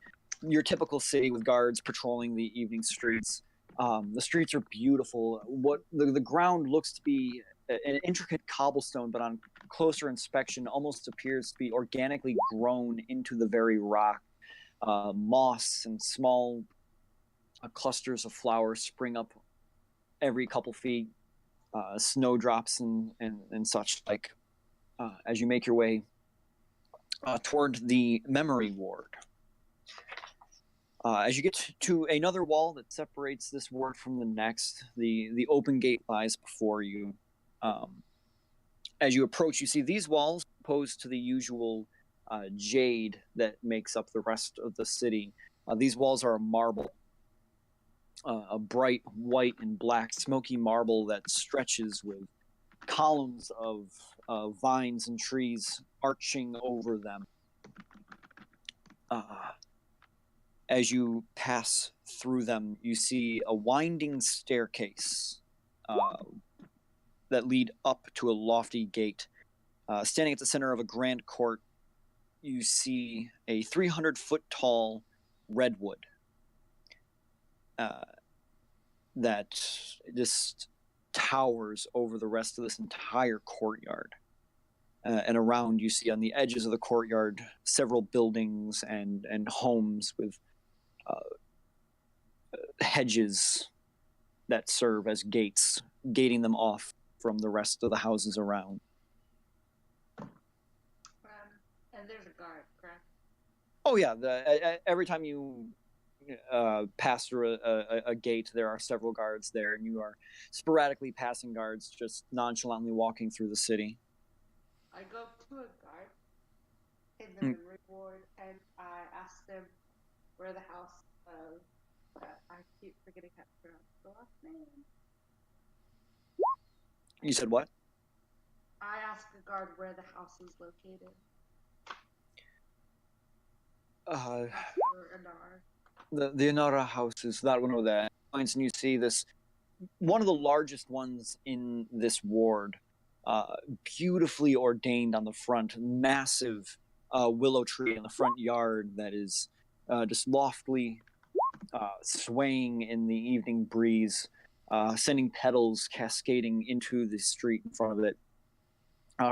your typical city with guards patrolling the evening streets. The streets are beautiful. What the ground looks to be an intricate cobblestone, but on closer inspection almost appears to be organically grown into the very rock. Moss and small clusters of flowers spring up every couple feet, snowdrops and such like, as you make your way toward the memory ward. As you get to another wall that separates this ward from the next, the open gate lies before you. As you approach, you see these walls, opposed to the usual jade that makes up the rest of the city. These walls are marble, a bright white and black smoky marble that stretches with columns of vines and trees arching over them. As you pass through them, you see a winding staircase that lead up to a lofty gate. Standing at the center of a grand court, you see a 300-foot tall redwood that just towers over the rest of this entire courtyard. And around, you see on the edges of the courtyard several buildings and homes with hedges that serve as gates, gating them off from the rest of the houses around. And there's a guard, correct? Oh yeah, every time you pass through a gate, there are several guards there, and you are sporadically passing guards, just nonchalantly walking through the city. I go to a guard in the memory ward, and I ask them where the house of... I keep forgetting how to pronounce the last name. You said what? I ask the guard where the house is located. The Inara house is that one over there. And you see this, one of the largest ones in this ward, beautifully ordained on the front, massive willow tree in the front yard that is just loftily swaying in the evening breeze, sending petals cascading into the street in front of it.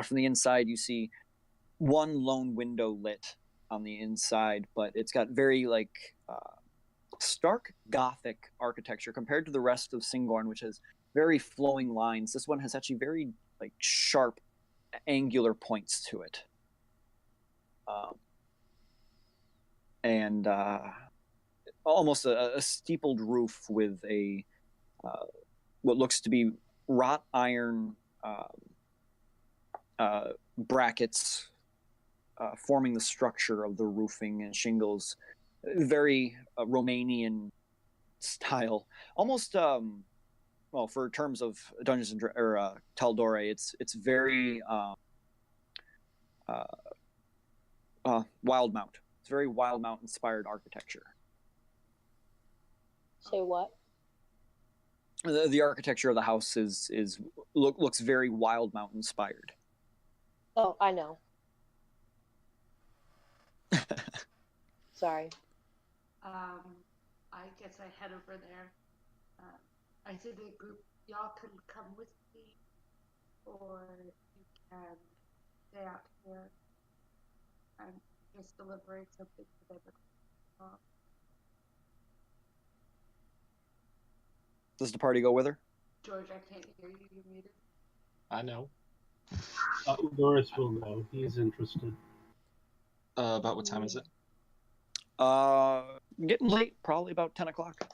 From the inside, you see one lone window lit on the inside, but it's got very stark Gothic architecture compared to the rest of Singorn, which has very flowing lines. This one has actually very sharp, angular points to it, and almost a steepled roof with a what looks to be wrought iron brackets forming the structure of the roofing and shingles. Very Romanian style, almost well, for terms of Dungeons and Tal'Dorei, it's very Wildemount. It's very Wildemount inspired architecture. Say what? The architecture of the house looks very Wildemount inspired. Oh, I know. Sorry. I guess I head over there. I say to the group, y'all can come with me, or you can stay out here and just delivering something to them. Does the party go with her? George, I can't hear you. You're muted. I know. Doris will know. He's interested. About what time is it? Getting late, probably about 10 o'clock.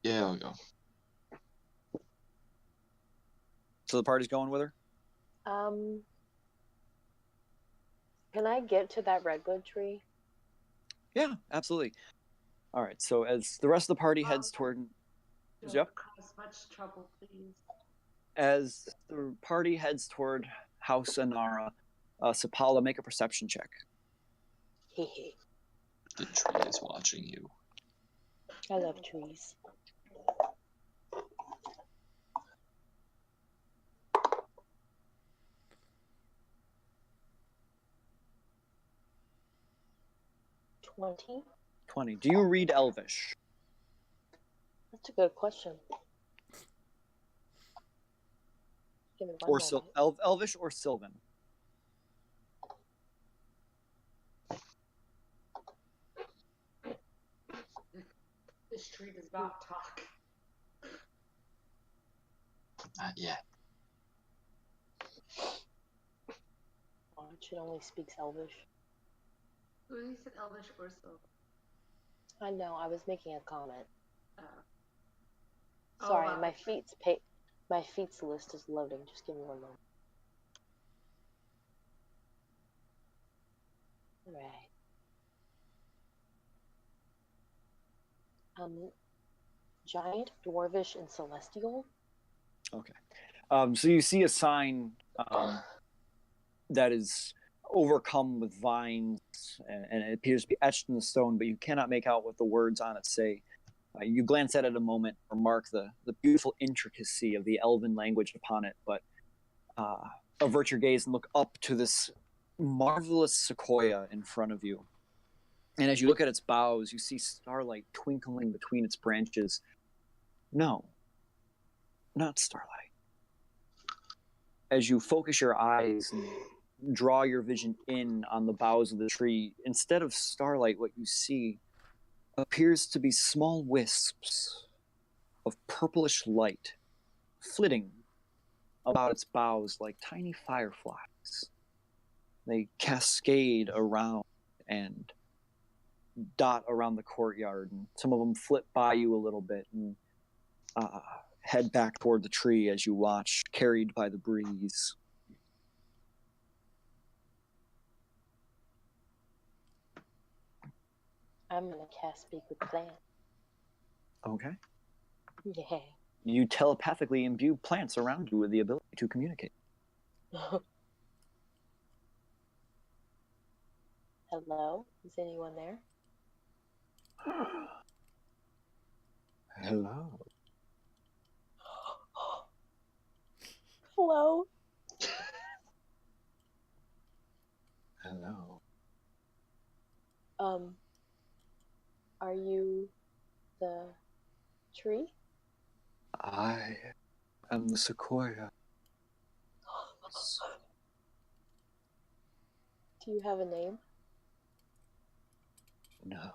Yeah, I'll go. So the party's going with her? Can I get to that redwood tree? Yeah, absolutely. All right, so as the rest of the party heads toward... Don't Yep. cause much trouble, please. As the party heads toward House Anara, Sapala, make a perception check. Hehe. The tree is watching you. I love trees. $20? 20. Do you read Elvish? That's a good question. Give me one Or moment. Elvish or Sylvan? This tree does not talk. Not yet. Oh, it only speaks Elvish. Who said Elvish or Sylvan? I know, I was making a comment. Oh, Sorry, wow. my feats list is loading. Just give me one moment. Alright. Giant, Dwarvish, and Celestial? Okay. So you see a sign that is overcome with vines, and it appears to be etched in the stone, but you cannot make out what the words on it say. You glance at it a moment, remark the beautiful intricacy of the elven language upon it, but avert your gaze and look up to this marvelous sequoia in front of you. And as you look at its boughs, you see starlight twinkling between its branches. No, not starlight. As you focus your eyes and draw your vision in on the boughs of the tree, instead of starlight, what you see appears to be small wisps of purplish light flitting about its boughs like tiny fireflies. They cascade around and dot around the courtyard, and some of them flit by you a little bit and head back toward the tree as you watch, carried by the breeze. I'm gonna cast Speak with Plant. Okay. Yeah. You telepathically imbue plants around you with the ability to communicate. Hello? Is anyone there? Hello. Hello? Hello. Are you the tree? I am the sequoia. Do you have a name? No,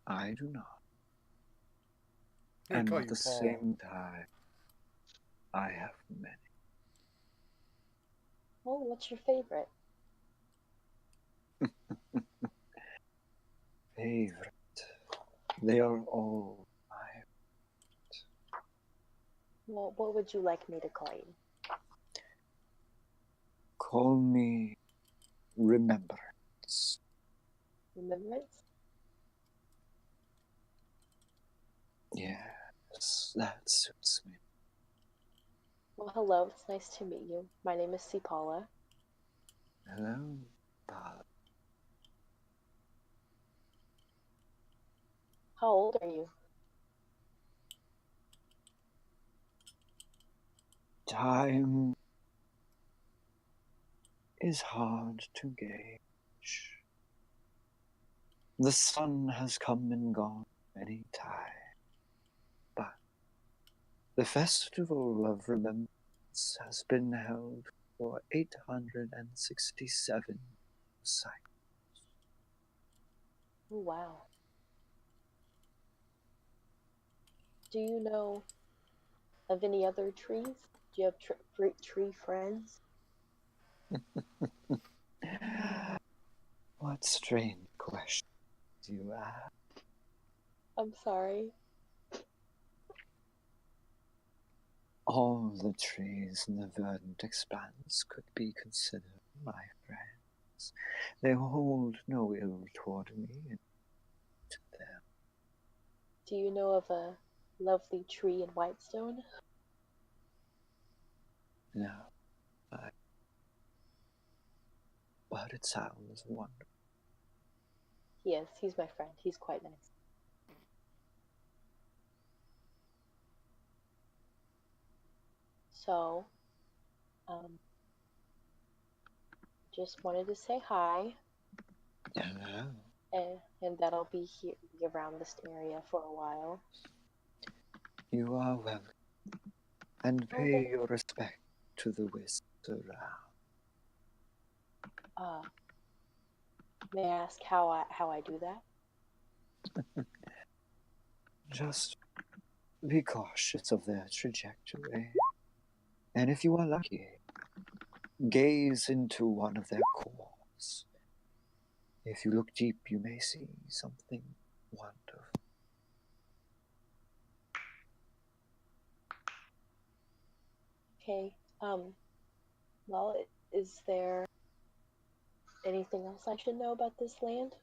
I do not. I'm gonna And call at you the Paul. same time, I have many. Oh, what's your favorite? Favorite. They are all my. Well, what would you like me to call you? Call me Remembrance. Remembrance? Yes, that suits me. Well, hello. It's nice to meet you. My name is Sipala. Hello, Bob. How old are you? Time is hard to gauge. The sun has come and gone many times, but the festival of remembrance silence has been held for 867 cycles. Oh, wow. Do you know of any other trees? Do you have tree friends? What strange questions you ask. I'm sorry. All the trees in the verdant expanse could be considered my friends. They hold no ill toward me and to them. Do you know of a lovely tree in Whitestone? No, but it sounds wonderful. Yes, he's my friend. He's quite nice. So, just wanted to say hi, Hello. and that I'll be here around this area for a while. You are welcome, and pay your respect to the wisps around. May I ask how I do that? Just be cautious of their trajectory, and if you are lucky, gaze into one of their cores. If you look deep, you may see something wonderful. Okay. Well, is there anything else I should know about this land?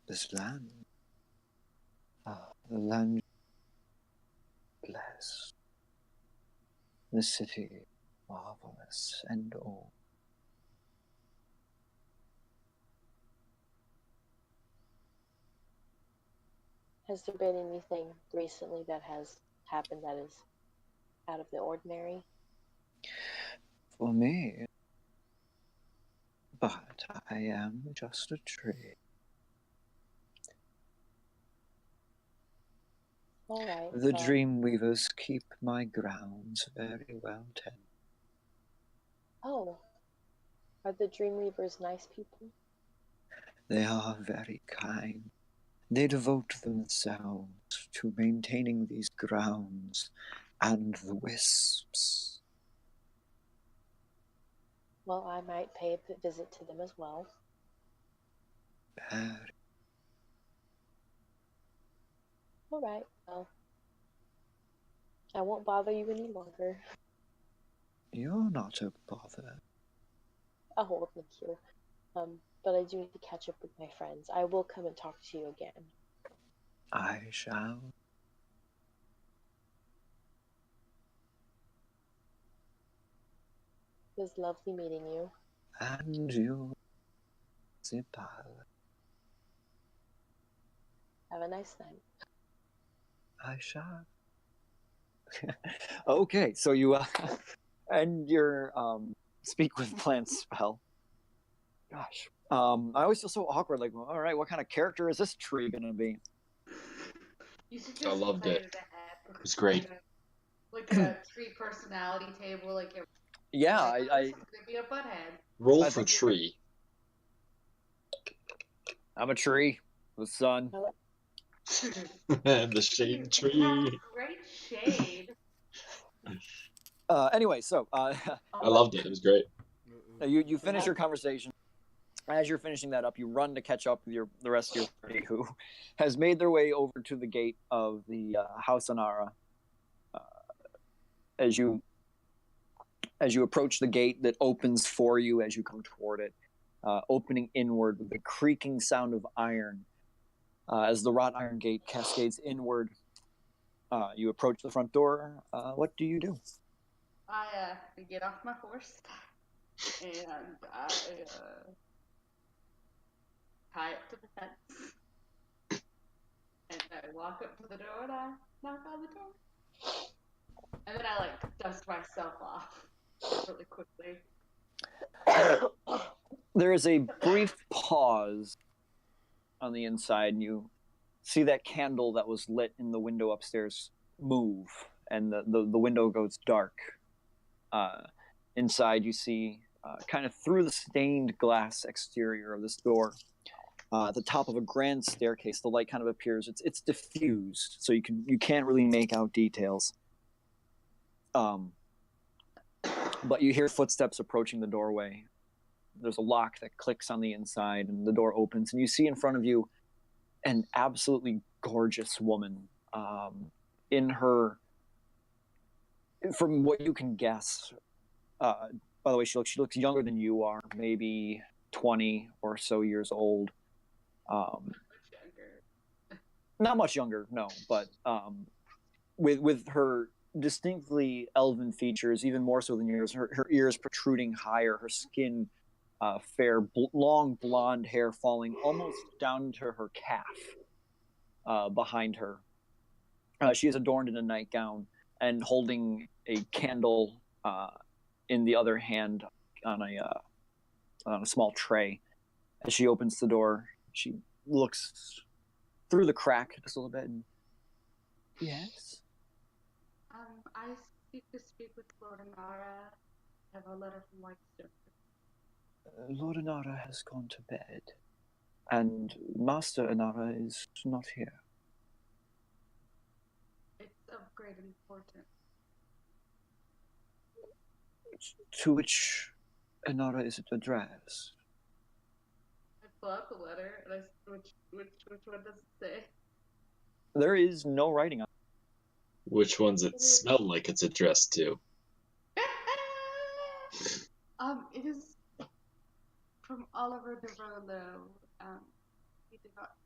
This land, the land blessed, the city marvelous and old. Has there been anything recently that has happened that is out of the ordinary? For me, but I am just a tree. All right. The well, Dreamweavers keep my grounds very well tended. Oh, are the Dreamweavers nice people? They are very kind. They devote themselves to maintaining these grounds and the wisps. Well, I might pay a visit to them as well. Very. All right. Well, I won't bother you any longer. You're not a bother. Oh, thank you. But I do need to catch up with my friends. I will come and talk to you again. I shall. It was lovely meeting you. And you, Zipal. Have a nice night. I shall. Okay, so you and your speak with plants spell. Gosh, I always feel so awkward. Like, well, all right, what kind of character is this tree gonna be? You should I just loved plan it. ahead. It's great. Like a tree personality table, like it. Yeah, like, I this is gonna be a butthead. Roll I for think- tree. I'm a tree, the sun. The shade tree. Great shade. Anyway, so I loved it. It was great. you finish your conversation. As you're finishing that up, you run to catch up with the rest of your party, who has made their way over to the gate of the House Anara. As you approach the gate that opens for you as you come toward it, opening inward with the creaking sound of iron, as the wrought iron gate cascades inward. You approach the front door. What do you do? I get off my horse and I tie it to the fence. And I walk up to the door and I knock on the door. And then I dust myself off really quickly. There is a brief pause on the inside, and you see that candle that was lit in the window upstairs move, and the window goes dark. Inside, you see kind of through the stained glass exterior of this door, at the top of a grand staircase, the light kind of appears. It's diffused, so you can't really make out details. But you hear footsteps approaching the doorway. There's a lock that clicks on the inside, and the door opens, and you see in front of you an absolutely gorgeous woman. In her, from what you can guess, by the way, she looks younger than you are, maybe 20 or so years old. Not much younger, no, but with her distinctly elven features, even more so than yours. Her ears protruding higher, her skin fair, long blonde hair falling almost down to her calf behind her. She is adorned in a nightgown and holding a candle in the other hand on a small tray. As she opens the door, she looks through the crack just a little bit. And, yes? I speak with Lord Inara. I have a letter from Whitestone. Lord Inara has gone to bed, and Master Inara is not here. It's of great importance. To which Inara is it addressed? I pull out the letter, and which one does it say? There is no writing on it. Which ones it smell like it's addressed to? It is from Oliver de Verlo. He did not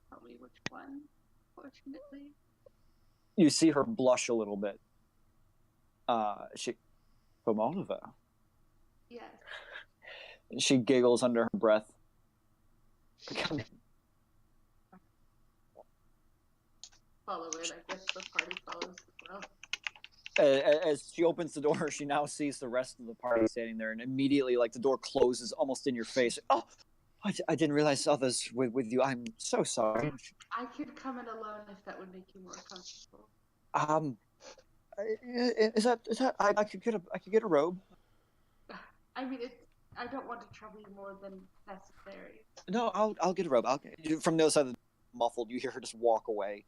tell me which one, fortunately. You see her blush a little bit. She, from Oliver? Yes. She giggles under her breath. Come in. Follow it. I guess the party follows as well. As she opens the door, she now sees the rest of the party standing there, and immediately, like, the door closes almost in your face. Oh, I didn't realize others with you. I'm so sorry. I could come in alone if that would make you more comfortable. Is that I could get a robe. I mean, I don't want to trouble you more than necessary. No, I'll get a robe. From the other side of the muffled, you hear her just walk away.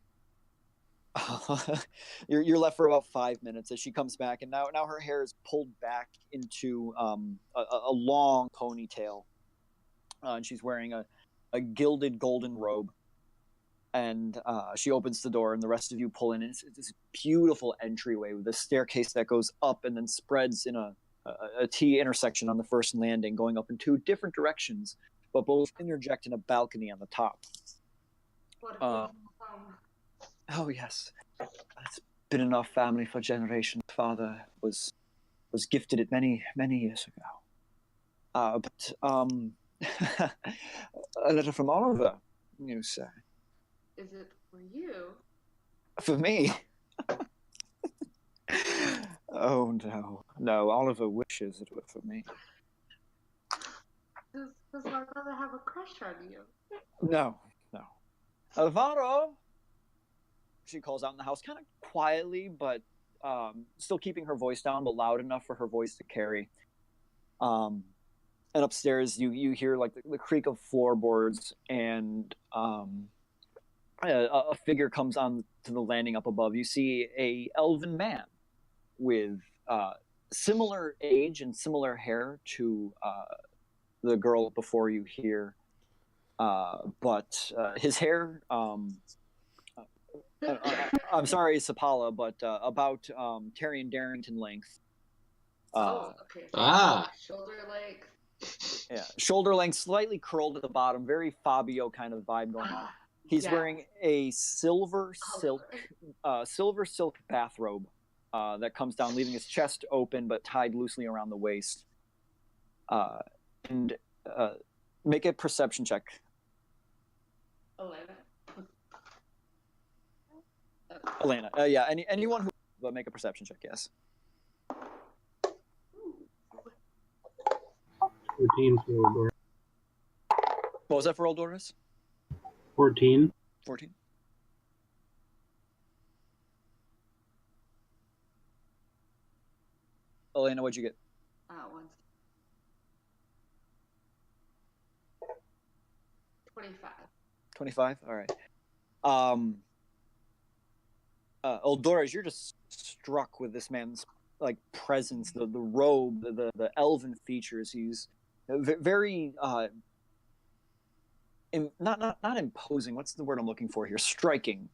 You're left for about 5 minutes as she comes back, and now her hair is pulled back into a long ponytail, and she's wearing a gilded golden robe. And she opens the door, and the rest of you pull in. And it's this beautiful entryway with a staircase that goes up and then spreads in a T intersection on the first landing, going up in two different directions, but both interject in a balcony on the top. What a beautiful home. Oh yes, it's been in our family for generations. Father was gifted it many years ago. But a letter from Oliver, you say? Is it for you? For me? Oh no! Oliver wishes it were for me. Does my brother have a crush on you? No. Alvaro! She calls out in the house, kind of quietly, but still keeping her voice down, but loud enough for her voice to carry. And upstairs, you hear like the creak of floorboards, and a figure comes on to the landing up above. You see a elven man with similar age and similar hair to the girl before you here, but his hair. I'm sorry, Sapala, but about Tyrion Darrington length. Okay. Ah. Shoulder length. Yeah, shoulder length, slightly curled at the bottom. Very Fabio kind of vibe going on. He's wearing a silver silk bathrobe that comes down, leaving his chest open but tied loosely around the waist. And make a perception check. 11. Elena. Yeah, anyone who but make a perception check, yes. 14 for Eldora. What was that for Eldoris? 14. 14. Elena, what'd you get? One. 25. 25? All right. Eldora, you're just struck with this man's like presence, the robe, the elven features. He's very not imposing. What's the word I'm looking for here? Striking.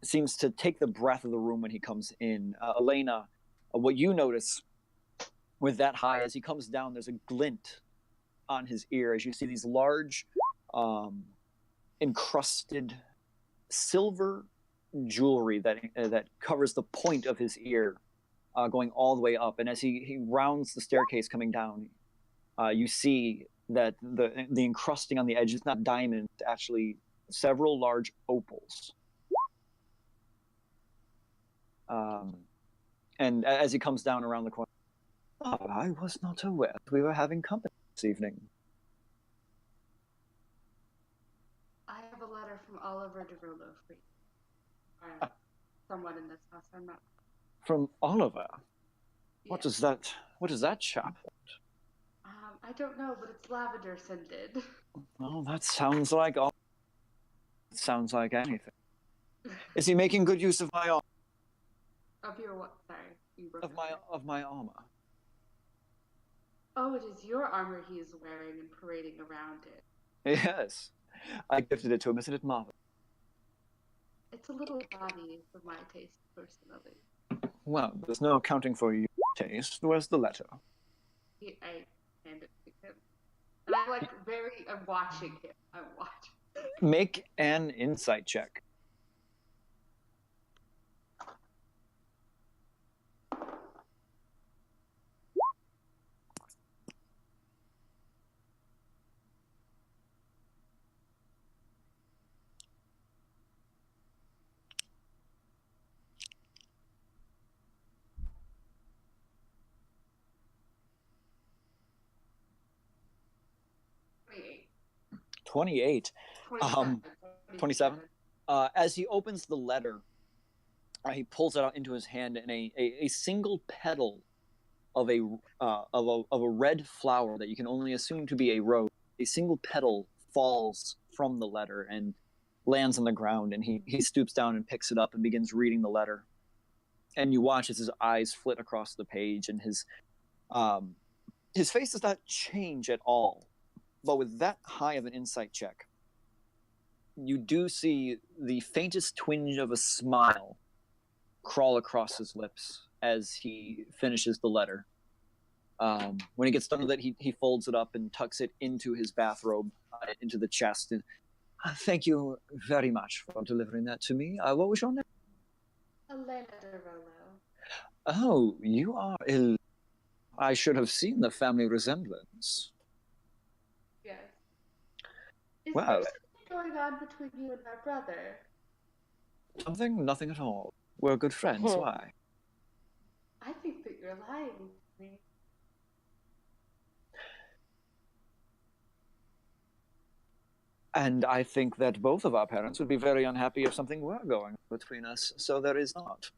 Seems to take the breath of the room when he comes in. Elena, what you notice with that high as he comes down, there's a glint on his ear as you see these large, encrusted silver jewelry that covers the point of his ear, going all the way up. And as he rounds the staircase coming down, you see that the encrusting on the edge is not diamond, it's actually several large opals. And as he comes down around the corner, I was not aware we were having company this evening. I have a letter from Oliver Derulo for you. Or someone in this house, I'm not. From Oliver? Yeah. What does that chap want? I don't know, but it's lavender scented. Well, that sounds like anything. Is he making good use of my armor? Of your what? Sorry, you broke Of my armor? Oh, it is your armor he is wearing and parading around it. Yes. I gifted it to him. Isn't it marvelous? It's a little gaudy for my taste, personally. Well, there's no accounting for your taste. Where's the letter? I hand it to him. And I'm watching him. I'm watching. Make an insight check. $28. 27. As he opens the letter, he pulls it out into his hand, and a single petal of a red flower that you can only assume to be a rose. A single petal falls from the letter and lands on the ground, and he stoops down and picks it up and begins reading the letter. And you watch as his eyes flit across the page, and his face does not change at all. But with that high of an insight check, you do see the faintest twinge of a smile crawl across his lips as he finishes the letter. When he gets done with it, he folds it up and tucks it into his bathrobe, into the chest. And thank you very much for delivering that to me. What was your name? Elena Derulo. Oh, you are ill. I should have seen the family resemblance. Yes. Is Wow. there something going on between you and my brother? Something? Nothing at all. We're good friends. Why? I think that you're lying to me. And I think that both of our parents would be very unhappy if something were going on between us, so there is not.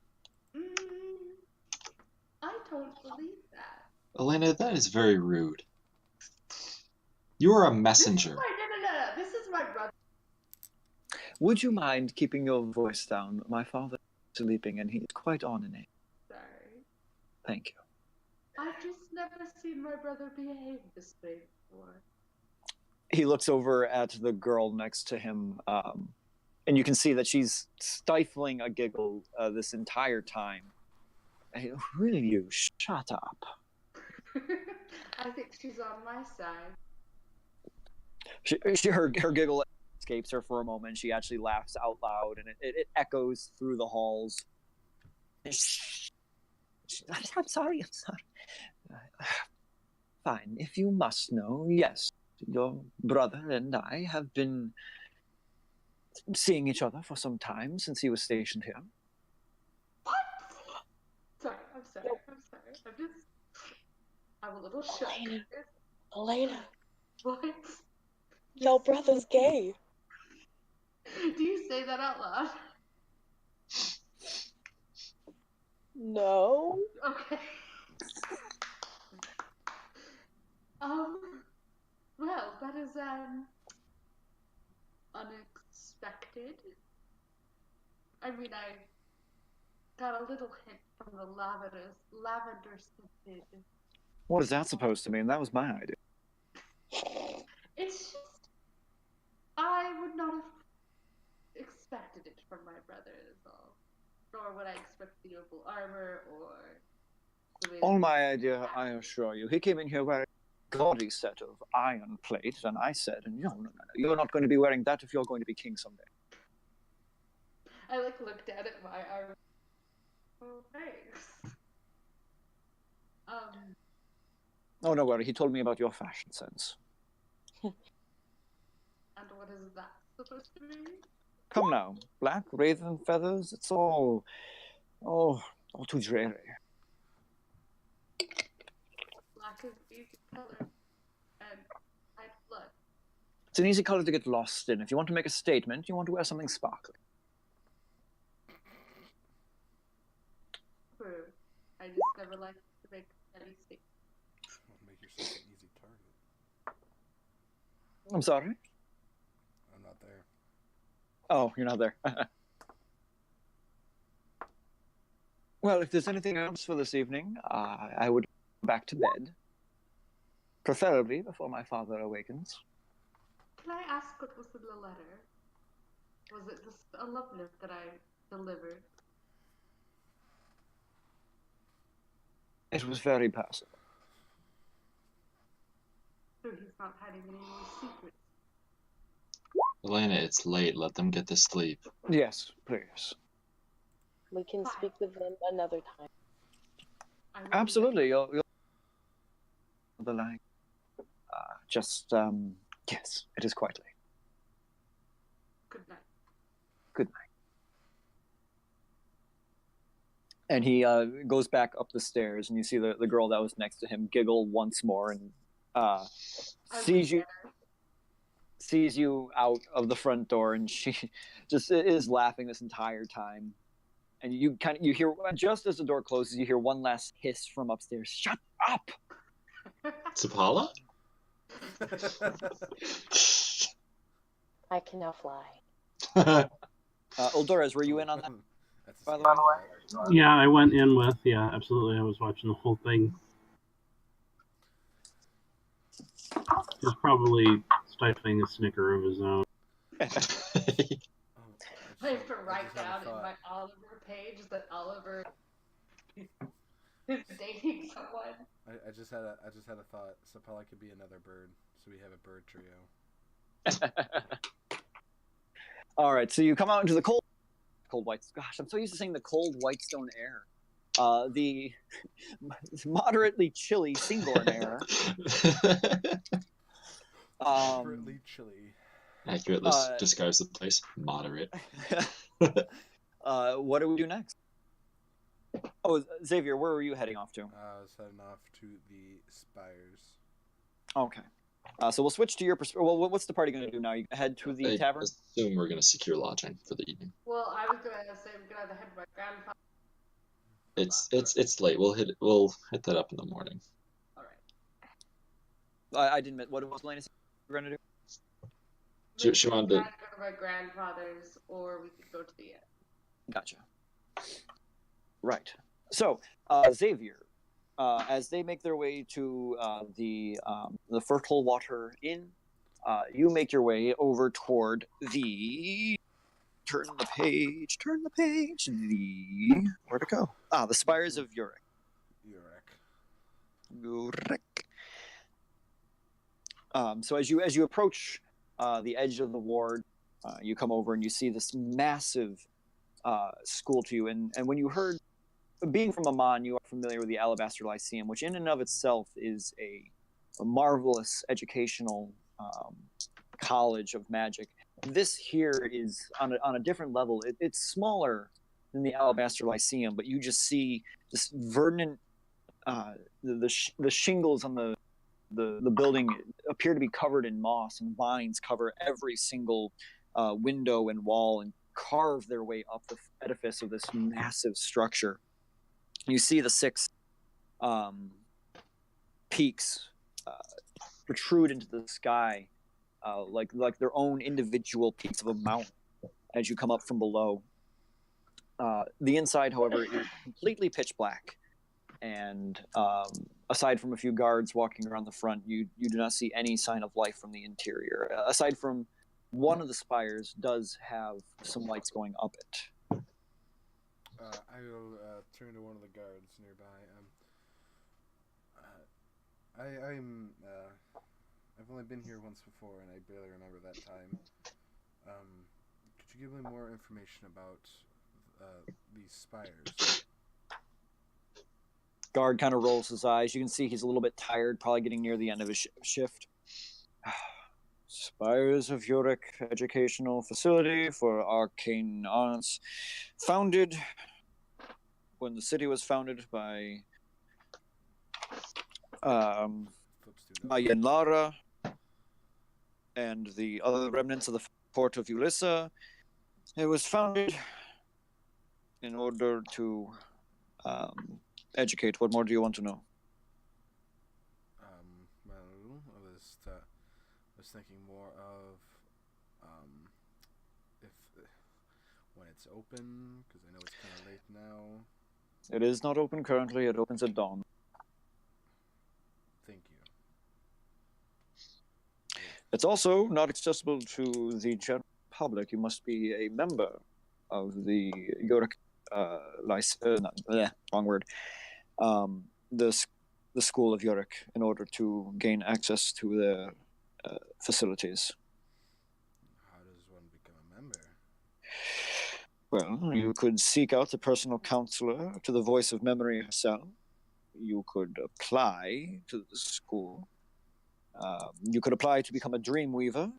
I don't believe that. Elena, that is very rude. You are a messenger. No. This is my brother. Would you mind keeping your voice down? My father is sleeping and he's quite on in it. Sorry. Thank you. I've just never seen my brother behave this way before. He looks over at the girl next to him, and you can see that she's stifling a giggle this entire time. Will you shut up? I think she's on my side. Her giggle escapes her for a moment. She actually laughs out loud, and it echoes through the halls. I'm sorry. Fine. If you must know, yes, your brother and I have been seeing each other for some time since he was stationed here. What? I'm sorry. I'm a little shocked. Elena. What? Your brother's gay. Do you say that out loud? No. Okay. Well, that is unexpected. I mean, I got a little hint from the lavender scented. What is that supposed to mean? That was my idea. It's just, I would not have expected it from my brother is all. Nor would I expect beautiful armor or the way All that- my idea, I assure you. He came in here wearing a gaudy set of iron plate, and I said, no, you're not going to be wearing that if you're going to be king someday. I looked down at my armor. Oh, thanks. Oh, no worry. He told me about your fashion sense. And what is that supposed to mean? Come now. Black, raven feathers, it's all too dreary. Black is easy color, and white blood. It's an easy color to get lost in. If you want to make a statement, you want to wear something sparkly. True. I just never liked to make any statements. Make yourself an easy target. I'm sorry? I'm not there. Oh, you're not there. Well, if there's anything else for this evening, I would go back to bed. Preferably before my father awakens. Can I ask what was in the letter? Was it just a love note that I delivered? It was very personal. So he's not hiding any more secrets. Elena, it's late. Let them get to sleep. Yes, please. We can speak with them another time. I will Absolutely. You'll the line. Yes, it is quite late. Good night. Good night. And he goes back up the stairs, and you see the girl that was next to him giggle once more and sees you out of the front door, and she just is laughing this entire time. And you hear, just as the door closes, you hear one last hiss from upstairs. Shut up! It's Apollo? I can now fly. Eldores, were you in on that? That's By a the scary way. thought. Yeah, I went in with, yeah, absolutely. I was watching the whole thing. He's probably stifling a snicker of his own. Oh, I have to write just had a down in thought. my Oliver page that Oliver is dating someone. I just had a thought. Sapala could be another bird, so we have a bird trio. All right, so you come out into the cold white. Gosh, I'm so used to saying the cold Whitestone air. The moderately chilly Singorn air. Desperately chilly. Accurately describes the place. Moderate. What do we do next? Oh, Xavier, where were you heading off to? I was heading off to the spires. Okay. So we'll switch to your perspective. Well, what's the party going to do now? You head to the I tavern? assume we're going to secure lodging for the evening. Well, I was going to say we're going to head to my grandfather. It's late. We'll hit that up in the morning. All right. I didn't. What was Elena saying we were going to do? She wanted We to. could either go to my grandfather's, or we could go to the inn. Gotcha. Right. So, Xavier, as they make their way to the Fertile Water Inn, you make your way over toward the. Turn the page. Where'd it go? The Spires of Urek. So as you approach the edge of the ward, you come over and you see this massive school to you. And when you heard, being from Amman, you are familiar with the Alabaster Lyceum, which in and of itself is a marvelous educational college of magic. This here is on a different level. It's smaller than the Alabaster Lyceum, but you just see this verdant, the shingles on the building appear to be covered in moss, and vines cover every single window and wall and carve their way up the edifice of this massive structure. You see the 6 peaks protrude into the sky, like their own individual peaks of a mountain as you come up from below. The inside, however, is completely pitch black, and aside from a few guards walking around the front, you do not see any sign of life from the interior. Aside from one of the spires does have some lights going up it. I will turn to one of the guards nearby. I've only been here once before, and I barely remember that time. Could you give me more information about these spires? Guard kind of rolls his eyes. You can see he's a little bit tired, probably getting near the end of his shift. Spires of Yorick Educational Facility for Arcane Arts. Founded when the city was founded by Yenlara and the other remnants of the port of Ulissa. It was founded in order to educate. What more do you want to know? Well, I was thinking more of if when it's open, because I know it's kind of late now. It is not open currently. It opens at dawn. Thank you. It's also not accessible to the general public. You must be a member of the Yorick wrong word. The school of Yorick in order to gain access to the facilities. How does one become a member? Well, you could seek out the personal counselor to the voice of memory herself. You could apply to the school. You could apply to become a dream weaver.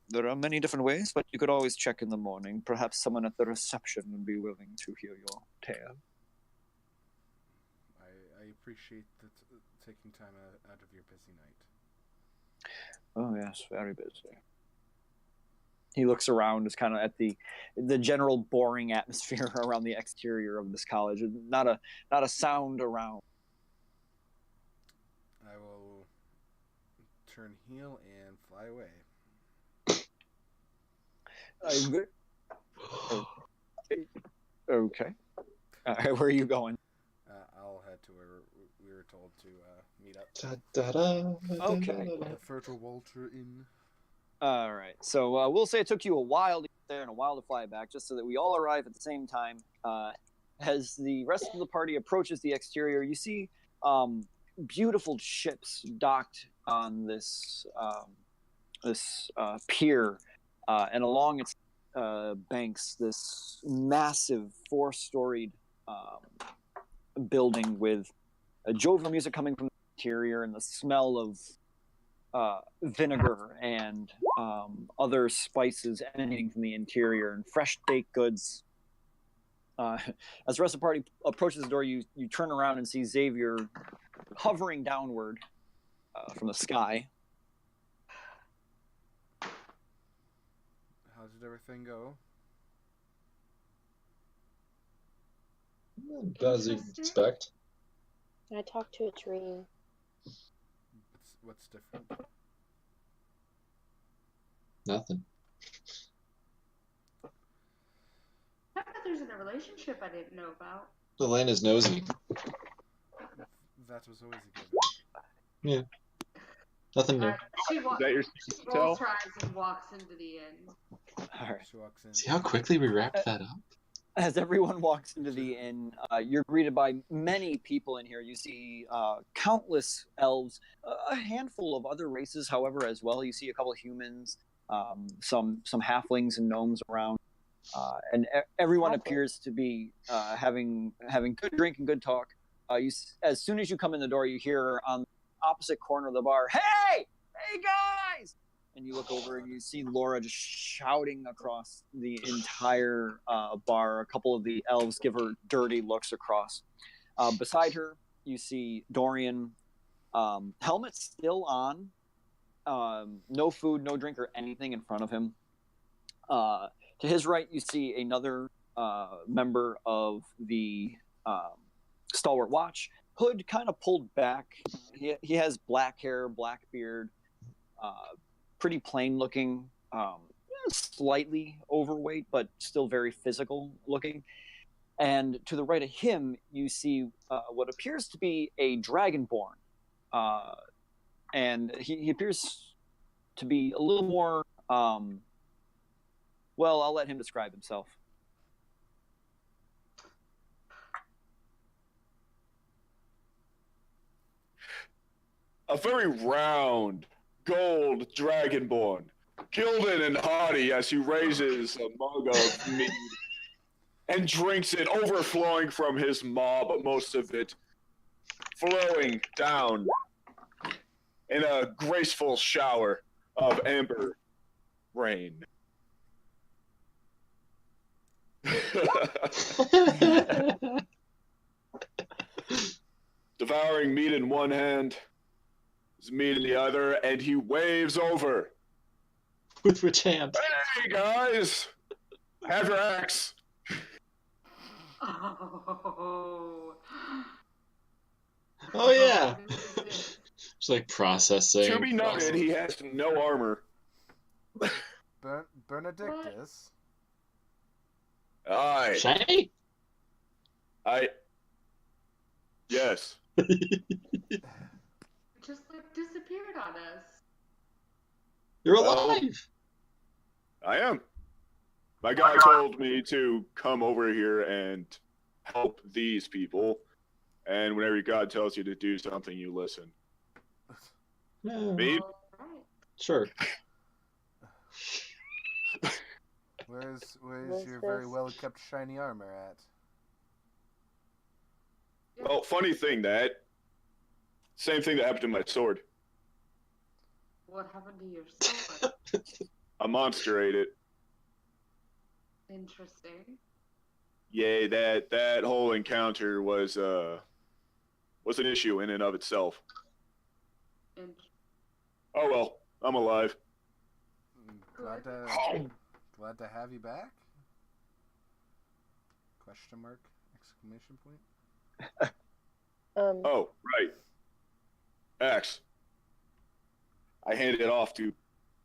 There are many different ways, but you could always check in the morning. Perhaps someone at the reception would be willing to hear your tale. I appreciate taking time out of your busy night. Oh yes, very busy. He looks around, is kind of at the general boring atmosphere around the exterior of this college. Not a sound around. I will turn heel and fly away. Okay. Where are you going? I'll head to where we were told to meet up. Okay. The Fertile Walter Inn. All right. So we'll say it took you a while to get there and a while to fly back, just so that we all arrive at the same time. As the rest of the party approaches the exterior, you see beautiful ships docked on this pier, and along its banks, this massive 4-storied building with jovial music coming from the interior and the smell of vinegar and other spices emanating from the interior and fresh baked goods. As the rest of the party approaches the door, you turn around and see Xavier hovering downward from the sky. How did everything go? About as you expect. I talked to a tree. What's different? Nothing. I bet there's a relationship I didn't know about. Elena's nosy. That was always a given. Yeah. Nothing new. She Is that your she tell? rolls her eyes and walks into the inn. All right. She walks in. See how quickly we wrapped that up? As everyone walks into the inn, you're greeted by many people in here. You see countless elves, a handful of other races, however, as well. You see a couple of humans, some halflings and gnomes around, and everyone appears to be having good drink and good talk. As soon as you come in the door, you hear on the opposite corner of the bar, "Hey guys!" And you look over and you see Laura just shouting across the entire bar. A couple of the elves give her dirty looks across. Beside her, you see Dorian, helmet still on, no food, no drink, or anything in front of him. To his right, you see another member of the Stalwart Watch. Hood kind of pulled back. He has black hair, black beard, pretty plain looking, slightly overweight, but still very physical looking. And to the right of him, you see what appears to be a dragonborn. And he appears to be a little more, well, I'll let him describe himself. A very round, gold dragonborn, gilded and haughty as he raises a mug of mead and drinks it, overflowing from his maw, but most of it flowing down in a graceful shower of amber rain. Devouring meat in one hand, his meat in the other, and he waves over. With which hand? Hey guys, have your axe. Oh. Oh yeah. This is It's like processing. To be noted, he has no armor. Benedictus. Aye. Shiny? Yes. it just like disappeared on us. You're Well, alive! I am. My guy told me to come over here and help these people. And whenever God tells you to do something, you listen. Yeah, Me? All right. sure. Where's What's your very this? well kept shiny armor at? Well, funny thing that. Same thing that happened to my sword. What happened to your sword? A monster ate it. Interesting. Yay, that whole encounter was an issue in and of itself. In- Oh well, I'm alive. Glad to have you back? Question mark! Exclamation point! Oh, right. Axe. I handed it off to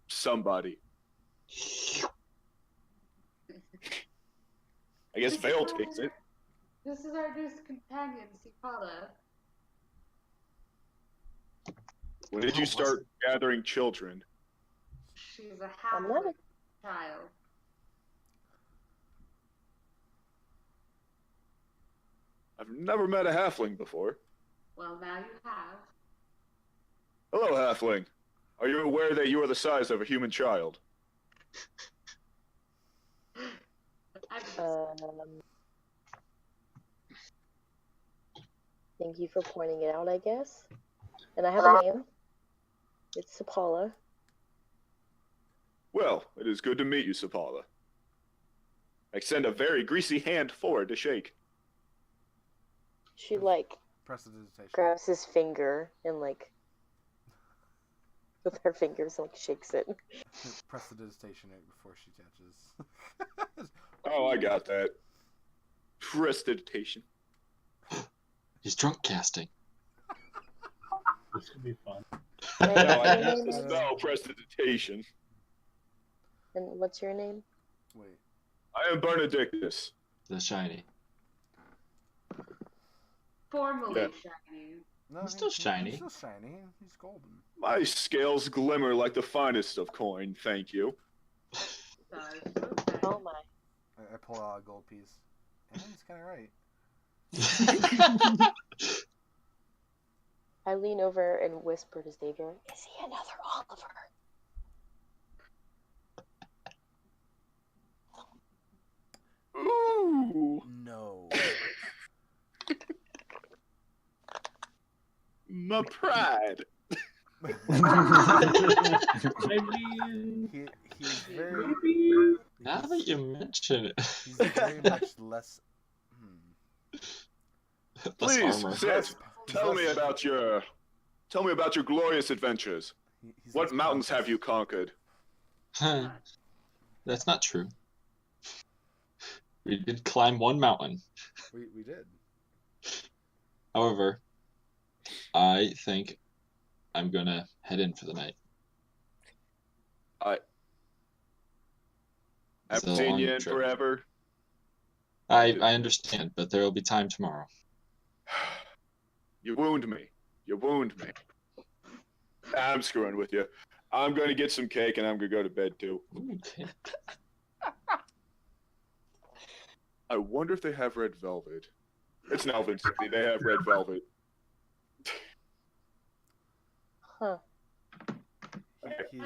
somebody. I guess Vale takes it. This is our new companion, Cicada. When did you start gathering children? She's a I'm not half child. I've never met a halfling before. Well, now you have. Hello, halfling. Are you aware that you are the size of a human child? Thank you for pointing it out, I guess. And I have a name. It's Sapala. Well, it is good to meet you, Sapala. I extend a very greasy hand forward to shake. She like Prestidigitation. grabs his finger and like with her fingers like shakes it. Prestidigitation it before she touches. Oh, I got that. Prestidigitation. He's drunk casting. This could be fun. No, I And have to spell prestidigitation. what's your name? Wait. I am Benedictus. The shiny. Formally Yeah. shiny. No, He's still shiny. He's still shiny. He's golden. My scales glimmer like the finest of coin, thank you. Does. Okay. Oh my. I pull out a gold piece. And he's kind of right. I lean over and whisper to Xavier, "Is he another Oliver?" Ooh, No. my pride. I mean, He's very. maybe. Now that you mention it. He's very much less. Less Please, armor. sit. Tell me about your glorious adventures. He's What less mountains have pompous. you conquered? Huh. That's not true. We did climb one mountain. We did. However, I think I'm gonna head in for the night. I It's haven't a seen long you in trip. forever. I understand, but there will be time tomorrow. You wound me. You wound me. I'm screwing with you. I'm going to get some cake and I'm going to go to bed too. Okay. I wonder if they have red velvet. It's an elven city. They have red velvet. Huh. He's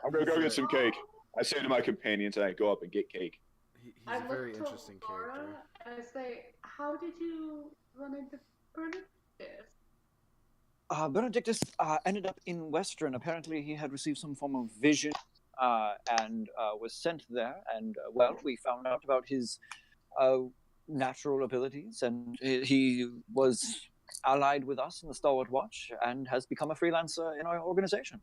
I'm going to go get some cake. I say to my companions, I go up and get cake. he's I a look very to interesting Laura character. and I say, how did you run into Benedictus? Benedictus ended up in Western. Apparently, he had received some form of vision and was sent there. And, well, we found out about his natural abilities, and he was allied with us in the Stalwart Watch and has become a freelancer in our organization.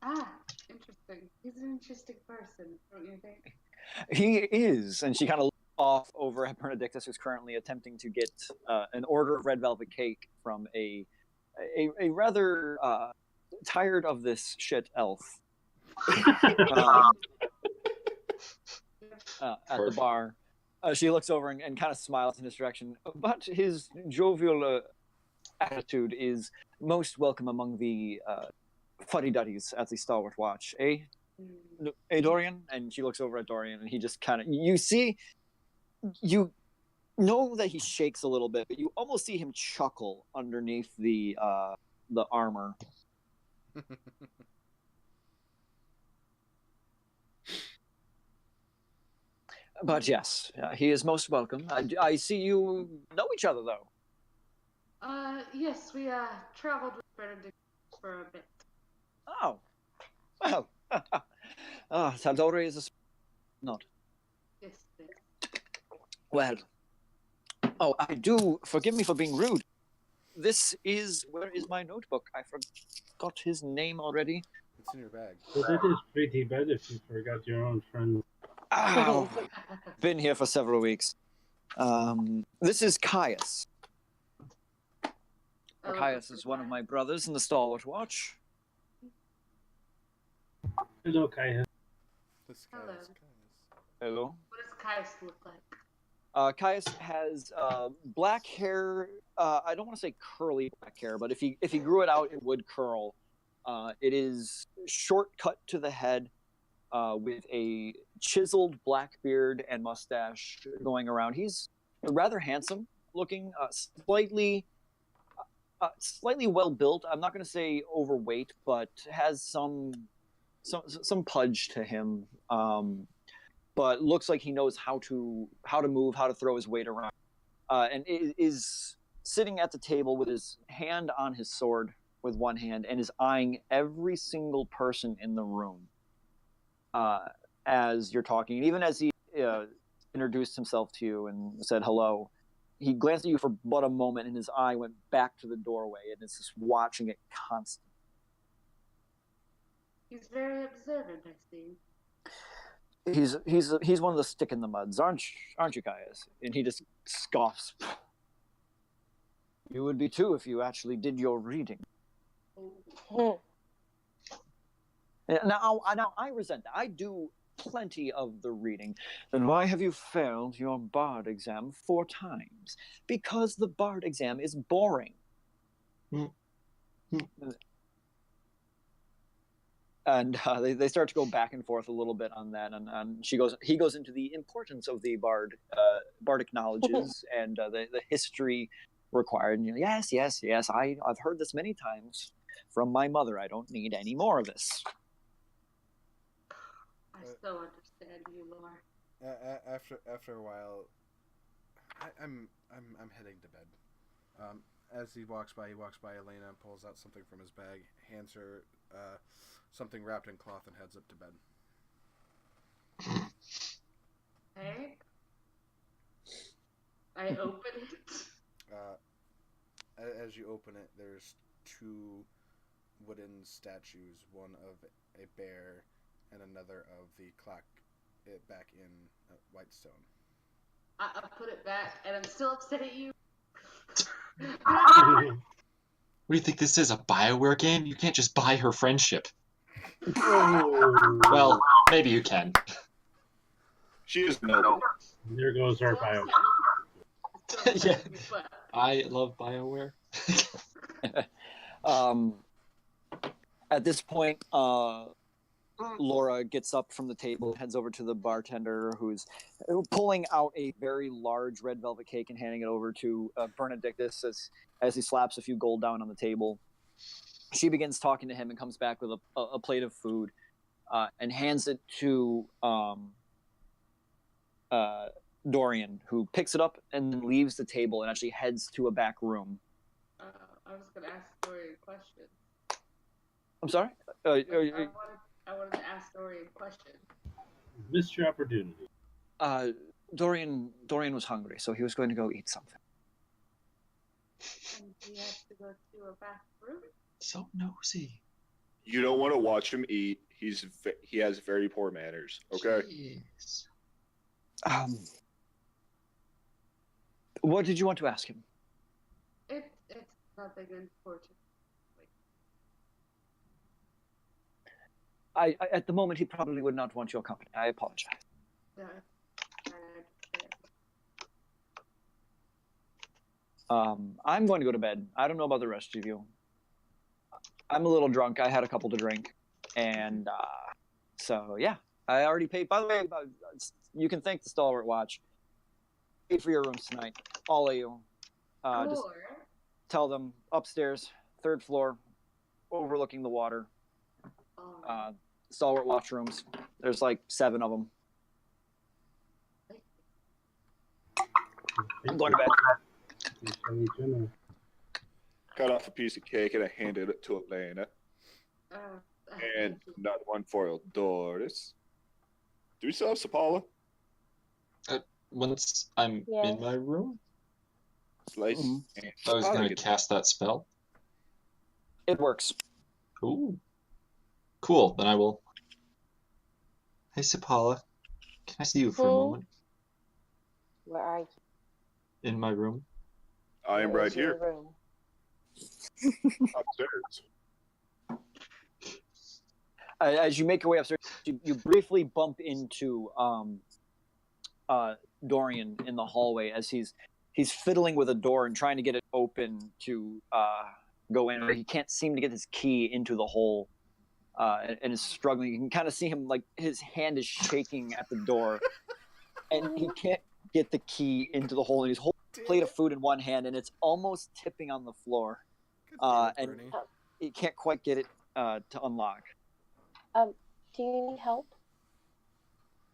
Ah, interesting. He's an interesting person, don't you think? He is, and she kind of looks off over at Benedictus, who's currently attempting to get an order of red velvet cake from a rather tired of this shit elf at the bar. She looks over and kind of smiles in his direction, but his jovial attitude is most welcome among the fuddy-duddies at the Stalwart Watch. Eh, Dorian? And she looks over at Dorian, and he just kind of, you know that he shakes a little bit, but you almost see him chuckle underneath the armor. But yes, he is most welcome. I see you know each other, though. Yes, we traveled with Benedict for a bit. Oh, well. Taldori is not. Yes, yes. Well. Oh, I do. Forgive me for being rude. Where is my notebook? I forgot his name already. It's in your bag. Well, that is pretty bad if you forgot your own friend. Oh, been here for several weeks. This is Caius. Caius is one of my brothers in the Stalwart Watch. Hello, Kaya. Hello. Hello. What does Caius look like? Caius has black hair. I don't want to say curly black hair, but if he grew it out, it would curl. It is short cut to the head, with a chiseled black beard and mustache going around. He's rather handsome looking, slightly well built. I'm not going to say overweight, but has some pudge to him. But looks like he knows how to move, how to throw his weight around, and is sitting at the table with his hand on his sword with one hand and is eyeing every single person in the room as you're talking. And even as he introduced himself to you and said hello, he glanced at you for but a moment, and his eye went back to the doorway, and is just watching it constantly. He's very observant, I see. He's one of the stick in the muds, aren't you, Caius? And he just scoffs. You would be too if you actually did your reading. Now I resent that. I do plenty of the reading. Then why have you failed your Bard exam 4 times? Because the Bard exam is boring. And they start to go back and forth a little bit on that, and he goes into the importance of the bardic knowledges and the history required. And yes, I've heard this many times from my mother. I don't need any more of this. I so understand you, Lore. After a while, I'm heading to bed. As he walks by Elena and pulls out something from his bag, hands her something wrapped in cloth, and heads up to bed. Hey? I open it. As you open it, there's 2 wooden statues, one of a bear and another of the clock back in Whitestone. I put it back, and I'm still upset at you. What do you think this is, a BioWare game? You can't just buy her friendship. Well, maybe you can. She is noble. There goes our bio. Yeah. I love BioWare. At this point, Laura gets up from the table, heads over to the bartender, who's pulling out a very large red velvet cake and handing it over to Benedictus as he slaps a few gold down on the table. She begins talking to him and comes back with a plate of food and hands it to Dorian, who picks it up and then leaves the table and actually heads to a back room. I was going to ask Dorian a question. I'm sorry? I wanted to ask Dorian a question. Missed your opportunity. Dorian was hungry, so he was going to go eat something. And he has to go to a back room? So nosy. You don't want to watch him eat. He has very poor manners. Okay. Jeez. What did you want to ask him? It's nothing important. I at the moment he probably would not want your company. I apologize. No, I understand. I'm going to go to bed. I don't know about the rest of you. I'm a little drunk. I had a couple to drink, and so yeah, I already paid. By the way, you can thank the Stalwart Watch. Paid for your rooms tonight, all of you. Just tell them upstairs, 3rd floor, overlooking the water. Stalwart Watch rooms. There's like 7 of them. I'm going to bed. Cut off a piece of cake and I handed it to Elena. And not one for Doris. Do we still have Sapala? Once I'm in my room, Slice. I was going to cast that spell. It works. Cool. Then I will. Hey, Sapala. Can I see you for a moment? Where are you? In my room. I am Where right is your here. room? Upstairs. As you make your way upstairs, you briefly bump into Dorian in the hallway as he's fiddling with a door and trying to get it open to go in. He can't seem to get his key into the hole and is struggling. You can kind of see him, like, his hand is shaking at the door and he can't get the key into the hole, and he's holding a plate of food in one hand and it's almost tipping on the floor. And he can't quite get it to unlock. Do you need help?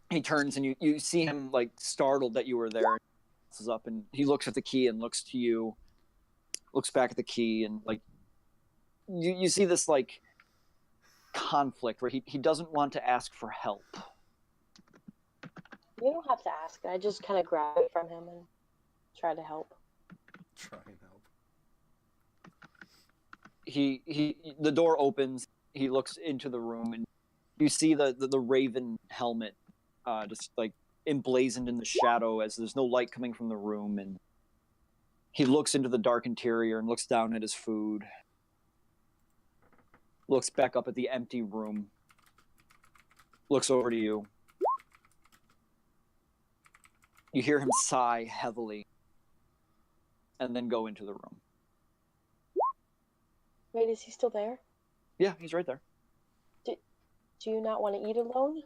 He turns and you see him, like, startled that you were there. He up and he looks at the key and looks to you, looks back at the key, and, like, you see this, like, conflict where he doesn't want to ask for help. You don't have to ask. I just kind of grab it from him and try to help. Try and help. The door opens. He looks into the room and you see the raven helmet just, like, emblazoned in the shadow as there's no light coming from the room, and he looks into the dark interior and looks down at his food, looks back up at the empty room, looks over to you. You hear him sigh heavily and then go into the room. Wait, is he still there? Yeah, he's right there. Do you not want to eat alone?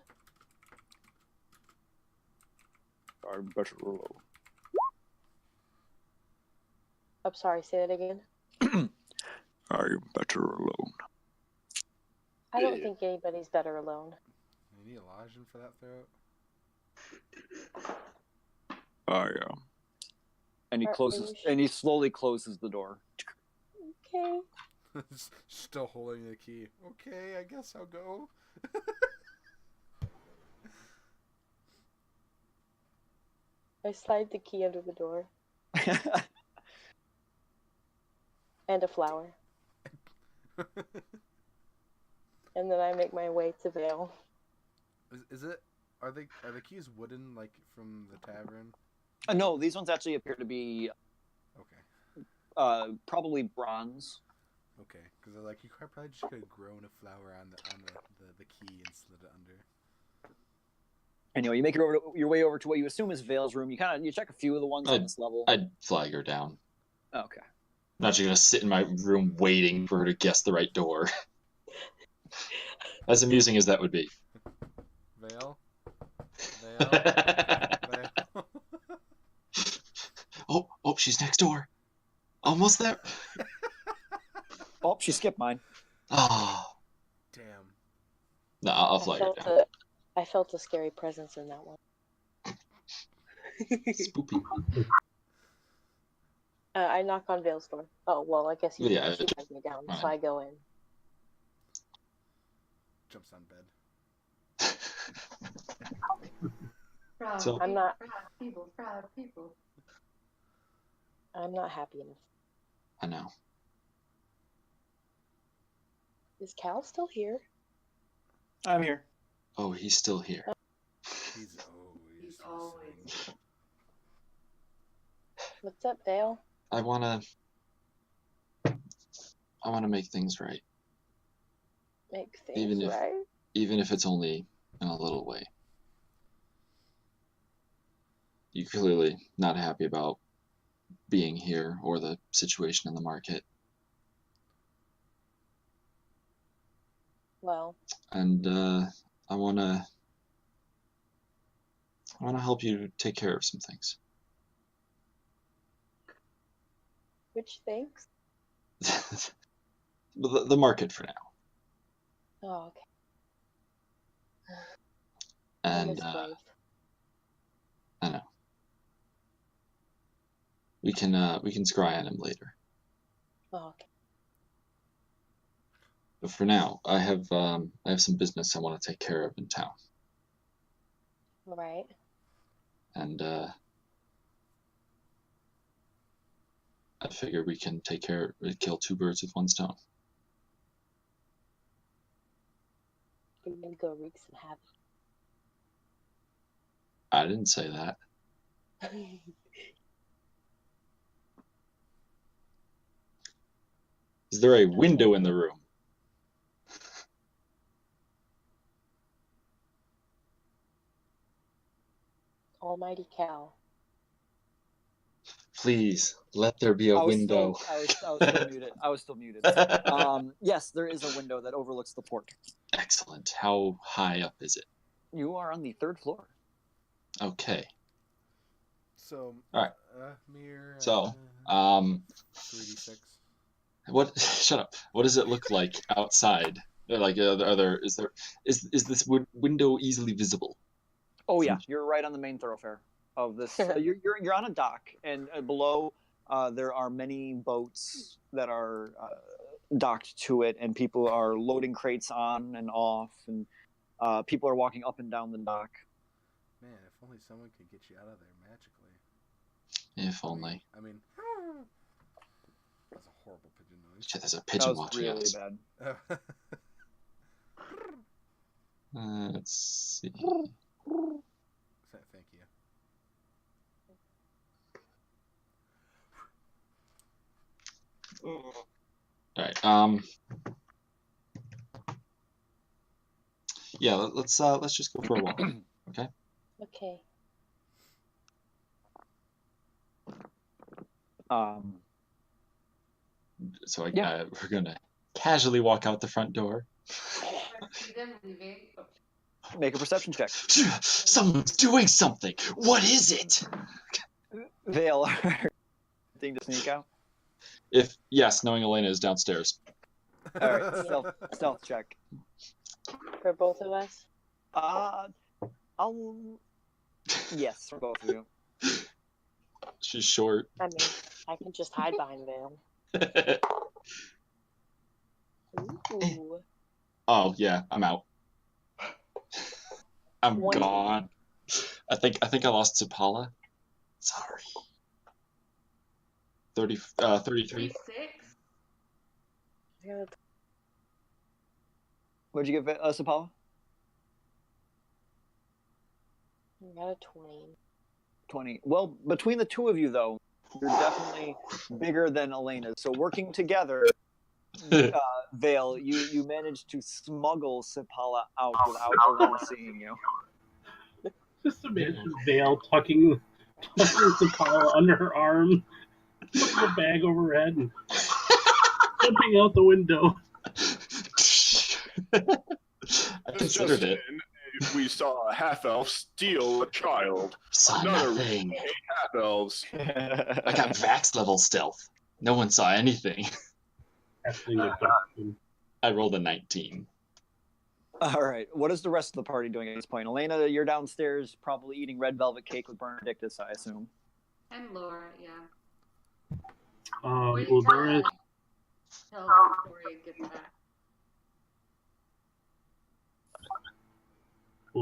I'm better alone. I'm sorry, say that again. I am better alone. I don't think anybody's better alone. You need Elijah for that throat? I am. And he closes, and he slowly closes the door. Okay. Still holding the key. Okay, I guess I'll go. I slide the key under the door. And a flower. And then I make my way to Vale. Is it? Are the keys wooden, like from the tavern? No, these ones actually appear to be Okay. probably bronze. Okay. Because like you probably just could have grown a flower on the key and slid it under. Anyway, you make your way over to what you assume is Vale's room. You check a few of the ones on this level. I'd flag her down. Okay. I'm not just gonna sit in my room waiting for her to guess the right door. As amusing as that would be. Vale? Vale? Oh, she's next door. Almost there. Oh, she skipped mine. Oh. Damn. No, I'll flag her down. I felt a scary presence in that one. Spoopy. I knock on Vale's door. Oh, well, I guess she has me down, so I go in. Jumps on bed. So- I'm not Proud people. I'm not happy enough. I know. Is Cal still here? I'm here. Oh, he's still here. He's always listening. What's up, Vale? I wanna make things right, Make things Even if- right? even if it's only in a little way. You're clearly not happy about being here or the situation in the market, Well, and I wanna help you take care of some things. which things? The market for now, Oh, okay. and Brave. I know we can scry on him later. Oh, okay. But for now, I have some business I want to take care of in town, All right. and I figure we can kill two birds with one stone. We're gonna go wreak some I didn't say that. havoc. Is there a window in the room? Almighty Cal. Please let there be a window. I was still muted. Yes, there is a window that overlooks the port. Excellent. How high up is it? You are on the 3rd floor. Okay. So, All right. mirror. So, 3d6. what? Shut up. What does it look like outside? Like, is this window easily visible? Oh yeah, you're right on the main thoroughfare of this. You're on a dock, and below there are many boats that are docked to it, and people are loading crates on and off, and people are walking up and down the dock. Man, if only someone could get you out of there magically. If only. I mean, that's a horrible pigeon noise. Shit, there's a pigeon That was watching really us. bad. Let's see. Thank you. All right. Yeah. Let's just go for a walk. Okay. Okay. So Yeah. we're gonna casually walk out the front door. See them leaving. Make a perception check. Someone's doing something. What is it? Vale, thing to sneak out. If yes, knowing Elena is downstairs. All right, stealth check. For both of us? Yes, for both of you. She's short. I mean, I can just hide behind Vale. Ooh. Oh yeah, I'm out. I'm One. gone. I think I lost to Paula. Sorry. 33. 36? What'd you give Sapala? I got a 20. 20. Well, between the two of you, though, you're definitely bigger than Elena. So working together, Vale, you managed to smuggle Sepala out without Elena seeing you. Just imagine Vale tucking the collar under her arm, putting the bag over her head, and jumping out the window. I considered it. We saw a half elf steal a child. Saw Another nothing. half elves. I got Vax level stealth. No one saw anything. I rolled a 19. All right. What is the rest of the party doing at this point? Elena, you're downstairs, probably eating red velvet cake with Benedictus, I assume. And Laura, yeah. Well, Tell Doris, Victoria get back.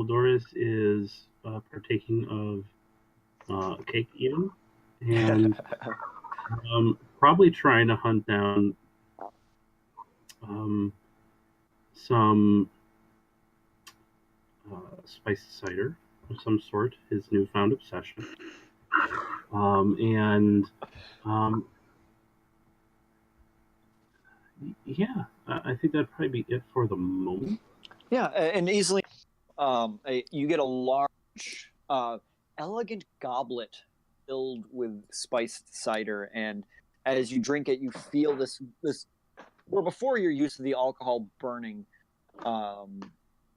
Doris is partaking of cake eating and probably trying to hunt down some spicy cider of some sort, his newfound obsession. Yeah, I think that'd probably be it for the moment. Yeah, and easily you get a large, elegant goblet filled with spiced cider, and as you drink it, you feel this. Well, before you're used to the alcohol burning,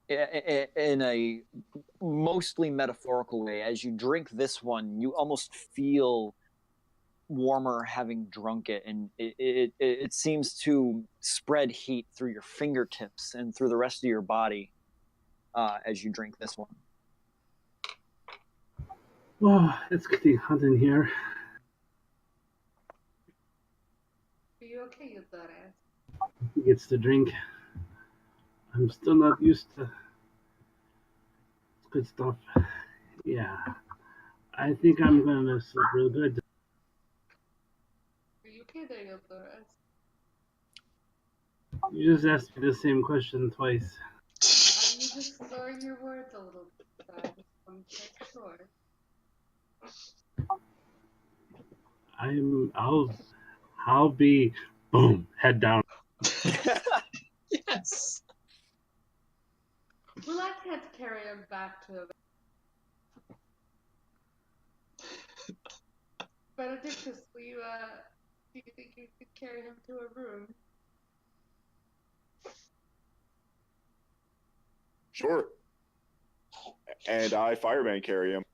in a mostly metaphorical way. As you drink this one, you almost feel warmer having drunk it, and it seems to spread heat through your fingertips and through the rest of your body as you drink this one. Oh, it's getting hot in here. Are you okay, Eudora? He gets to drink. I'm still not used to good stuff. Yeah, I think I'm gonna sleep real good. Are you okay there, Eudora? You just asked me the same question twice. I'm just slurring your words a little bit, so I just want to make sure. I'll be boom, head down. Yes. Well, I can't carry him back to Benedictus, do you think you could carry him to a room? Sure. And I fireman carry him.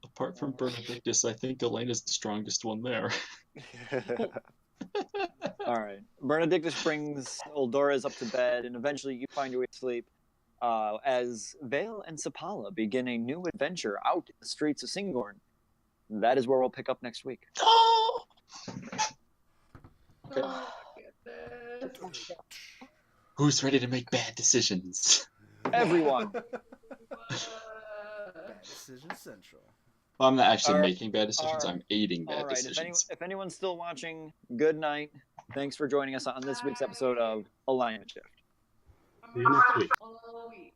Apart from Benedictus, I think Elena's the strongest one there. All right. Benedictus brings Eudora up to bed, and eventually you find your way to sleep as Vale and Sepala begin a new adventure out in the streets of Singorn. That is where we'll pick up next week. Oh! Okay. Oh, goodness. Who's ready to make bad decisions? Everyone. Decision Central. Well, I'm not actually All right. making bad decisions. All right. I'm aiding bad All right. decisions. If anyone's still watching, good night. Thanks for joining us on this week's episode of Alliance Shift. See you next week. All week.